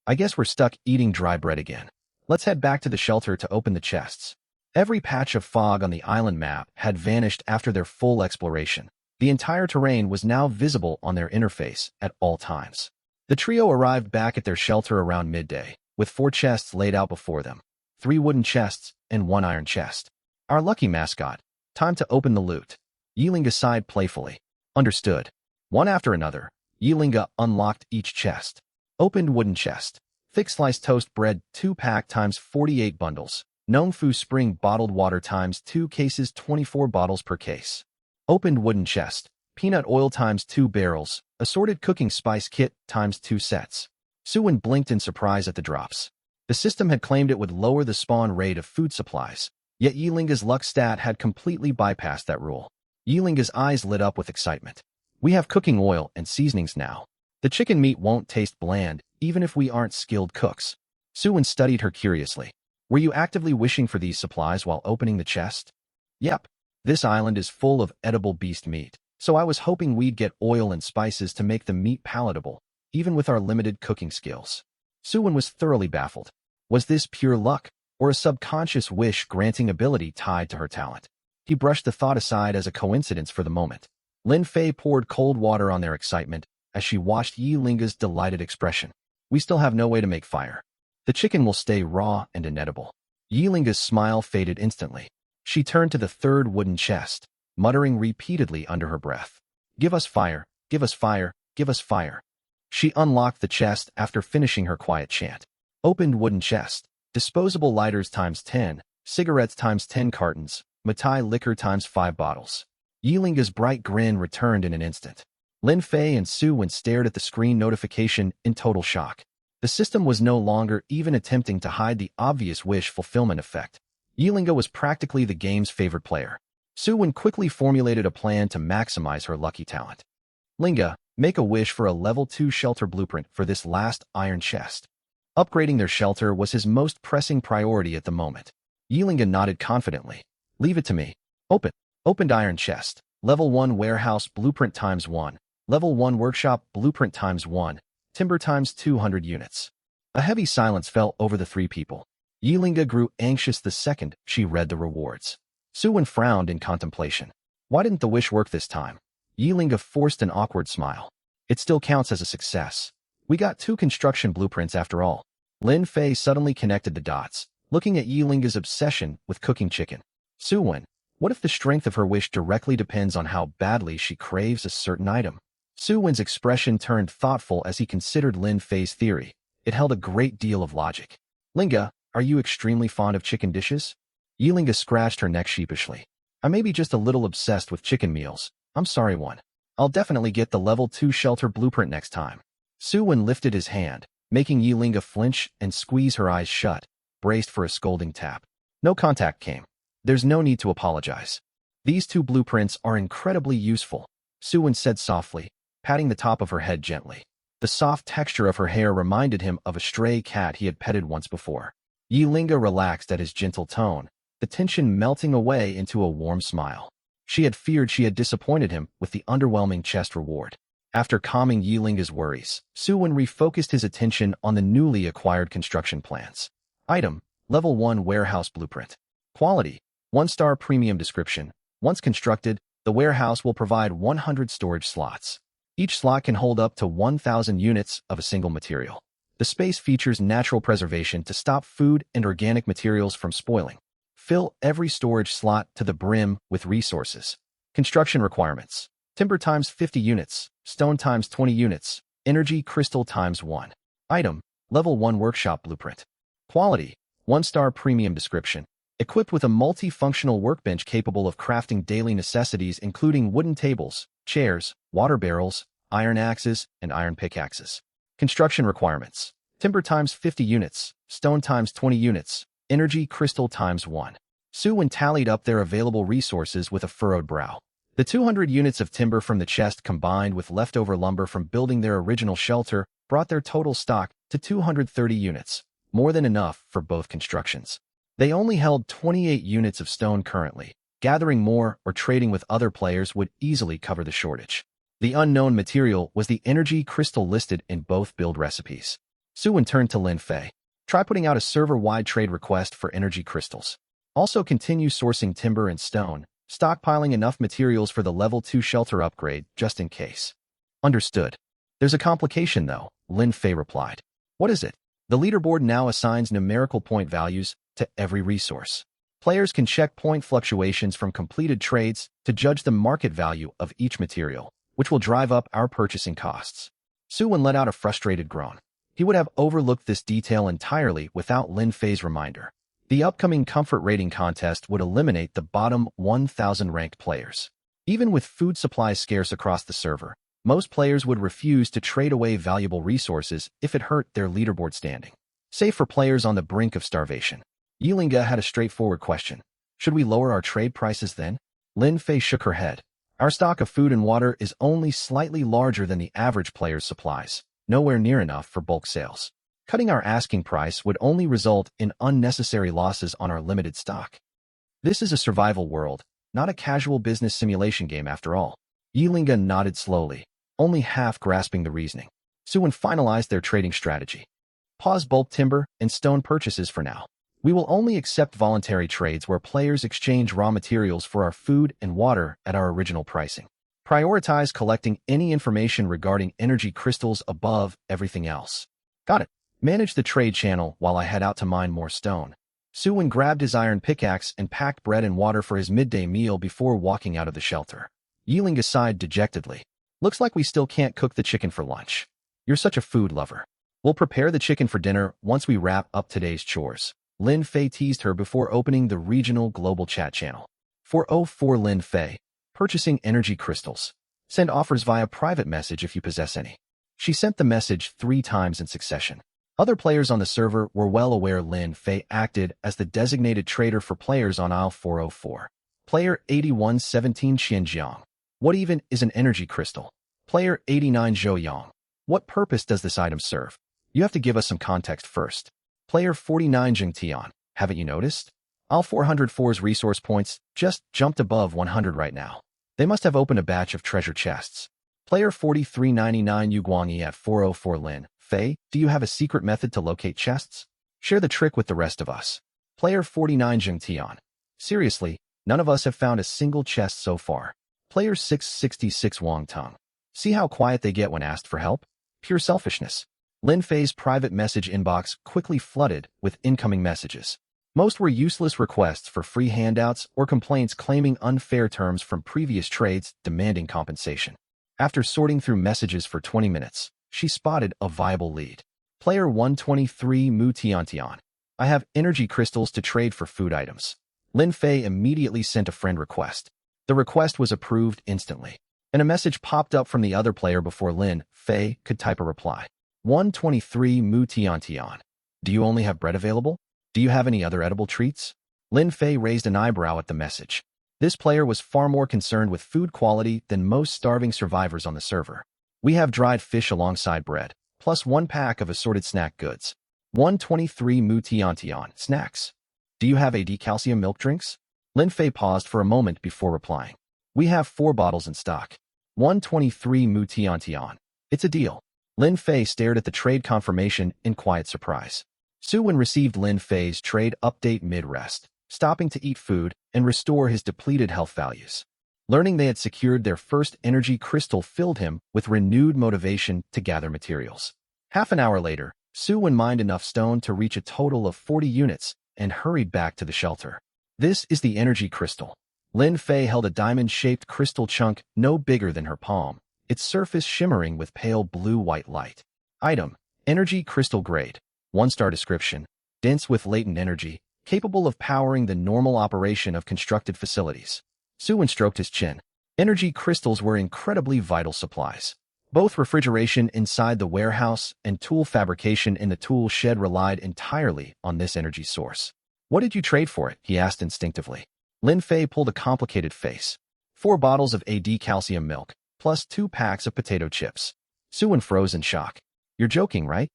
I guess we're stuck eating dry bread again. Let's head back to the shelter to open the chests. Every patch of fog on the island map had vanished after their full exploration. The entire terrain was now visible on their interface at all times. The trio arrived back at their shelter around midday, with 4 chests laid out before them, 3 wooden chests and 1 iron chest. Our lucky mascot. Time to open the loot. Yilinga sighed playfully. Understood. One after another, Yilinga unlocked each chest. Opened wooden chest. Thick sliced toast bread 2-pack times 48 bundles. Nongfu Spring bottled water times 2 cases 24 bottles per case. Opened wooden chest. Peanut oil times 2 barrels. Assorted cooking spice kit times 2 sets. Suwen blinked in surprise at the drops. The system had claimed it would lower the spawn rate of food supplies, yet Yilinga's luck stat had completely bypassed that rule. Yilinga's eyes lit up with excitement. We have cooking oil and seasonings now. The chicken meat won't taste bland, even if we aren't skilled cooks. Suwen studied her curiously. Were you actively wishing for these supplies while opening the chest? Yep. This island is full of edible beast meat, so I was hoping we'd get oil and spices to make the meat palatable, even with our limited cooking skills. Suwen was thoroughly baffled. Was this pure luck, or a subconscious wish-granting ability tied to her talent? He brushed the thought aside as a coincidence for the moment. Lin Fei poured cold water on their excitement as she watched Yilinga's delighted expression. We still have no way to make fire. The chicken will stay raw and inedible. Yilinga's smile faded instantly. She turned to the 3rd wooden chest, muttering repeatedly under her breath. Give us fire, give us fire, give us fire. She unlocked the chest after finishing her quiet chant. Opened wooden chest. Disposable lighters times 10, cigarettes times 10 cartons, Matai liquor times 5 bottles. Yilinga's bright grin returned in an instant. Lin Fei and Suwen stared at the screen notification in total shock. The system was no longer even attempting to hide the obvious wish fulfillment effect. Yilinga was practically the game's favorite player. Suwen quickly formulated a plan to maximize her lucky talent. Linga, make a wish for a level 2 shelter blueprint for this last iron chest. Upgrading their shelter was his most pressing priority at the moment. Yilinga nodded confidently. Leave it to me. Opened iron chest. Level 1 warehouse blueprint times 1. Level 1 workshop blueprint times 1. Timber times 200 units. A heavy silence fell over the 3 people. Yilinga grew anxious the second she read the rewards. Suwen frowned in contemplation. Why didn't the wish work this time? Yilinga forced an awkward smile. It still counts as a success. We got 2 construction blueprints after all. Lin Fei suddenly connected the dots, looking at Yilinga's obsession with cooking chicken. Suwen, what if the strength of her wish directly depends on how badly she craves a certain item? Suwen's expression turned thoughtful as he considered Lin Fei's theory. It held a great deal of logic. Linga, are you extremely fond of chicken dishes? Yilinga scratched her neck sheepishly. I may be just a little obsessed with chicken meals. I'm sorry, one. I'll definitely get the level 2 shelter blueprint next time. Suwen lifted his hand, making Yilinga flinch and squeeze her eyes shut, braced for a scolding tap. No contact came. There's no need to apologize. These 2 blueprints are incredibly useful, Suwen said softly, patting the top of her head gently. The soft texture of her hair reminded him of a stray cat he had petted once before. Yilinga relaxed at his gentle tone, the tension melting away into a warm smile. She had feared she had disappointed him with the underwhelming chest reward. After calming Yilinga's worries, Suwen refocused his attention on the newly acquired construction plans. Item: Level 1 Warehouse Blueprint. Quality: 1-star premium description. Once constructed, the warehouse will provide 100 storage slots. Each slot can hold up to 1,000 units of a single material. The space features natural preservation to stop food and organic materials from spoiling. Fill every storage slot to the brim with resources. Construction requirements: timber times 50 units, stone times 20 units, energy crystal times 1. Item: Level 1 Workshop Blueprint. Quality: 1-star premium description. Equipped with a multifunctional workbench capable of crafting daily necessities including wooden tables, chairs, water barrels, iron axes, and iron pickaxes. Construction requirements. Timber times 50 units, stone times 20 units, energy crystal times 1. Suwon tallied up their available resources with a furrowed brow. The 200 units of timber from the chest combined with leftover lumber from building their original shelter brought their total stock to 230 units, more than enough for both constructions. They only held 28 units of stone currently. Gathering more or trading with other players would easily cover the shortage. The unknown material was the energy crystal listed in both build recipes. Suwon turned to Lin Fei. Try putting out a server-wide trade request for energy crystals. Also continue sourcing timber and stone, stockpiling enough materials for the level 2 shelter upgrade just in case. Understood. There's a complication though, Lin Fei replied. What is it? The leaderboard now assigns numerical point values to every resource. Players can check point fluctuations from completed trades to judge the market value of each material, which will drive up our purchasing costs. Suwon let out a frustrated groan. He would have overlooked this detail entirely without Lin Fei's reminder. The upcoming comfort rating contest would eliminate the bottom 1,000 ranked players. Even with food supplies scarce across the server, most players would refuse to trade away valuable resources if it hurt their leaderboard standing. Save for players on the brink of starvation. Yilinga had a straightforward question. Should we lower our trade prices then? Lin Fei shook her head. Our stock of food and water is only slightly larger than the average player's supplies, nowhere near enough for bulk sales. Cutting our asking price would only result in unnecessary losses on our limited stock. This is a survival world, not a casual business simulation game after all. Yilinga nodded slowly, only half grasping the reasoning. Suwon finalized their trading strategy. Pause bulk timber and stone purchases for now. We will only accept voluntary trades where players exchange raw materials for our food and water at our original pricing. Prioritize collecting any information regarding energy crystals above everything else. Got it. Manage the trade channel while I head out to mine more stone. Suwon grabbed his iron pickaxe and packed bread and water for his midday meal before walking out of the shelter. Yilinga sighed dejectedly. Looks like we still can't cook the chicken for lunch. You're such a food lover. We'll prepare the chicken for dinner once we wrap up today's chores. Lin Fei teased her before opening the regional global chat channel. 404 Lin Fei. Purchasing energy crystals. Send offers via private message if you possess any. She sent the message 3 times in succession. Other players on the server were well aware Lin Fei acted as the designated trader for players on aisle 404. Player 8117 Xianjiang. What even is an energy crystal? Player 89 Zhou Yang. What purpose does this item serve? You have to give us some context first. Player 49 Jing Tian. Haven't you noticed? Aisle 404's resource points just jumped above 100 right now. They must have opened a batch of treasure chests. Player 4399 Yu Guangyi at 404 Lin Fei, do you have a secret method to locate chests? Share the trick with the rest of us. Player 49 Jing Tian. Seriously, none of us have found a single chest so far. Player 666 Wang Tong. See how quiet they get when asked for help? Pure selfishness. Lin Fei's private message inbox quickly flooded with incoming messages. Most were useless requests for free handouts or complaints claiming unfair terms from previous trades demanding compensation. After sorting through messages for 20 minutes, she spotted a viable lead. Player 123 Mu Tiantian. I have energy crystals to trade for food items. Lin Fei immediately sent a friend request. The request was approved instantly, and a message popped up from the other player before Lin Fei could type a reply. 123 Mu Tiantian. Do you only have bread available? Do you have any other edible treats? Lin Fei raised an eyebrow at the message. This player was far more concerned with food quality than most starving survivors on the server. We have dried fish alongside bread, plus 1 pack of assorted snack goods. 123 Mu Tiantian. Snacks. Do you have AD calcium milk drinks? Lin Fei paused for a moment before replying. We have 4 bottles in stock. 123 Mu Tiantian. It's a deal. Lin Fei stared at the trade confirmation in quiet surprise. Suwon received Lin Fei's trade update mid-rest, stopping to eat food and restore his depleted health values. Learning they had secured their first energy crystal filled him with renewed motivation to gather materials. Half an hour later, Suwon mined enough stone to reach a total of 40 units and hurried back to the shelter. This is the energy crystal. Lin Fei held a diamond-shaped crystal chunk no bigger than her palm, its surface shimmering with pale blue-white light. Item: Energy Crystal Grade. 1-star description: dense with latent energy, capable of powering the normal operation of constructed facilities. Suwon stroked his chin. Energy crystals were incredibly vital supplies. Both refrigeration inside the warehouse and tool fabrication in the tool shed relied entirely on this energy source. "What did you trade for it?" he asked instinctively. Lin Fei pulled a complicated face. 4 bottles of AD calcium milk, plus 2 packs of potato chips. Suwon froze in shock. "You're joking, right?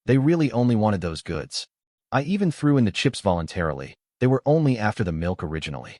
They really only wanted those goods. I even threw in the chips voluntarily. They were only after the milk originally."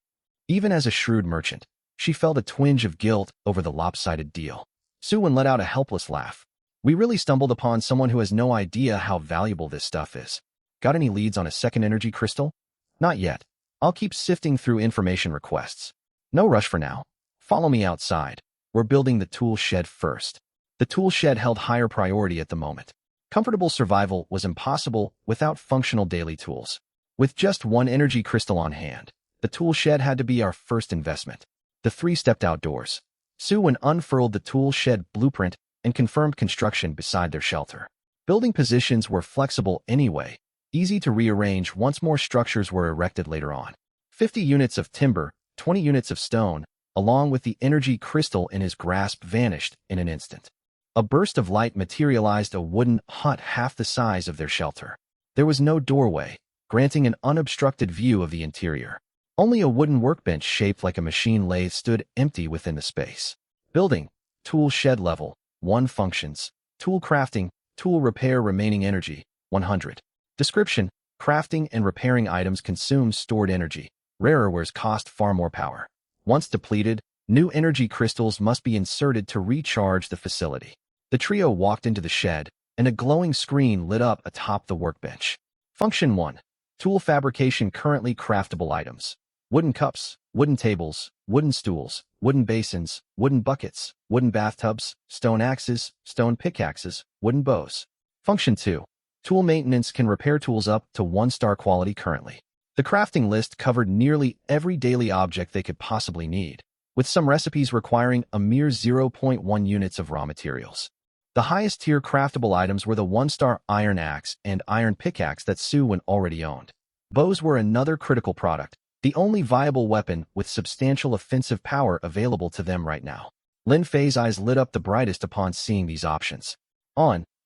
Even as a shrewd merchant, she felt a twinge of guilt over the lopsided deal. Suwon let out a helpless laugh. "We really stumbled upon someone who has no idea how valuable this stuff is. Got any leads on a second energy crystal?" "Not yet. I'll keep sifting through information requests. No rush for now. Follow me outside. We're building the tool shed first." The tool shed held higher priority at the moment. Comfortable survival was impossible without functional daily tools. With just 1 energy crystal on hand, the tool shed had to be our first investment. The 3 stepped outdoors. Suwon unfurled the tool shed blueprint and confirmed construction beside their shelter. Building positions were flexible anyway, easy to rearrange once more structures were erected later on. 50 units of timber, 20 units of stone, along with the energy crystal in his grasp vanished in an instant. A burst of light materialized a wooden hut half the size of their shelter. There was no doorway, granting an unobstructed view of the interior. Only a wooden workbench shaped like a machine lathe stood empty within the space. Building, tool shed level, 1 functions, tool crafting, tool repair remaining energy, 100. Description, crafting and repairing items consume stored energy. Rarer wares cost far more power. Once depleted, new energy crystals must be inserted to recharge the facility. The trio walked into the shed, and a glowing screen lit up atop the workbench. Function 1. Tool fabrication currently craftable items. Wooden cups, wooden tables, wooden stools, wooden basins, wooden buckets, wooden bathtubs, stone axes, stone pickaxes, wooden bows. Function 2. Tool maintenance can repair tools up to 1-star quality currently. The crafting list covered nearly every daily object they could possibly need, with some recipes requiring a mere 0.1 units of raw materials. The highest tier craftable items were the 1-star iron axe and iron pickaxe that Suwon already owned. Bows were another critical product, the only viable weapon with substantial offensive power available to them right now. Lin Fei's eyes lit up the brightest upon seeing these options.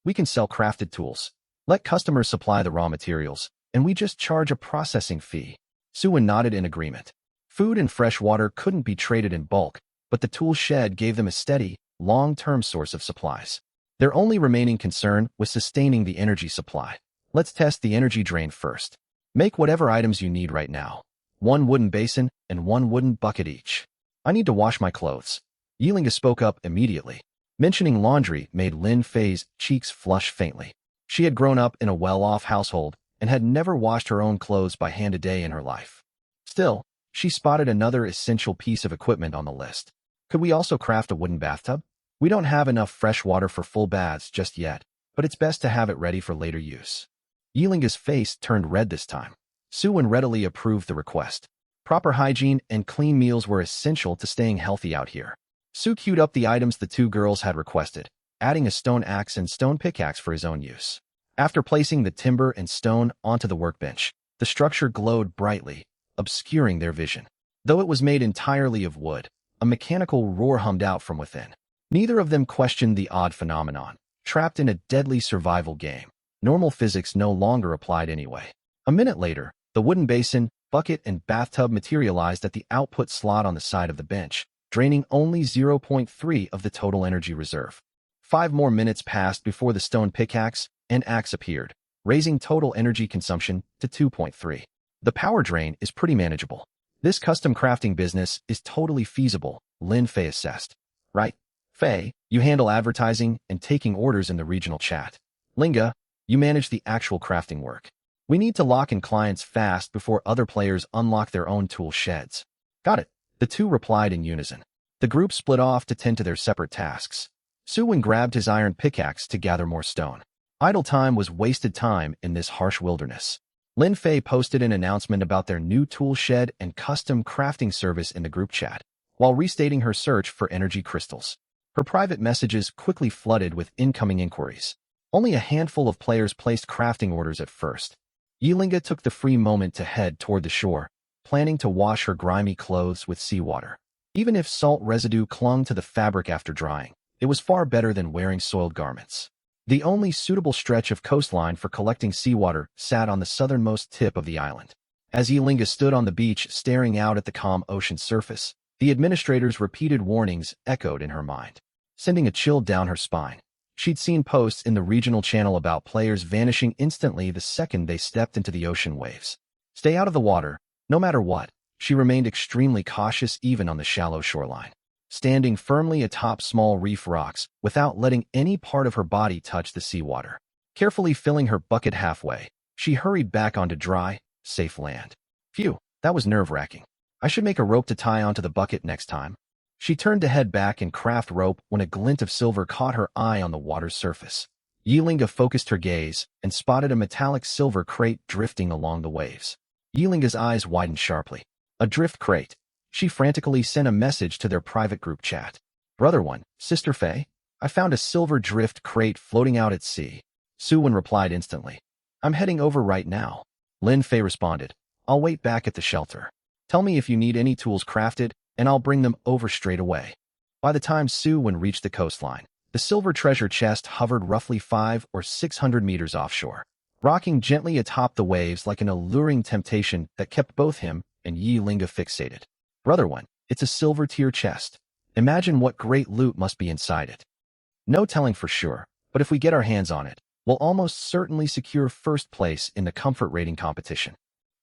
We can sell crafted tools. Let customers supply the raw materials, and we just charge a processing fee." Suwon nodded in agreement. Food and fresh water couldn't be traded in bulk, but the tool shed gave them a steady, long-term source of supplies. Their only remaining concern was sustaining the energy supply. "Let's test the energy drain first. Make whatever items you need right now. 1 wooden basin and 1 wooden bucket each. I need to wash my clothes." Yilinga spoke up immediately. Mentioning laundry made Lin Fei's cheeks flush faintly. She had grown up in a well-off household and had never washed her own clothes by hand a day in her life. Still, she spotted another essential piece of equipment on the list. "Could we also craft a wooden bathtub? We don't have enough fresh water for full baths just yet, but it's best to have it ready for later use." Yilinga's face turned red this time. Suwon readily approved the request. Proper hygiene and clean meals were essential to staying healthy out here. Su queued up the items the 2 girls had requested, adding a stone axe and stone pickaxe for his own use. After placing the timber and stone onto the workbench, the structure glowed brightly, obscuring their vision. Though it was made entirely of wood, a mechanical roar hummed out from within. Neither of them questioned the odd phenomenon. Trapped in a deadly survival game, normal physics no longer applied anyway. A minute later, the wooden basin, bucket, and bathtub materialized at the output slot on the side of the bench, draining only 0.3 of the total energy reserve. 5 more minutes passed before the stone pickaxe and axe appeared, raising total energy consumption to 2.3. The power drain is pretty manageable. This custom crafting business is totally feasible, Lin Fei assessed. "Right. Fei, you handle advertising and taking orders in the regional chat. Linga, you manage the actual crafting work. We need to lock in clients fast before other players unlock their own tool sheds." "Got it," the 2 replied in unison. The group split off to tend to their separate tasks. Suwon grabbed his iron pickaxe to gather more stone. Idle time was wasted time in this harsh wilderness. Lin Fei posted an announcement about their new tool shed and custom crafting service in the group chat, while restating her search for energy crystals. Her private messages quickly flooded with incoming inquiries. Only a handful of players placed crafting orders at first. Yilinga took the free moment to head toward the shore, planning to wash her grimy clothes with seawater. Even if salt residue clung to the fabric after drying, It was far better than wearing soiled garments. The only suitable stretch of coastline for collecting seawater sat on the southernmost tip of the island. As Yilinga stood on the beach staring out at the calm ocean surface, the administrator's repeated warnings echoed in her mind, sending a chill down her spine. She'd seen posts in the regional channel about players vanishing instantly the second they stepped into the ocean waves. Stay out of the water, no matter what. She remained extremely cautious even on the shallow shoreline, standing firmly atop small reef rocks without letting any part of her body touch the seawater. Carefully filling her bucket halfway, she hurried back onto dry, safe land. Phew, that was nerve-wracking. I should make a rope to tie onto the bucket next time. She turned to head back and craft rope when a glint of silver caught her eye on the water's surface. Yilinga focused her gaze and spotted a metallic silver crate drifting along the waves. Yilinga's eyes widened sharply. A drift crate. She frantically sent a message to their private group chat. Brother One, Sister Faye, I found a silver drift crate floating out at sea. Suwon replied instantly. I'm heading over right now. Lin Fei responded. I'll wait back at the shelter. Tell me if you need any tools crafted, and I'll bring them over straight away. By the time Suwon reached the coastline, the silver treasure chest hovered roughly 500 or 600 meters offshore, rocking gently atop the waves like an alluring temptation that kept both him and Yilinga fixated. Brother One, it's a silver tier chest. Imagine what great loot must be inside it. No telling for sure, but if we get our hands on it, we'll almost certainly secure first place in the comfort rating competition.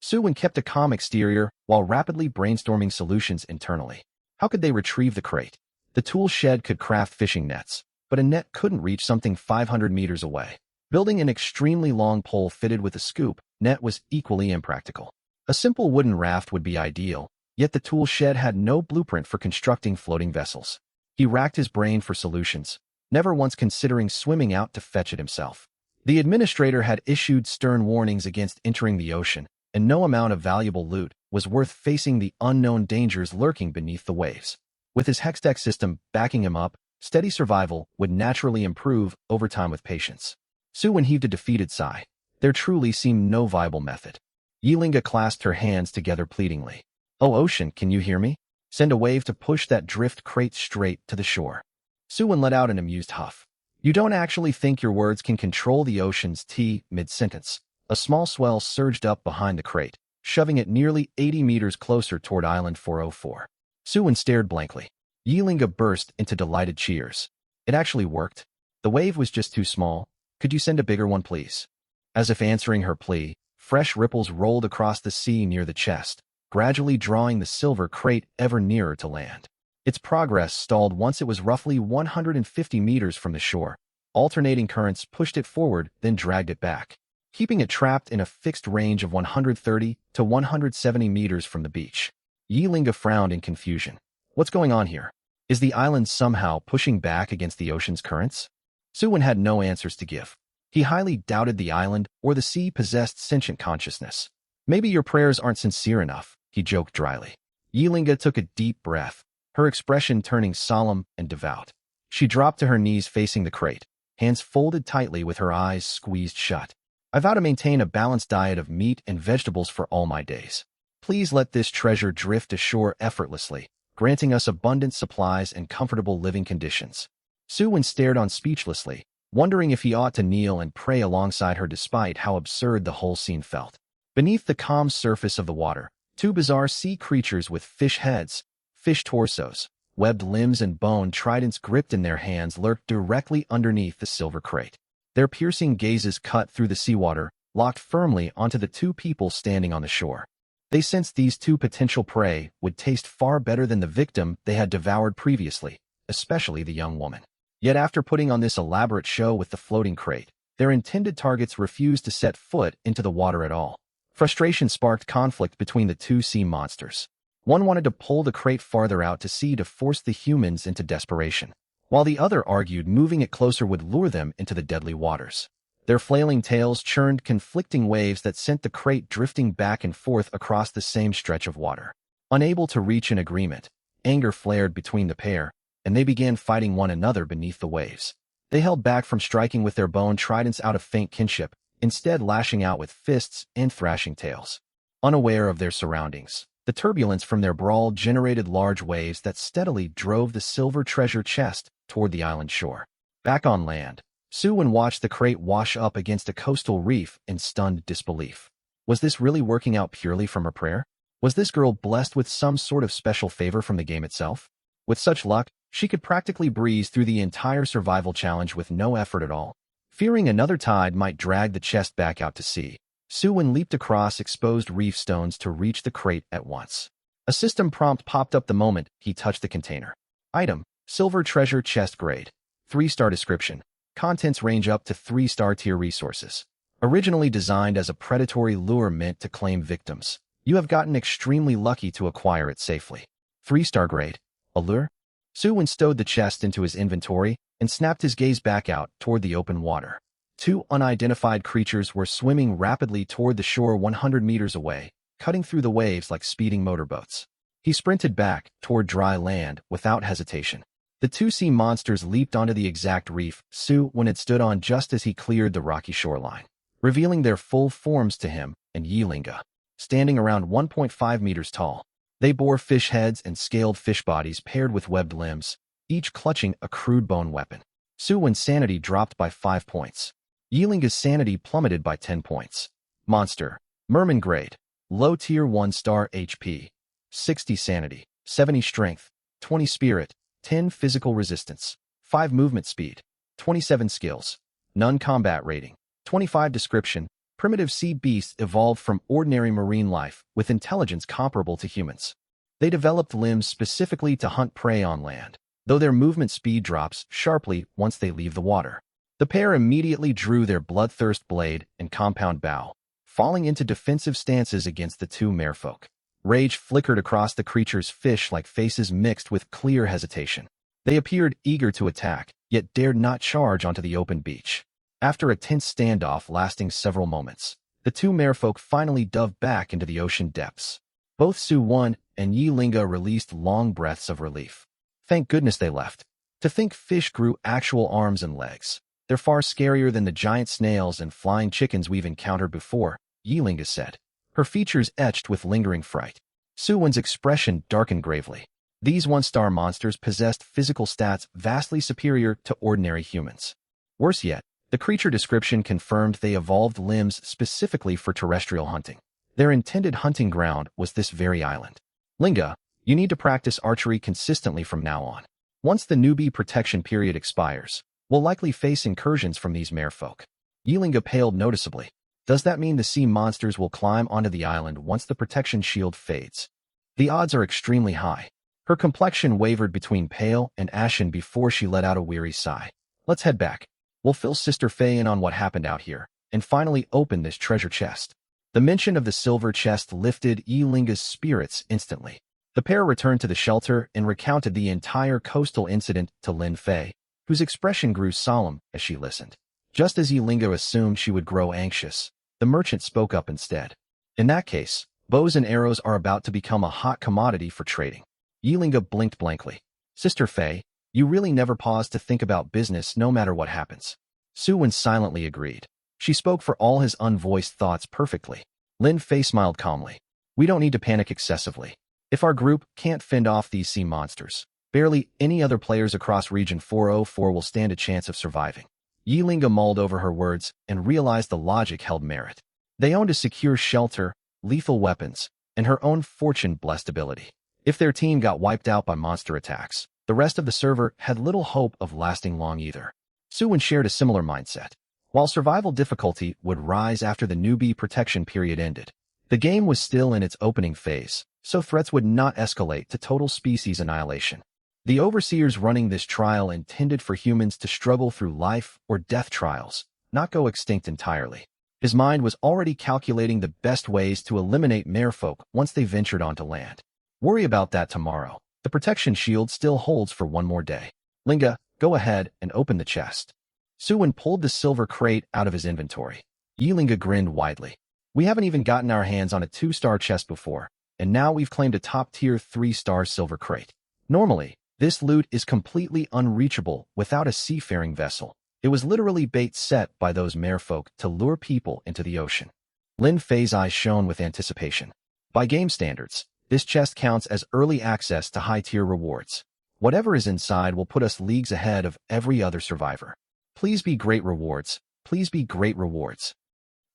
Suwon kept a calm exterior while rapidly brainstorming solutions internally. How could they retrieve the crate? The tool shed could craft fishing nets, but a net couldn't reach something 500 meters away. Building an extremely long pole fitted with a scoop net was equally impractical. A simple wooden raft would be ideal, yet the tool shed had no blueprint for constructing floating vessels. He racked his brain for solutions, never once considering swimming out to fetch it himself. The administrator had issued stern warnings against entering the ocean, and no amount of valuable loot was worth facing the unknown dangers lurking beneath the waves. With his hextech system backing him up, steady survival would naturally improve over time with patience. Suwon heaved a defeated sigh. There truly seemed no viable method. Yilinga clasped her hands together pleadingly. Oh ocean, can you hear me? Send a wave to push that drift crate straight to the shore. Suwon let out an amused huff. You don't actually think your words can control the ocean's tea mid-sentence. A small swell surged up behind the crate, shoving it nearly 80 meters closer toward Island 404. Suwon stared blankly. Yilinga burst into delighted cheers. It actually worked. The wave was just too small. Could you send a bigger one, please? As if answering her plea, fresh ripples rolled across the sea near the chest, gradually drawing the silver crate ever nearer to land. Its progress stalled once it was roughly 150 meters from the shore. Alternating currents pushed it forward, then dragged it back, keeping it trapped in a fixed range of 130 to 170 meters from the beach. Yilinga frowned in confusion. What's going on here? Is the island somehow pushing back against the ocean's currents? Suwon had no answers to give. He highly doubted the island or the sea possessed sentient consciousness. Maybe your prayers aren't sincere enough, he joked dryly. Yilinga took a deep breath, her expression turning solemn and devout. She dropped to her knees facing the crate, hands folded tightly with her eyes squeezed shut. I vow to maintain a balanced diet of meat and vegetables for all my days. Please let this treasure drift ashore effortlessly, granting us abundant supplies and comfortable living conditions. Suwon stared on speechlessly, wondering if he ought to kneel and pray alongside her despite how absurd the whole scene felt. Beneath the calm surface of the water, two bizarre sea creatures with fish heads, fish torsos, webbed limbs and bone tridents gripped in their hands lurked directly underneath the silver crate. Their piercing gazes cut through the seawater, locked firmly onto the two people standing on the shore. They sensed these two potential prey would taste far better than the victim they had devoured previously, especially the young woman. Yet after putting on this elaborate show with the floating crate, their intended targets refused to set foot into the water at all. Frustration sparked conflict between the two sea monsters. One wanted to pull the crate farther out to sea to force the humans into desperation, while the other argued moving it closer would lure them into the deadly waters. Their flailing tails churned conflicting waves that sent the crate drifting back and forth across the same stretch of water. Unable to reach an agreement, anger flared between the pair, and they began fighting one another beneath the waves. They held back from striking with their bone tridents out of faint kinship, instead lashing out with fists and thrashing tails. Unaware of their surroundings, The turbulence from their brawl generated large waves that steadily drove the silver treasure chest toward the island shore. Back on land, Suwon watched the crate wash up against a coastal reef in stunned disbelief. Was this really working out purely from her prayer? Was this girl blessed with some sort of special favor from the game itself? With such luck, she could practically breeze through the entire survival challenge with no effort at all. Fearing another tide might drag the chest back out to sea, Suwon leaped across exposed reef stones to reach the crate at once. A system prompt popped up the moment he touched the container. Item: Silver Treasure Chest Grade. 3-star description. Contents range up to 3-star tier resources. Originally designed as a predatory lure meant to claim victims, you have gotten extremely lucky to acquire it safely. 3-star grade. Allure? Suwon stowed the chest into his inventory and snapped his gaze back out toward the open water. 2 unidentified creatures were swimming rapidly toward the shore 100 meters away, cutting through the waves like speeding motorboats. He sprinted back toward dry land without hesitation. The 2 sea monsters leaped onto the exact reef Suwon had stood on just as he cleared the rocky shoreline, revealing their full forms to him and Yilinga, standing around 1.5 meters tall. They bore fish heads and scaled fish bodies paired with webbed limbs, each clutching a crude bone weapon. Suwon's sanity dropped by 5 points. Yilinga's sanity plummeted by 10 points. Monster. Merman grade. Low tier 1-star HP. 60 sanity, 70 strength, 20 spirit, 10 physical resistance, 5 movement speed, 27 skills, none combat rating, 25 description. Primitive sea beasts evolved from ordinary marine life with intelligence comparable to humans. They developed limbs specifically to hunt prey on land, though their movement speed drops sharply once they leave the water. The pair immediately drew their bloodthirst blade and compound bow, falling into defensive stances against the 2 merfolk. Rage flickered across the creatures' fish-like faces mixed with clear hesitation. They appeared eager to attack, yet dared not charge onto the open beach. After a tense standoff lasting several moments, the 2 merfolk finally dove back into the ocean depths. Both Suwon and Yilinga released long breaths of relief. Thank goodness they left. To think fish grew actual arms and legs. They're far scarier than the giant snails and flying chickens we've encountered before, Yilinga said, her features etched with lingering fright. Suwon's expression darkened gravely. These 1-star monsters possessed physical stats vastly superior to ordinary humans. Worse yet, the creature description confirmed they evolved limbs specifically for terrestrial hunting. Their intended hunting ground was this very island. Linga, you need to practice archery consistently from now on. Once the newbie protection period expires, we'll likely face incursions from these merfolk. Yilinga paled noticeably. Does that mean the sea monsters will climb onto the island once the protection shield fades? The odds are extremely high. Her complexion wavered between pale and ashen before she let out a weary sigh. Let's head back. We'll fill Sister Faye in on what happened out here, and finally open this treasure chest. The mention of the silver chest lifted Yilinga's spirits instantly. The pair returned to the shelter and recounted the entire coastal incident to Lin Fei, whose expression grew solemn as she listened. Just as Yilinga assumed she would grow anxious, the merchant spoke up instead. In that case, bows and arrows are about to become a hot commodity for trading. Yilinga blinked blankly. Sister Faye, you really never pause to think about business no matter what happens. Suwon silently agreed. She spoke for all his unvoiced thoughts perfectly. Lin Fei smiled calmly. We don't need to panic excessively. If our group can't fend off these sea monsters, barely any other players across Region 404 will stand a chance of surviving. Yilinga mulled over her words and realized the logic held merit. They owned a secure shelter, lethal weapons, and her own fortune-blessed ability. If their team got wiped out by monster attacks, the rest of the server had little hope of lasting long either. Suwon shared a similar mindset. While survival difficulty would rise after the newbie protection period ended, the game was still in its opening phase, so threats would not escalate to total species annihilation. The overseers running this trial intended for humans to struggle through life or death trials, not go extinct entirely. His mind was already calculating the best ways to eliminate merfolk once they ventured onto land. Worry about that tomorrow. The protection shield still holds for one more day. Linga, go ahead and open the chest. Suwon pulled the silver crate out of his inventory. Yilinga grinned widely. We haven't even gotten our hands on a 2-star chest before, and now we've claimed a top-tier 3-star silver crate. Normally, this loot is completely unreachable without a seafaring vessel. It was literally bait set by those merfolk to lure people into the ocean. Lin Fei's eyes shone with anticipation. By game standards, This chest counts as early access to high-tier rewards. Whatever is inside will put us leagues ahead of every other survivor. Please be great rewards. Please be great rewards.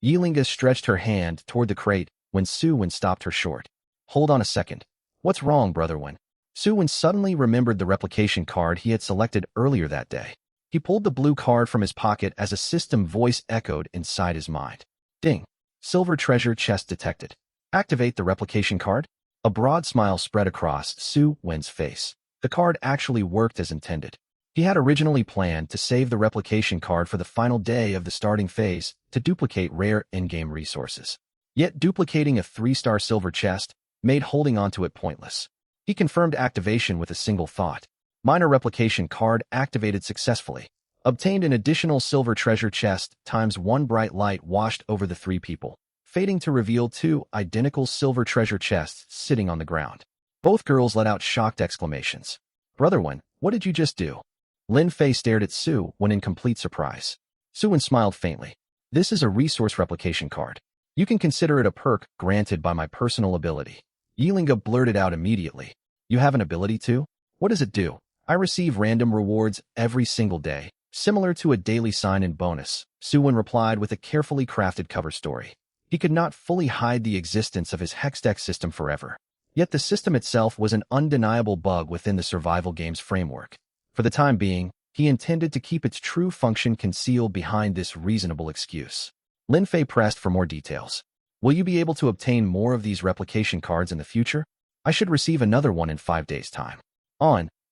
Yilinga stretched her hand toward the crate when Suwon stopped her short. Hold on a second. What's wrong, Brother Wen? Suwon suddenly remembered the replication card he had selected earlier that day. He pulled the blue card from his pocket as a system voice echoed inside his mind. Ding! Silver treasure chest detected. Activate the replication card? A broad smile spread across Suwon's face. The card actually worked as intended. He had originally planned to save the replication card for the final day of the starting phase to duplicate rare in-game resources. Yet duplicating a 3-star silver chest made holding onto it pointless. He confirmed activation with a single thought. Minor replication card activated successfully. Obtained an additional silver treasure chest times 1 bright light washed over the 3 people, fading to reveal 2 identical silver treasure chests sitting on the ground. Both girls let out shocked exclamations. Brother Wen, what did you just do? Lin Fei stared at Suwon in complete surprise. Suwon smiled faintly. This is a resource replication card. You can consider it a perk granted by my personal ability. Yilinga blurted out immediately. You have an ability too? What does it do? I receive random rewards every single day, similar to a daily sign-in bonus, Suwon replied with a carefully crafted cover story. He could not fully hide the existence of his Hextech system forever. Yet the system itself was an undeniable bug within the survival game's framework. For the time being, he intended to keep its true function concealed behind this reasonable excuse. Lin Fei pressed for more details. Will you be able to obtain more of these replication cards in the future? I should receive another one in 5 days' time.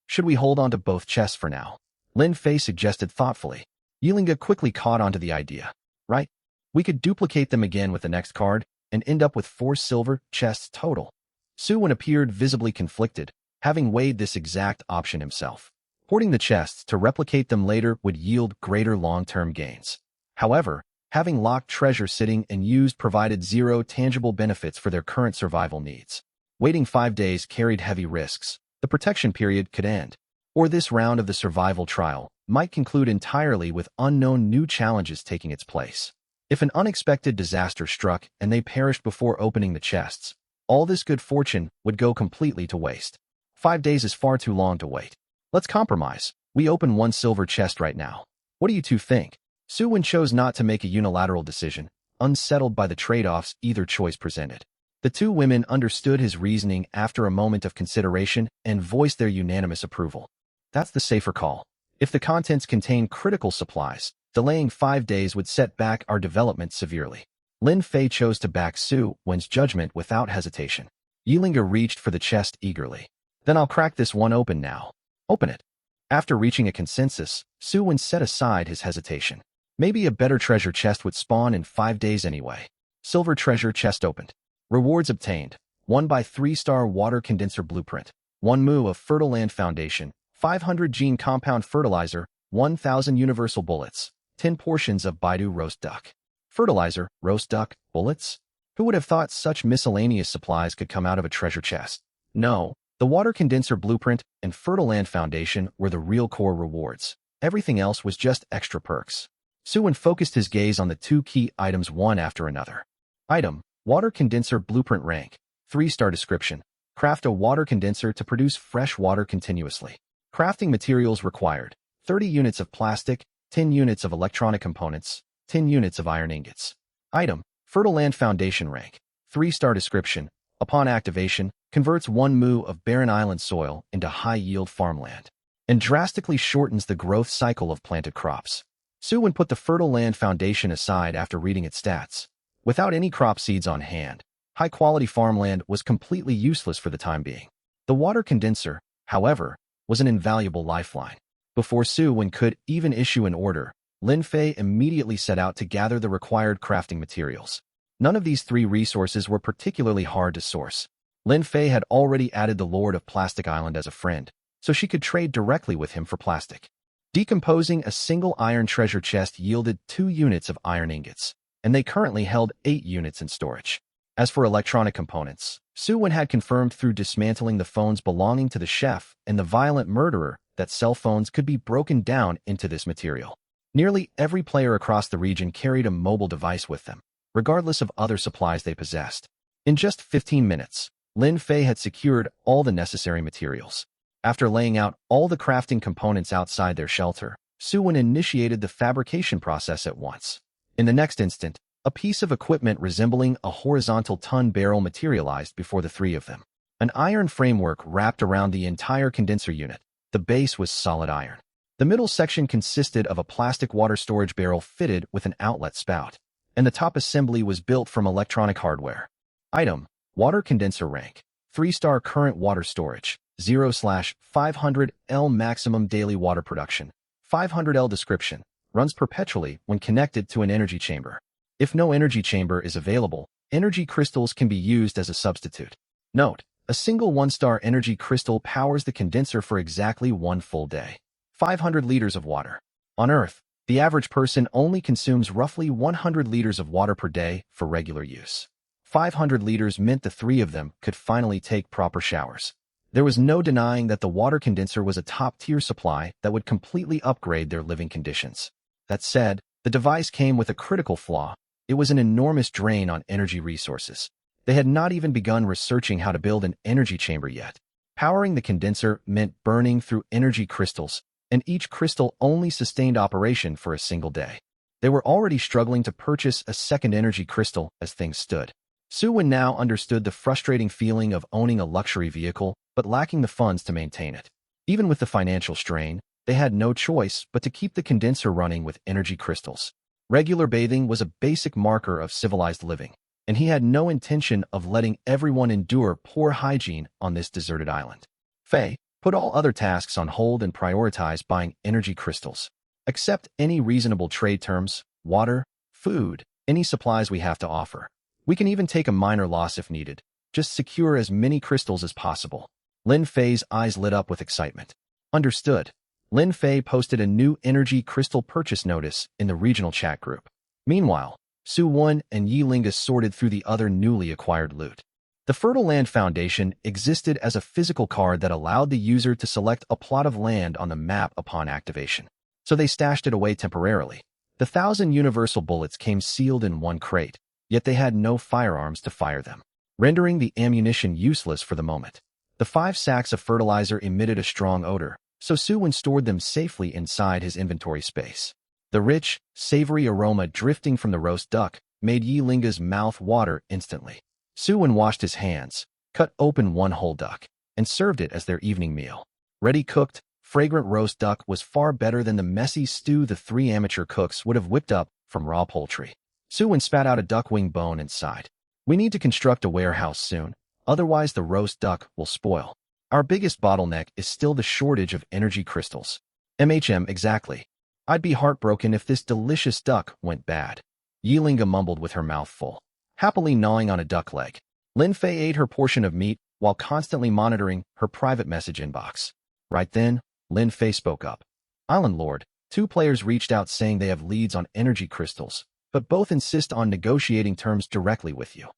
Should we hold on to both chests for now? Lin Fei suggested thoughtfully. Yilinga quickly caught onto the idea. Right? We could duplicate them again with the next card and end up with 4 silver chests total. Suwon appeared visibly conflicted, having weighed this exact option himself. Hoarding the chests to replicate them later would yield greater long-term gains. However, having locked treasure sitting and used provided 0 tangible benefits for their current survival needs. Waiting 5 days carried heavy risks. The protection period could end. Or this round of the survival trial might conclude entirely with unknown new challenges taking its place. If an unexpected disaster struck and they perished before opening the chests, all this good fortune would go completely to waste. 5 days is far too long to wait. Let's compromise. We open 1 silver chest right now. What do you two think? Suwon chose not to make a unilateral decision, unsettled by the trade-offs either choice presented. The 2 women understood his reasoning after a moment of consideration and voiced their unanimous approval. That's the safer call. If the contents contain critical supplies, delaying 5 days would set back our development severely. Lin Fei chose to back Suwon's judgment without hesitation. Yilinga reached for the chest eagerly. Then I'll crack this one open now. Open it. After reaching a consensus, Suwon set aside his hesitation. Maybe a better treasure chest would spawn in 5 days anyway. Silver treasure chest opened. Rewards obtained. 1 by 3-star water condenser blueprint. 1 mu of Fertile Land Foundation. 500 gene compound fertilizer. 1,000 universal bullets. 10 portions of Baidu roast duck. Fertilizer, roast duck, bullets? Who would have thought such miscellaneous supplies could come out of a treasure chest? No. The water condenser blueprint and Fertile Land Foundation were the real core rewards. Everything else was just extra perks. Suwon focused his gaze on the 2 key items one after another. Item: water condenser blueprint rank. 3-star description. Craft a water condenser to produce fresh water continuously. Crafting materials required: 30 units of plastic, 10 units of electronic components, 10 units of iron ingots. Item: Fertile Land Foundation rank. 3-star description. Upon activation, converts 1 mu of barren island soil into high-yield farmland, and drastically shortens the growth cycle of planted crops. Suwon put the Fertile Land Foundation aside after reading its stats. Without any crop seeds on hand, high-quality farmland was completely useless for the time being. The water condenser, however, was an invaluable lifeline. Before Suwon could even issue an order, Lin Fei immediately set out to gather the required crafting materials. None of these 3 resources were particularly hard to source. Lin Fei had already added the Lord of Plastic Island as a friend, so she could trade directly with him for plastic. Decomposing a single iron treasure chest yielded 2 units of iron ingots, and they currently held 8 units in storage. As for electronic components, Suwon had confirmed through dismantling the phones belonging to the chef and the violent murderer that cell phones could be broken down into this material. Nearly every player across the region carried a mobile device with them, regardless of other supplies they possessed. In just 15 minutes, Lin Fei had secured all the necessary materials. After laying out all the crafting components outside their shelter, Su Wen initiated the fabrication process at once. In the next instant, a piece of equipment resembling a horizontal ton barrel materialized before the three of them. An iron framework wrapped around the entire condenser unit. The base was solid iron. The middle section consisted of a plastic water storage barrel fitted with an outlet spout, and the top assembly was built from electronic hardware. Item: water condenser rank, 3-star current water storage, 0/500 L maximum daily water production, 500 L description, runs perpetually when connected to an energy chamber. If no energy chamber is available, energy crystals can be used as a substitute. Note: a single 1-star energy crystal powers the condenser for exactly 1 full day. 500 liters of water. On Earth, the average person only consumes roughly 100 liters of water per day for regular use. 500 liters meant the three of them could finally take proper showers. There was no denying that the water condenser was a top-tier supply that would completely upgrade their living conditions. That said, the device came with a critical flaw. It was an enormous drain on energy resources. They had not even begun researching how to build an energy chamber yet. Powering the condenser meant burning through energy crystals, and each crystal only sustained operation for a single day. They were already struggling to purchase a second energy crystal as things stood. Su Wen now understood the frustrating feeling of owning a luxury vehicle but lacking the funds to maintain it. Even with the financial strain, they had no choice but to keep the condenser running with energy crystals. Regular bathing was a basic marker of civilized living, and he had no intention of letting everyone endure poor hygiene on this deserted island. Fei, put all other tasks on hold and prioritize buying energy crystals. Accept any reasonable trade terms, water, food, any supplies we have to offer. We can even take a minor loss if needed. Just secure as many crystals as possible. Lin Fei's eyes lit up with excitement. Understood. Lin Fei posted a new energy crystal purchase notice in the regional chat group. Meanwhile, Su Wen and Yi Lingus sorted through the other newly acquired loot. The Fertile Land Foundation existed as a physical card that allowed the user to select a plot of land on the map upon activation. So they stashed it away temporarily. The 1,000 universal bullets came sealed in one crate, yet they had no firearms to fire them, rendering the ammunition useless for the moment. The 5 sacks of fertilizer emitted a strong odor, so Su Wen stored them safely inside his inventory space. The rich, savory aroma drifting from the roast duck made Yi Linga's mouth water instantly. Su Wen washed his hands, cut open one whole duck, and served it as their evening meal. Ready-cooked, fragrant roast duck was far better than the messy stew the 3 amateur cooks would have whipped up from raw poultry. Su Wen spat out a duck wing bone and sighed. We need to construct a warehouse soon, otherwise the roast duck will spoil. Our biggest bottleneck is still the shortage of energy crystals. Exactly. I'd be heartbroken if this delicious duck went bad. Yi Linga mumbled with her mouth full, happily gnawing on a duck leg. Lin Fei ate her portion of meat while constantly monitoring her private message inbox. Right then, Lin Fei spoke up. Island Lord, 2 players reached out saying they have leads on energy crystals, but both insist on negotiating terms directly with you.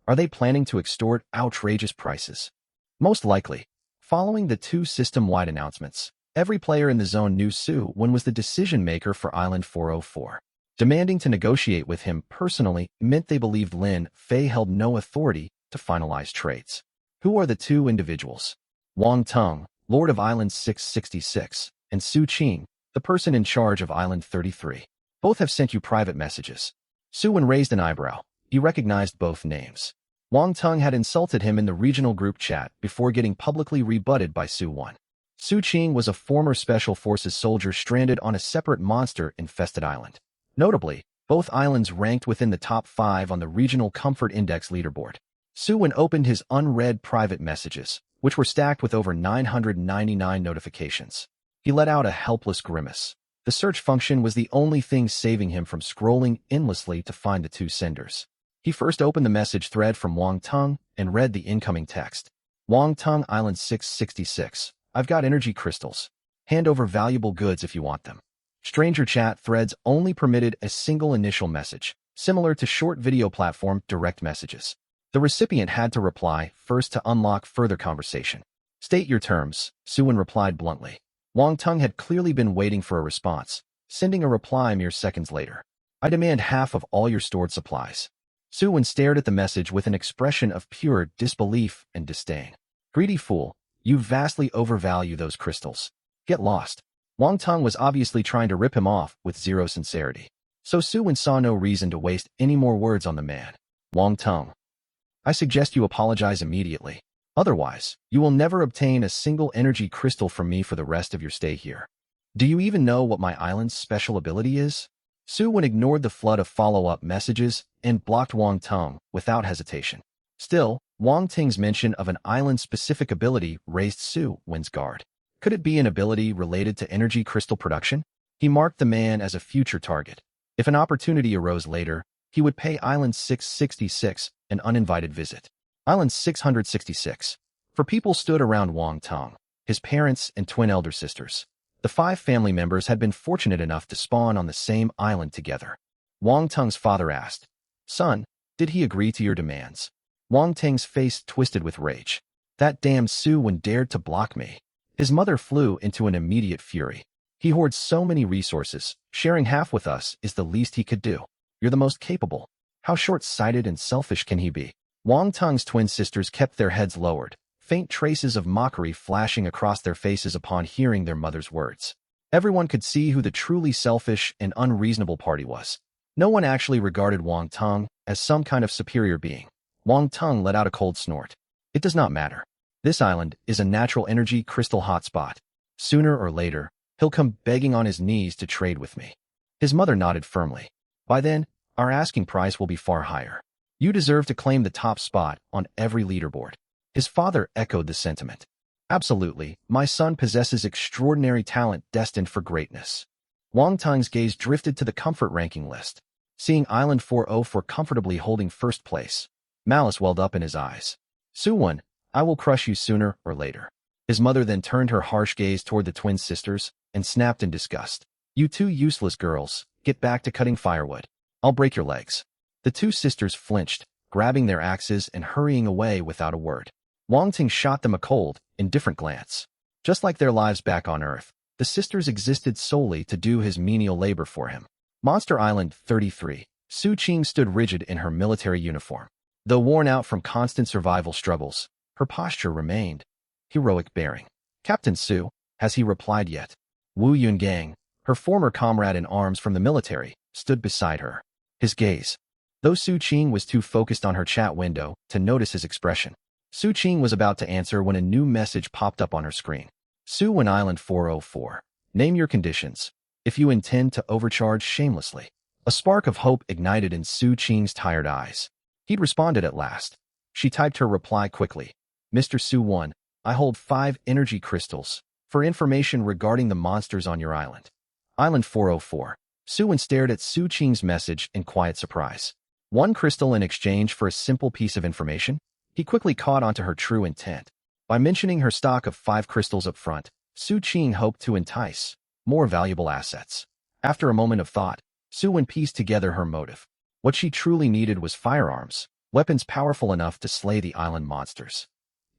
Are they planning to extort outrageous prices? Most likely. Following the 2 system-wide announcements, every player in the zone knew Su Wen was the decision-maker for Island 404. Demanding to negotiate with him personally meant they believed Lin Fei held no authority to finalize trades. Who are the 2 individuals? Wang Teng, Lord of Island 666, and Su Qing, the person in charge of Island 33. Both have sent you private messages. Su Wen raised an eyebrow. He recognized both names. Wang Teng had insulted him in the regional group chat before getting publicly rebutted by Su Wen. Su Qing was a former Special Forces soldier stranded on a separate monster-infested island. Notably, both islands ranked within the top 5 on the Regional Comfort Index leaderboard. Su Wen opened his unread private messages, which were stacked with over 999 notifications. He let out a helpless grimace. The search function was the only thing saving him from scrolling endlessly to find the 2 senders. He first opened the message thread from Wang Teng and read the incoming text. Wang Teng, Island 666. I've got energy crystals. Hand over valuable goods if you want them. Stranger chat threads only permitted a single initial message, similar to short video platform direct messages. The recipient had to reply first to unlock further conversation. State your terms, Su Wen replied bluntly. Wang Teng had clearly been waiting for a response, sending a reply mere seconds later. I demand half of all your stored supplies. Su-wen stared at the message with an expression of pure disbelief and disdain. Greedy fool, you vastly overvalue those crystals. Get lost. Wang Teng was obviously trying to rip him off with zero sincerity. So Su-wen saw no reason to waste any more words on the man. Wang Teng, I suggest you apologize immediately. Otherwise, you will never obtain a single energy crystal from me for the rest of your stay here. Do you even know what my island's special ability is? Su-wen ignored the flood of follow-up messages and blocked Wang Teng without hesitation. Still, Wang Teng's mention of an island-specific ability raised Su-wen's guard. Could it be an ability related to energy crystal production? He marked the man as a future target. If an opportunity arose later, he would pay Island 666 an uninvited visit. Island 666. For people stood around Wang Teng, his parents and twin elder sisters. The 5 family members had been fortunate enough to spawn on the same island together. Wang Teng's father asked, Son, did he agree to your demands? Wang Teng's face twisted with rage. That damn Su-wen dared to block me. His mother flew into an immediate fury. He hoards so many resources. Sharing half with us is the least he could do. You're the most capable. How short-sighted and selfish can he be? Wang Teng's twin sisters kept their heads lowered, faint traces of mockery flashing across their faces upon hearing their mother's words. Everyone could see who the truly selfish and unreasonable party was. No one actually regarded Wang Teng as some kind of superior being. Wang Teng let out a cold snort. It does not matter. This island is a natural energy crystal hotspot. Sooner or later, he'll come begging on his knees to trade with me. His mother nodded firmly. By then, our asking price will be far higher. You deserve to claim the top spot on every leaderboard. His father echoed the sentiment. Absolutely, my son possesses extraordinary talent destined for greatness. Wang Teng's gaze drifted to the comfort ranking list. Seeing Island 404 comfortably holding first place, malice welled up in his eyes. Su-wen, I will crush you sooner or later. His mother then turned her harsh gaze toward the twin sisters and snapped in disgust. You 2 useless girls, get back to cutting firewood. I'll break your legs. The 2 sisters flinched, grabbing their axes and hurrying away without a word. Wang Teng shot them a cold, indifferent glance. Just like their lives back on Earth, the sisters existed solely to do his menial labor for him. Monster Island 33. Su Qing stood rigid in her military uniform. Though worn out from constant survival struggles, her posture remained heroic bearing. Captain Su, has he replied yet? Wu Yungang, her former comrade in arms from the military, stood beside her. His gaze. Though Su Qing was too focused on her chat window to notice his expression, Su Qing was about to answer when a new message popped up on her screen. Su-wen Island 404. Name your conditions, if you intend to overcharge shamelessly. A spark of hope ignited in Su Qing's tired eyes. He'd responded at last. She typed her reply quickly. Mr. Su-wen, I hold 5 energy crystals for information regarding the monsters on your island. Island 404. Su-wen stared at Su Qing's message in quiet surprise. 1 crystal in exchange for a simple piece of information? He quickly caught on to her true intent. By mentioning her stock of 5 crystals up front, Su Qing hoped to entice more valuable assets. After a moment of thought, Su-wen pieced together her motive. What she truly needed was firearms, weapons powerful enough to slay the island monsters.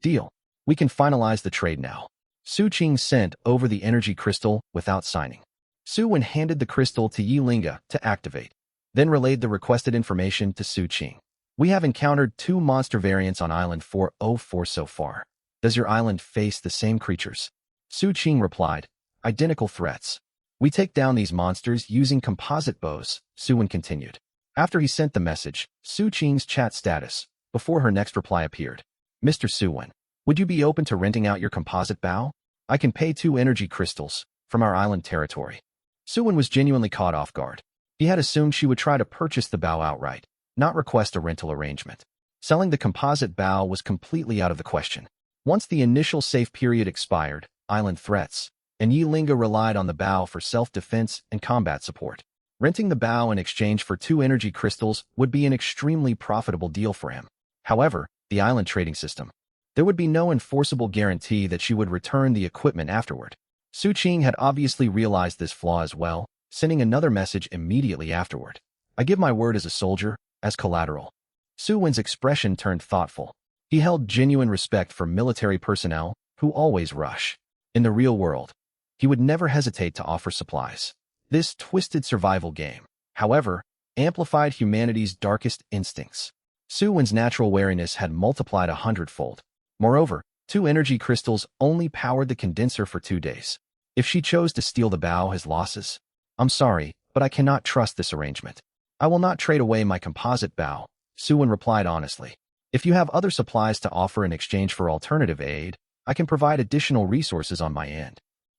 Deal. We can finalize the trade now. Su Qing sent over the energy crystal without signing. Su-wen handed the crystal to Yi Linga to activate, then relayed the requested information to Su Qing. We have encountered 2 monster variants on Island 404 so far. Does your island face the same creatures? Su Qing replied, identical threats. We take down these monsters using composite bows, Su-wen continued. After he sent the message, Su Qing's chat status, before her next reply appeared. Mr. Su-wen, would you be open to renting out your composite bow? I can pay 2 energy crystals from our island territory. Su-wen was genuinely caught off guard. He had assumed she would try to purchase the bow outright, not request a rental arrangement. Selling the composite bow was completely out of the question. Once the initial safe period expired, island threats, and Yi Linga relied on the bow for self-defense and combat support. Renting the bow in exchange for 2 energy crystals would be an extremely profitable deal for him. However, the island trading system. There would be no enforceable guarantee that she would return the equipment afterward. Su Qing had obviously realized this flaw as well, sending another message immediately afterward. I give my word as a soldier, as collateral. Su-wen's expression turned thoughtful. He held genuine respect for military personnel who always rush. In the real world, he would never hesitate to offer supplies. This twisted survival game, however, amplified humanity's darkest instincts. Su Wen's natural wariness had multiplied 100-fold. Moreover, 2 energy crystals only powered the condenser for 2 days. If she chose to steal the bow as losses, I'm sorry, but I cannot trust this arrangement. I will not trade away my composite bow, Su Wen replied honestly. If you have other supplies to offer in exchange for alternative aid, I can provide additional resources on my end.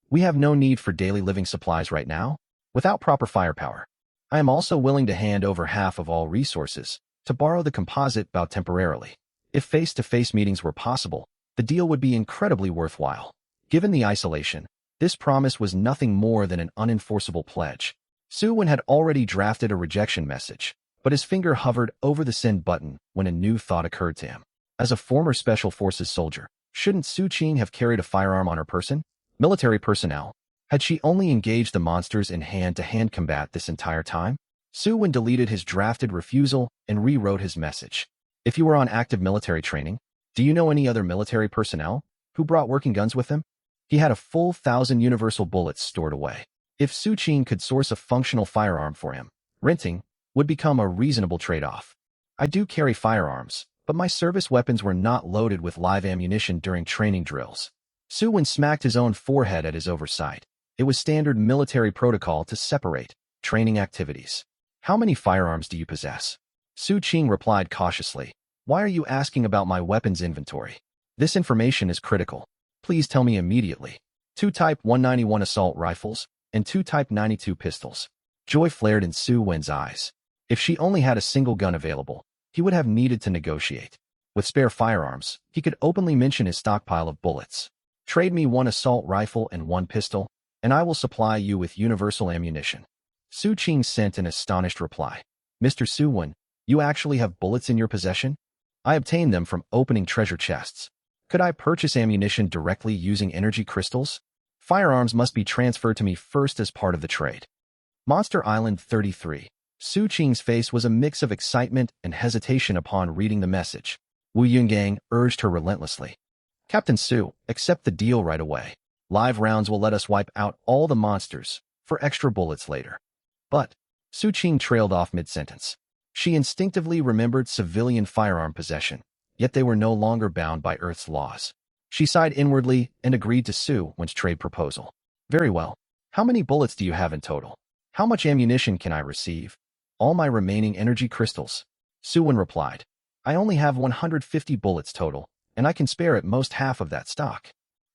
We have no need for daily living supplies right now, without proper firepower. I am also willing to hand over half of all resources to borrow the composite bow temporarily. If face-to-face meetings were possible, the deal would be incredibly worthwhile. Given the isolation, this promise was nothing more than an unenforceable pledge. Su Wen had already drafted a rejection message, but his finger hovered over the send button when a new thought occurred to him. As a former Special Forces soldier, shouldn't Su Qing have carried a firearm on her person? Military personnel. Had she only engaged the monsters in hand-to-hand combat this entire time? Su Wen deleted his drafted refusal and rewrote his message. If you were on active military training, do you know any other military personnel who brought working guns with them? He had a full 1,000 universal bullets stored away. If Su Qing could source a functional firearm for him, renting would become a reasonable trade-off. I do carry firearms, but my service weapons were not loaded with live ammunition during training drills. Su Wen smacked his own forehead at his oversight. It was standard military protocol to separate training activities. How many firearms do you possess? Su Qing replied cautiously. Why are you asking about my weapons inventory? This information is critical. Please tell me immediately. 2 Type 191 assault rifles and 2 Type 92 pistols. Joy flared in Su Wen's eyes. If she only had a single gun available, he would have needed to negotiate. With spare firearms, he could openly mention his stockpile of bullets. Trade me 1 assault rifle and 1 pistol, and I will supply you with universal ammunition. Su Qing sent an astonished reply. Mr. Su Wen, you actually have bullets in your possession? I obtained them from opening treasure chests. Could I purchase ammunition directly using energy crystals? Firearms must be transferred to me first as part of the trade. Monster Island 33. Su Qing's face was a mix of excitement and hesitation upon reading the message. Wu Yungang urged her relentlessly. Captain Su, accept the deal right away. Live rounds will let us wipe out all the monsters for extra bullets later. But Su Qing trailed off mid-sentence. She instinctively remembered civilian firearm possession, yet they were no longer bound by Earth's laws. She sighed inwardly and agreed to Su Wen's trade proposal. Very well. How many bullets do you have in total? How much ammunition can I receive? All my remaining energy crystals. Su Wen replied. I only have 150 bullets total, and I can spare at most half of that stock.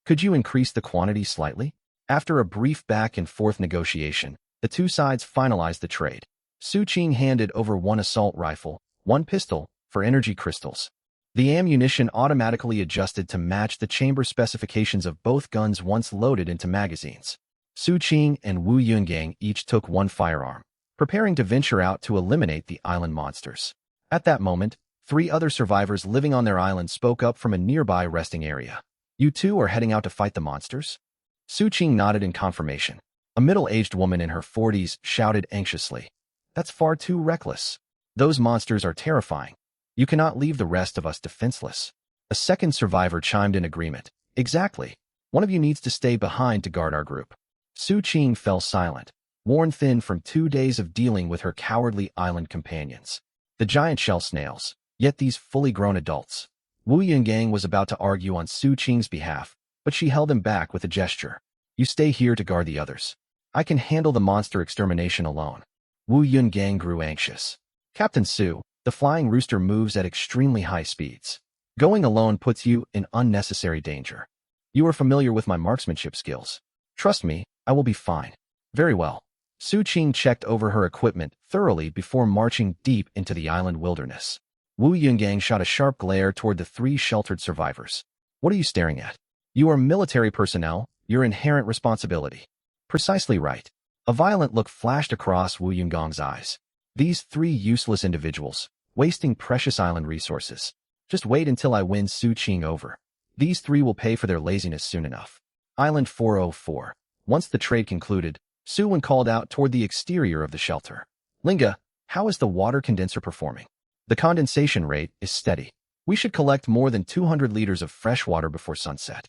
Could you increase the quantity slightly? After a brief back-and-forth negotiation, the two sides finalized the trade. Su Qing handed over 1 assault rifle, 1 pistol, for energy crystals. The ammunition automatically adjusted to match the chamber specifications of both guns once loaded into magazines. Su Qing and Wu Yungang each took 1 firearm, preparing to venture out to eliminate the island monsters. At that moment, 3 other survivors living on their island spoke up from a nearby resting area. You two are heading out to fight the monsters? Su Qing nodded in confirmation. A middle-aged woman in her 40s shouted anxiously. That's far too reckless. Those monsters are terrifying. You cannot leave the rest of us defenseless. A second survivor chimed in agreement. Exactly. One of you needs to stay behind to guard our group. Su Qing fell silent, worn thin from 2 days of dealing with her cowardly island companions. The giant shell snails, yet these fully grown adults. Wu Yungang was about to argue on Su Qing's behalf, but she held him back with a gesture. You stay here to guard the others. I can handle the monster extermination alone. Wu Yungang grew anxious. Captain Su, the flying rooster moves at extremely high speeds. Going alone puts you in unnecessary danger. You are familiar with my marksmanship skills. Trust me, I will be fine. Very well. Su Qing checked over her equipment thoroughly before marching deep into the island wilderness. Wu Yungang shot a sharp glare toward the 3 sheltered survivors. What are you staring at? You are military personnel, your inherent responsibility. Precisely right. A violent look flashed across Wu Yunggang's eyes. These 3 useless individuals, wasting precious island resources. Just wait until I win Su Qing over. These 3 will pay for their laziness soon enough. Island 404. Once the trade concluded, Su Wen called out toward the exterior of the shelter. Linga, how is the water condenser performing? The condensation rate is steady. We should collect more than 200 liters of fresh water before sunset.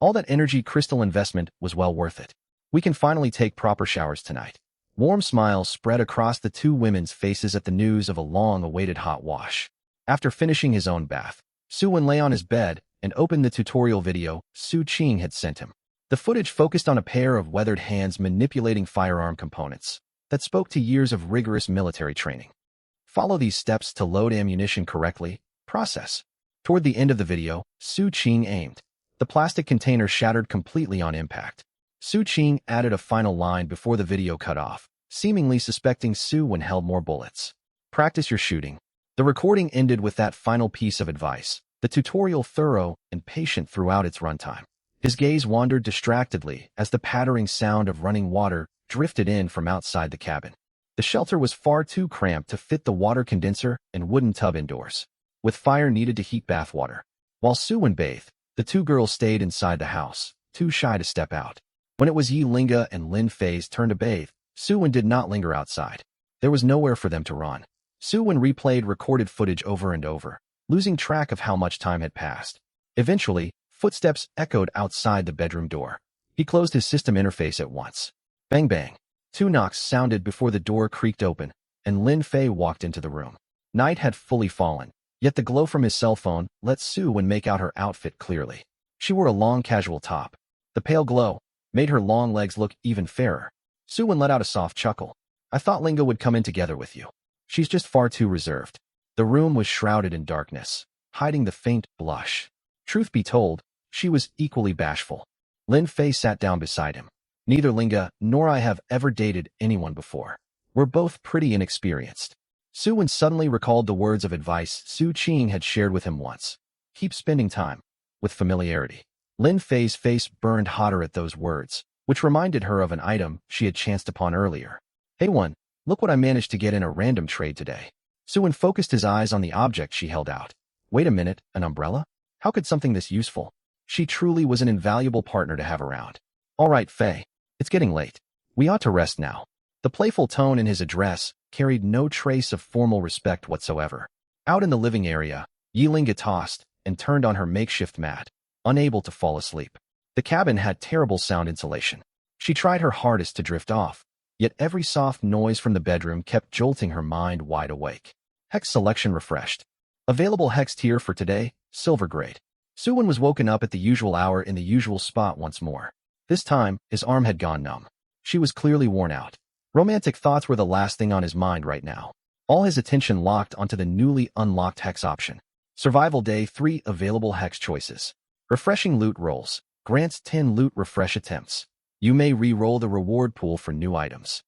All that energy crystal investment was well worth it. We can finally take proper showers tonight. Warm smiles spread across the two women's faces at the news of a long-awaited hot wash. After finishing his own bath, Suwon lay on his bed and opened the tutorial video Su Qing had sent him. The footage focused on a pair of weathered hands manipulating firearm components that spoke to years of rigorous military training. Follow these steps to load ammunition correctly. Process. Toward the end of the video, Su Qing aimed. The plastic container shattered completely on impact. Su Qing added a final line before the video cut off, seemingly suspecting Suwon held more bullets. Practice your shooting. The recording ended with that final piece of advice, the tutorial thorough and patient throughout its runtime. His gaze wandered distractedly as the pattering sound of running water drifted in from outside the cabin. The shelter was far too cramped to fit the water condenser and wooden tub indoors, with fire needed to heat bath water. While Suwon bathed, the two girls stayed inside the house, too shy to step out. When it was Yi Linga and Lin Fei's turn to bathe, Suwon did not linger outside. There was nowhere for them to run. Suwon replayed recorded footage over and over, losing track of how much time had passed. Eventually, footsteps echoed outside the bedroom door. He closed his system interface at once. Bang bang. Two knocks sounded before the door creaked open, and Lin Fei walked into the room. Night had fully fallen, yet the glow from his cell phone let Suwon make out her outfit clearly. She wore a long casual top. The pale glow made her long legs look even fairer. Suwon let out a soft chuckle. I thought Linga would come in together with you. She's just far too reserved. The room was shrouded in darkness, hiding the faint blush. Truth be told, she was equally bashful. Lin Fei sat down beside him. Neither Linga nor I have ever dated anyone before. We're both pretty inexperienced. Suwon suddenly recalled the words of advice Su Qing had shared with him once. Keep spending time with familiarity. Lin Fei's face burned hotter at those words, which reminded her of an item she had chanced upon earlier. Hey one, look what I managed to get in a random trade today. Suwon focused his eyes on the object she held out. Wait a minute, an umbrella? How could something this useful? She truly was an invaluable partner to have around. All right, Fei. It's getting late. We ought to rest now. The playful tone in his address carried no trace of formal respect whatsoever. Out in the living area, Yi Linga tossed and turned on her makeshift mat, unable to fall asleep. The cabin had terrible sound insulation. She tried her hardest to drift off, yet every soft noise from the bedroom kept jolting her mind wide awake. Hex selection refreshed. Available hex tier for today, silver grade. Suwon was woken up at the usual hour in the usual spot once more. This time, his arm had gone numb. She was clearly worn out. Romantic thoughts were the last thing on his mind right now. All his attention locked onto the newly unlocked hex option. Survival Day 3 available hex choices. Refreshing loot rolls. Grants 10 loot refresh attempts. You may re-roll the reward pool for new items.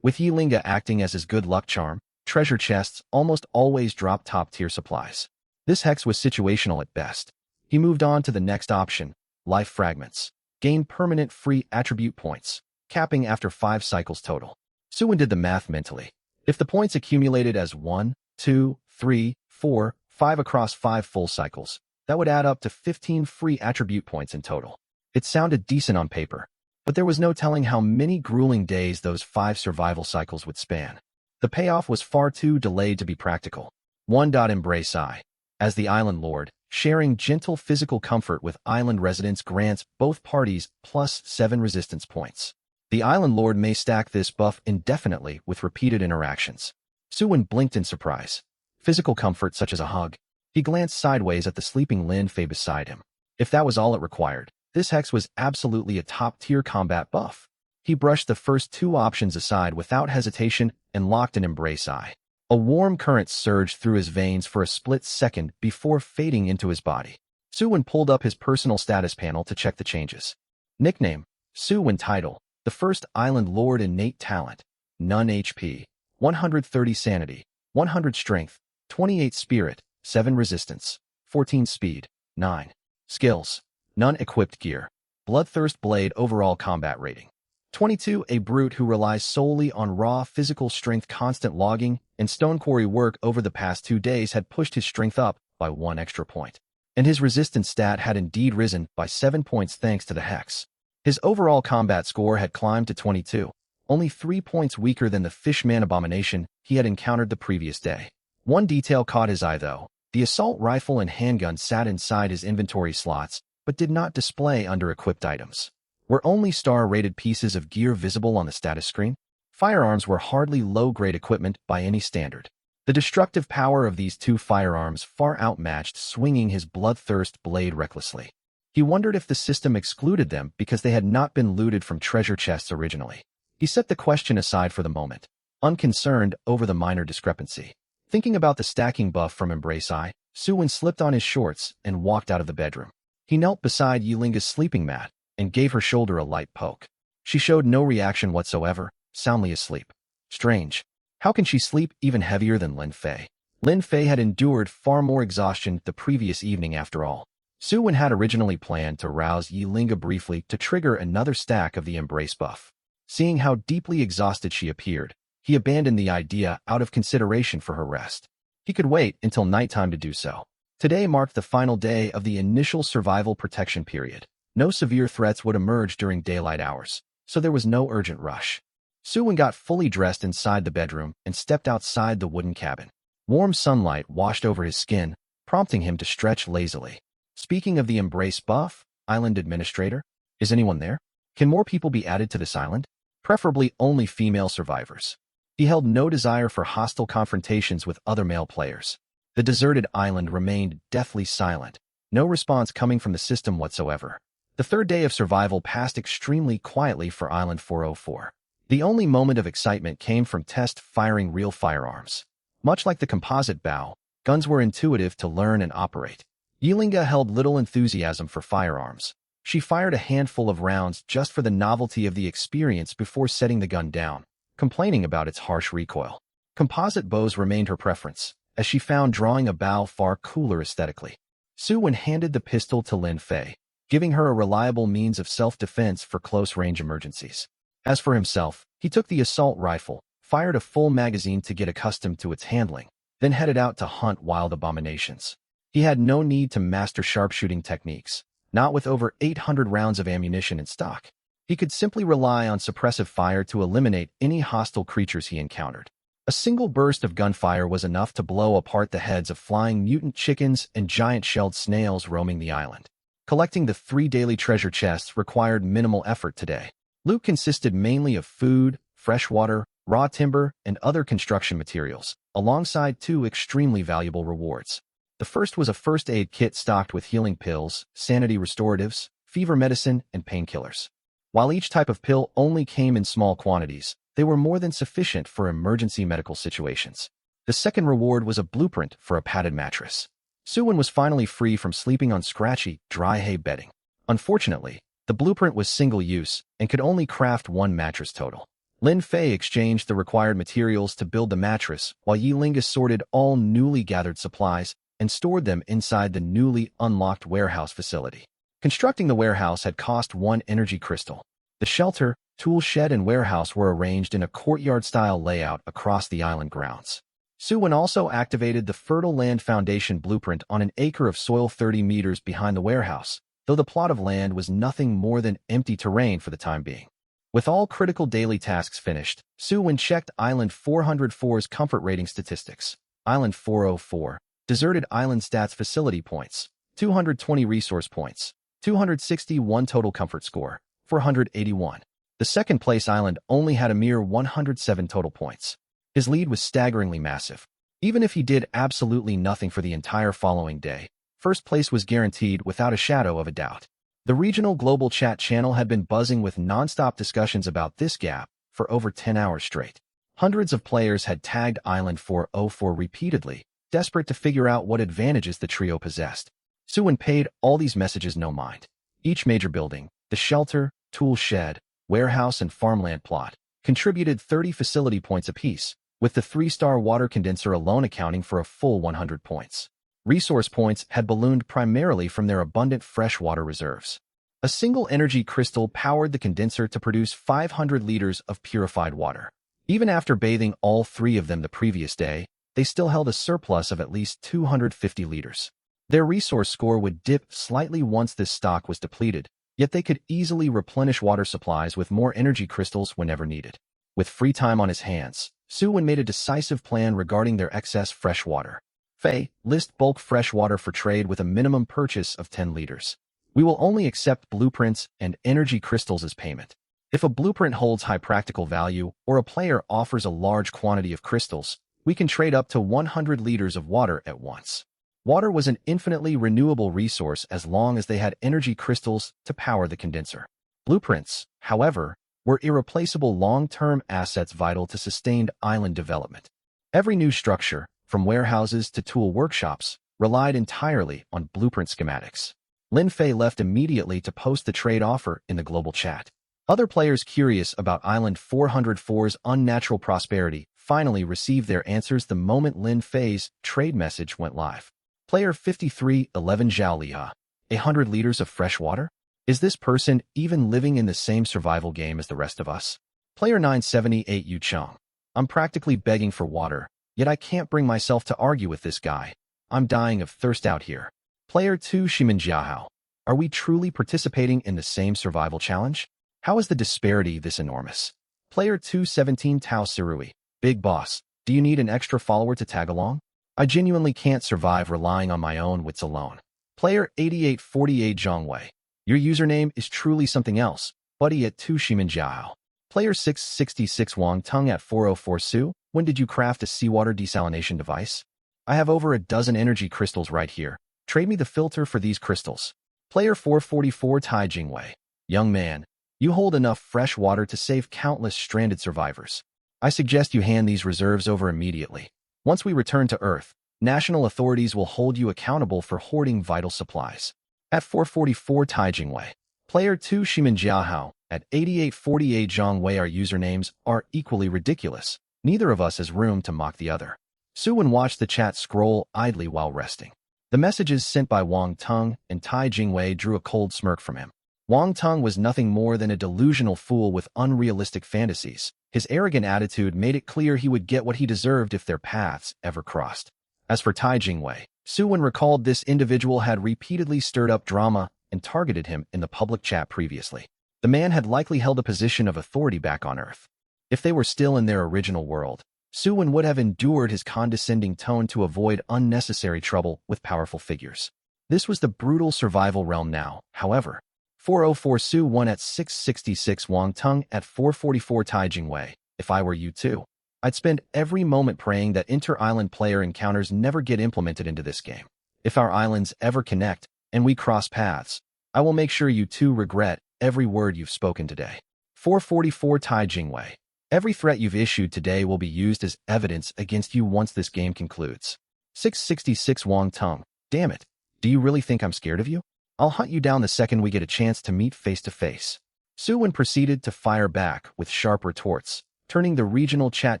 With Yi Linga acting as his good luck charm, treasure chests almost always drop top-tier supplies. This hex was situational at best. He moved on to the next option, life fragments. Gain permanent free attribute points, capping after 5 cycles total. Suwon did the math mentally. If the points accumulated as 1, 2, 3, 4, 5 across 5 full cycles, that would add up to 15 free attribute points in total. It sounded decent on paper, but there was no telling how many grueling days those 5 survival cycles would span. The payoff was far too delayed to be practical. Embrace I. As the Island Lord, sharing gentle physical comfort with island residents grants both parties plus 7 resistance points. The Island Lord may stack this buff indefinitely with repeated interactions. Suwon blinked in surprise. Physical comfort such as a hug. He glanced sideways at the sleeping Lin Fei beside him. If that was all it required, this hex was absolutely a top-tier combat buff. He brushed the first 2 options aside without hesitation and locked an Embrace I. A warm current surged through his veins for a split second before fading into his body. Suwon pulled up his personal status panel to check the changes. Nickname, Suwon. Title, the first Island Lord. Innate talent, none HP, 130 sanity, 100 strength, 28 spirit, 7 resistance, 14 speed, 9 skills, none equipped gear, bloodthirst blade. Overall combat rating, 22. A brute who relies solely on raw physical strength. Constant logging and stone quarry work over the past 2 days had pushed his strength up by 1 extra point, and his resistance stat had indeed risen by 7 points thanks to the hex. His overall combat score had climbed to 22, only 3 points weaker than the fishman abomination he had encountered the previous day. One detail caught his eye though. The assault rifle and handgun sat inside his inventory slots, but did not display under equipped items. Were only star-rated pieces of gear visible on the status screen? Firearms were hardly low-grade equipment by any standard. The destructive power of these two firearms far outmatched swinging his bloodthirst blade recklessly. He wondered if the system excluded them because they had not been looted from treasure chests originally. He set the question aside for the moment, unconcerned over the minor discrepancy. Thinking about the stacking buff from Embrace Eye, Suwon slipped on his shorts and walked out of the bedroom. He knelt beside Yilinga's sleeping mat and gave her shoulder a light poke. She showed no reaction whatsoever, soundly asleep. Strange. How can she sleep even heavier than Lin Fei? Lin Fei had endured far more exhaustion the previous evening after all. Suwon had originally planned to rouse Yilinga briefly to trigger another stack of the Embrace buff. Seeing how deeply exhausted she appeared, he abandoned the idea out of consideration for her rest. He could wait until nighttime to do so. Today marked the final day of the initial survival protection period. No severe threats would emerge during daylight hours, so there was no urgent rush. Suwon got fully dressed inside the bedroom and stepped outside the wooden cabin. Warm sunlight washed over his skin, prompting him to stretch lazily. Speaking of the Embrace buff, Island Administrator, is anyone there? Can more people be added to this island? Preferably only female survivors. He held no desire for hostile confrontations with other male players. The deserted island remained deathly silent, no response coming from the system whatsoever. The third day of survival passed extremely quietly for Island 404. The only moment of excitement came from Test firing real firearms. Much like the composite bow, guns were intuitive to learn and operate. Yilinga held little enthusiasm for firearms. She fired a handful of rounds just for the novelty of the experience before setting the gun down, complaining about its harsh recoil. Composite bows remained her preference, as she found drawing a bow far cooler aesthetically. Suwon handed the pistol to Lin Fei, giving her a reliable means of self-defense for close-range emergencies. As for himself, he took the assault rifle, fired a full magazine to get accustomed to its handling, then headed out to hunt wild abominations. He had no need to master sharpshooting techniques, not with over 800 rounds of ammunition in stock. He could simply rely on suppressive fire to eliminate any hostile creatures he encountered. A single burst of gunfire was enough to blow apart the heads of flying mutant chickens and giant-shelled snails roaming the island. Collecting the 3 daily treasure chests required minimal effort today. Loot consisted mainly of food, fresh water, raw timber, and other construction materials, alongside 2 extremely valuable rewards. The first was a first aid kit stocked with healing pills, sanity restoratives, fever medicine, and painkillers. While each type of pill only came in small quantities, they were more than sufficient for emergency medical situations. The second reward was a blueprint for a padded mattress. Suwon was finally free from sleeping on scratchy, dry hay bedding. Unfortunately, the blueprint was single-use and could only craft 1 mattress total. Lin Fei exchanged the required materials to build the mattress, while Yilinga sorted all newly gathered supplies and stored them inside the newly unlocked warehouse facility. Constructing the warehouse had cost 1 energy crystal. The shelter, tool shed, and warehouse were arranged in a courtyard-style layout across the island grounds. Suwon also activated the Fertile Land Foundation blueprint on an acre of soil 30 meters behind the warehouse, though the plot of land was nothing more than empty terrain for the time being. With all critical daily tasks finished, Suwon checked Island 404's comfort rating statistics. Island 404, Deserted Island Stats Facility Points, 220 Resource Points, 261 Total Comfort Score, 481. The second place island only had a mere 107 total points. His lead was staggeringly massive. Even if he did absolutely nothing for the entire following day, first place was guaranteed without a shadow of a doubt. The regional global chat channel had been buzzing with non-stop discussions about this gap for over 10 hours straight. Hundreds of players had tagged Island 404 repeatedly, desperate to figure out what advantages the trio possessed. Suwon paid all these messages no mind. Each major building, the shelter, tool shed, warehouse, and farmland plot, contributed 30 facility points apiece, with the 3-star water condenser alone accounting for a full 100 points. Resource points had ballooned primarily from their abundant freshwater reserves. A single energy crystal powered the condenser to produce 500 liters of purified water. Even after bathing all 3 of them the previous day, they still held a surplus of at least 250 liters. Their resource score would dip slightly once this stock was depleted, yet they could easily replenish water supplies with more energy crystals whenever needed. With free time on his hands, Suwon made a decisive plan regarding their excess fresh water. Fei, list bulk fresh water for trade with a minimum purchase of 10 liters. We will only accept blueprints and energy crystals as payment. If a blueprint holds high practical value or a player offers a large quantity of crystals, we can trade up to 100 liters of water at once. Water was an infinitely renewable resource as long as they had energy crystals to power the condenser. Blueprints, however, were irreplaceable long-term assets vital to sustained island development. Every new structure, from warehouses to tool workshops, relied entirely on blueprint schematics. Lin Fei left immediately to post the trade offer in the global chat. Other players curious about Island 404's unnatural prosperity finally received their answers the moment Lin Fei's trade message went live. Player 5311 Zhao Liha, 100 liters of fresh water? Is this person even living in the same survival game as the rest of us? Player 978 Yu Cheng, I'm practically begging for water, yet I can't bring myself to argue with this guy. I'm dying of thirst out here. Player 2 Shimin Jiahao, are we truly participating in the same survival challenge? How is the disparity this enormous? Player 217 Tao Sirui, Big Boss, do you need an extra follower to tag along? I genuinely can't survive relying on my own wits alone. Player 8848 Zhang Wei, your username is truly something else, buddy at 2 Shimin Jiahao. Player 666 Wang Tung at 404 Su, when did you craft a seawater desalination device? I have over a dozen energy crystals right here. Trade me the filter for these crystals. Player 444 Tai Jingwei, young man, you hold enough fresh water to save countless stranded survivors. I suggest you hand these reserves over immediately. Once we return to Earth, national authorities will hold you accountable for hoarding vital supplies. At 444 Tai Jingwei, Player 2 Shimin Jiahao, at 8848 Zhang Wei, our usernames are equally ridiculous. Neither of us has room to mock the other. Suwen watched the chat scroll idly while resting. The messages sent by Wang Tung and Tai Jingwei drew a cold smirk from him. Wang Tung was nothing more than a delusional fool with unrealistic fantasies. His arrogant attitude made it clear he would get what he deserved if their paths ever crossed. As for Tai Jingwei, Suwen recalled this individual had repeatedly stirred up drama and targeted him in the public chat previously. The man had likely held a position of authority back on Earth. If they were still in their original world, Suwen would have endured his condescending tone to avoid unnecessary trouble with powerful figures. This was the brutal survival realm now, however. 404 Su 1 at 666 Wang Tung at 444 Tai Jingwei. If I were you too, I'd spend every moment praying that inter-island player encounters never get implemented into this game. If our islands ever connect and we cross paths, I will make sure you two regret every word you've spoken today. 444 Tai Jingwei. Every threat you've issued today will be used as evidence against you once this game concludes. 666 Wang Tung. Damn it. Do you really think I'm scared of you? I'll hunt you down the second we get a chance to meet face to face. Suwen proceeded to fire back with sharp retorts, turning the regional chat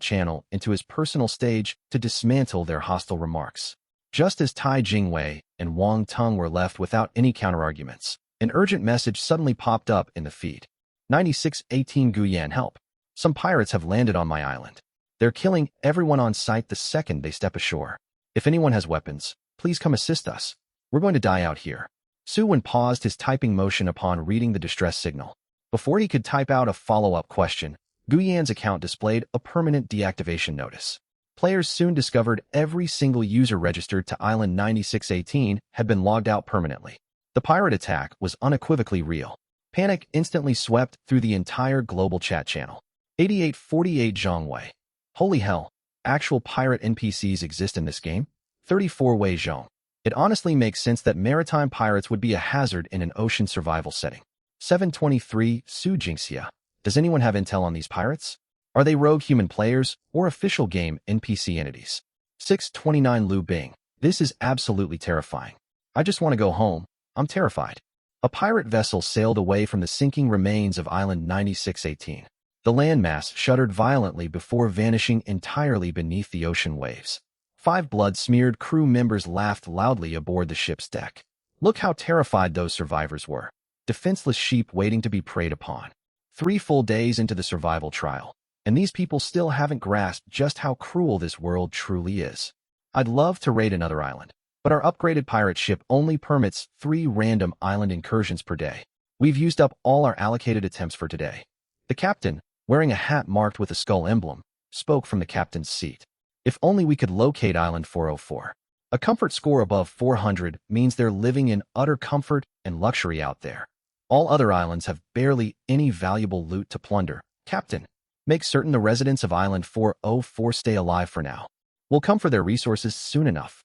channel into his personal stage to dismantle their hostile remarks. Just as Tai Jingwei and Wang Tung were left without any counterarguments, an urgent message suddenly popped up in the feed. 9618 Guyan, help. Some pirates have landed on my island. They're killing everyone on sight the second they step ashore. If anyone has weapons, please come assist us. We're going to die out here. Suwen paused his typing motion upon reading the distress signal. Before he could type out a follow-up question, Guyan's account displayed a permanent deactivation notice. Players soon discovered every single user registered to Island 9618 had been logged out permanently. The pirate attack was unequivocally real. Panic instantly swept through the entire global chat channel. 8848 Zhang Wei. Holy hell, actual pirate NPCs exist in this game? 34 Wei Zhong. It honestly makes sense that maritime pirates would be a hazard in an ocean survival setting. 723 Su Jingxia. Does anyone have intel on these pirates? Are they rogue human players or official game NPC entities? 629 Lu Bing. This is absolutely terrifying. I just want to go home. I'm terrified. A pirate vessel sailed away from the sinking remains of Island 9618. The landmass shuddered violently before vanishing entirely beneath the ocean waves. 5 blood-smeared crew members laughed loudly aboard the ship's deck. Look how terrified those survivors were. Defenseless sheep waiting to be preyed upon. 3 full days into the survival trial, and these people still haven't grasped just how cruel this world truly is. I'd love to raid another island, but our upgraded pirate ship only permits 3 random island incursions per day. We've used up all our allocated attempts for today. The captain, wearing a hat marked with a skull emblem, spoke from the captain's seat. If only we could locate Island 404. A comfort score above 400 means they're living in utter comfort and luxury out there. All other islands have barely any valuable loot to plunder. Captain, make certain the residents of Island 404 stay alive for now. We'll come for their resources soon enough.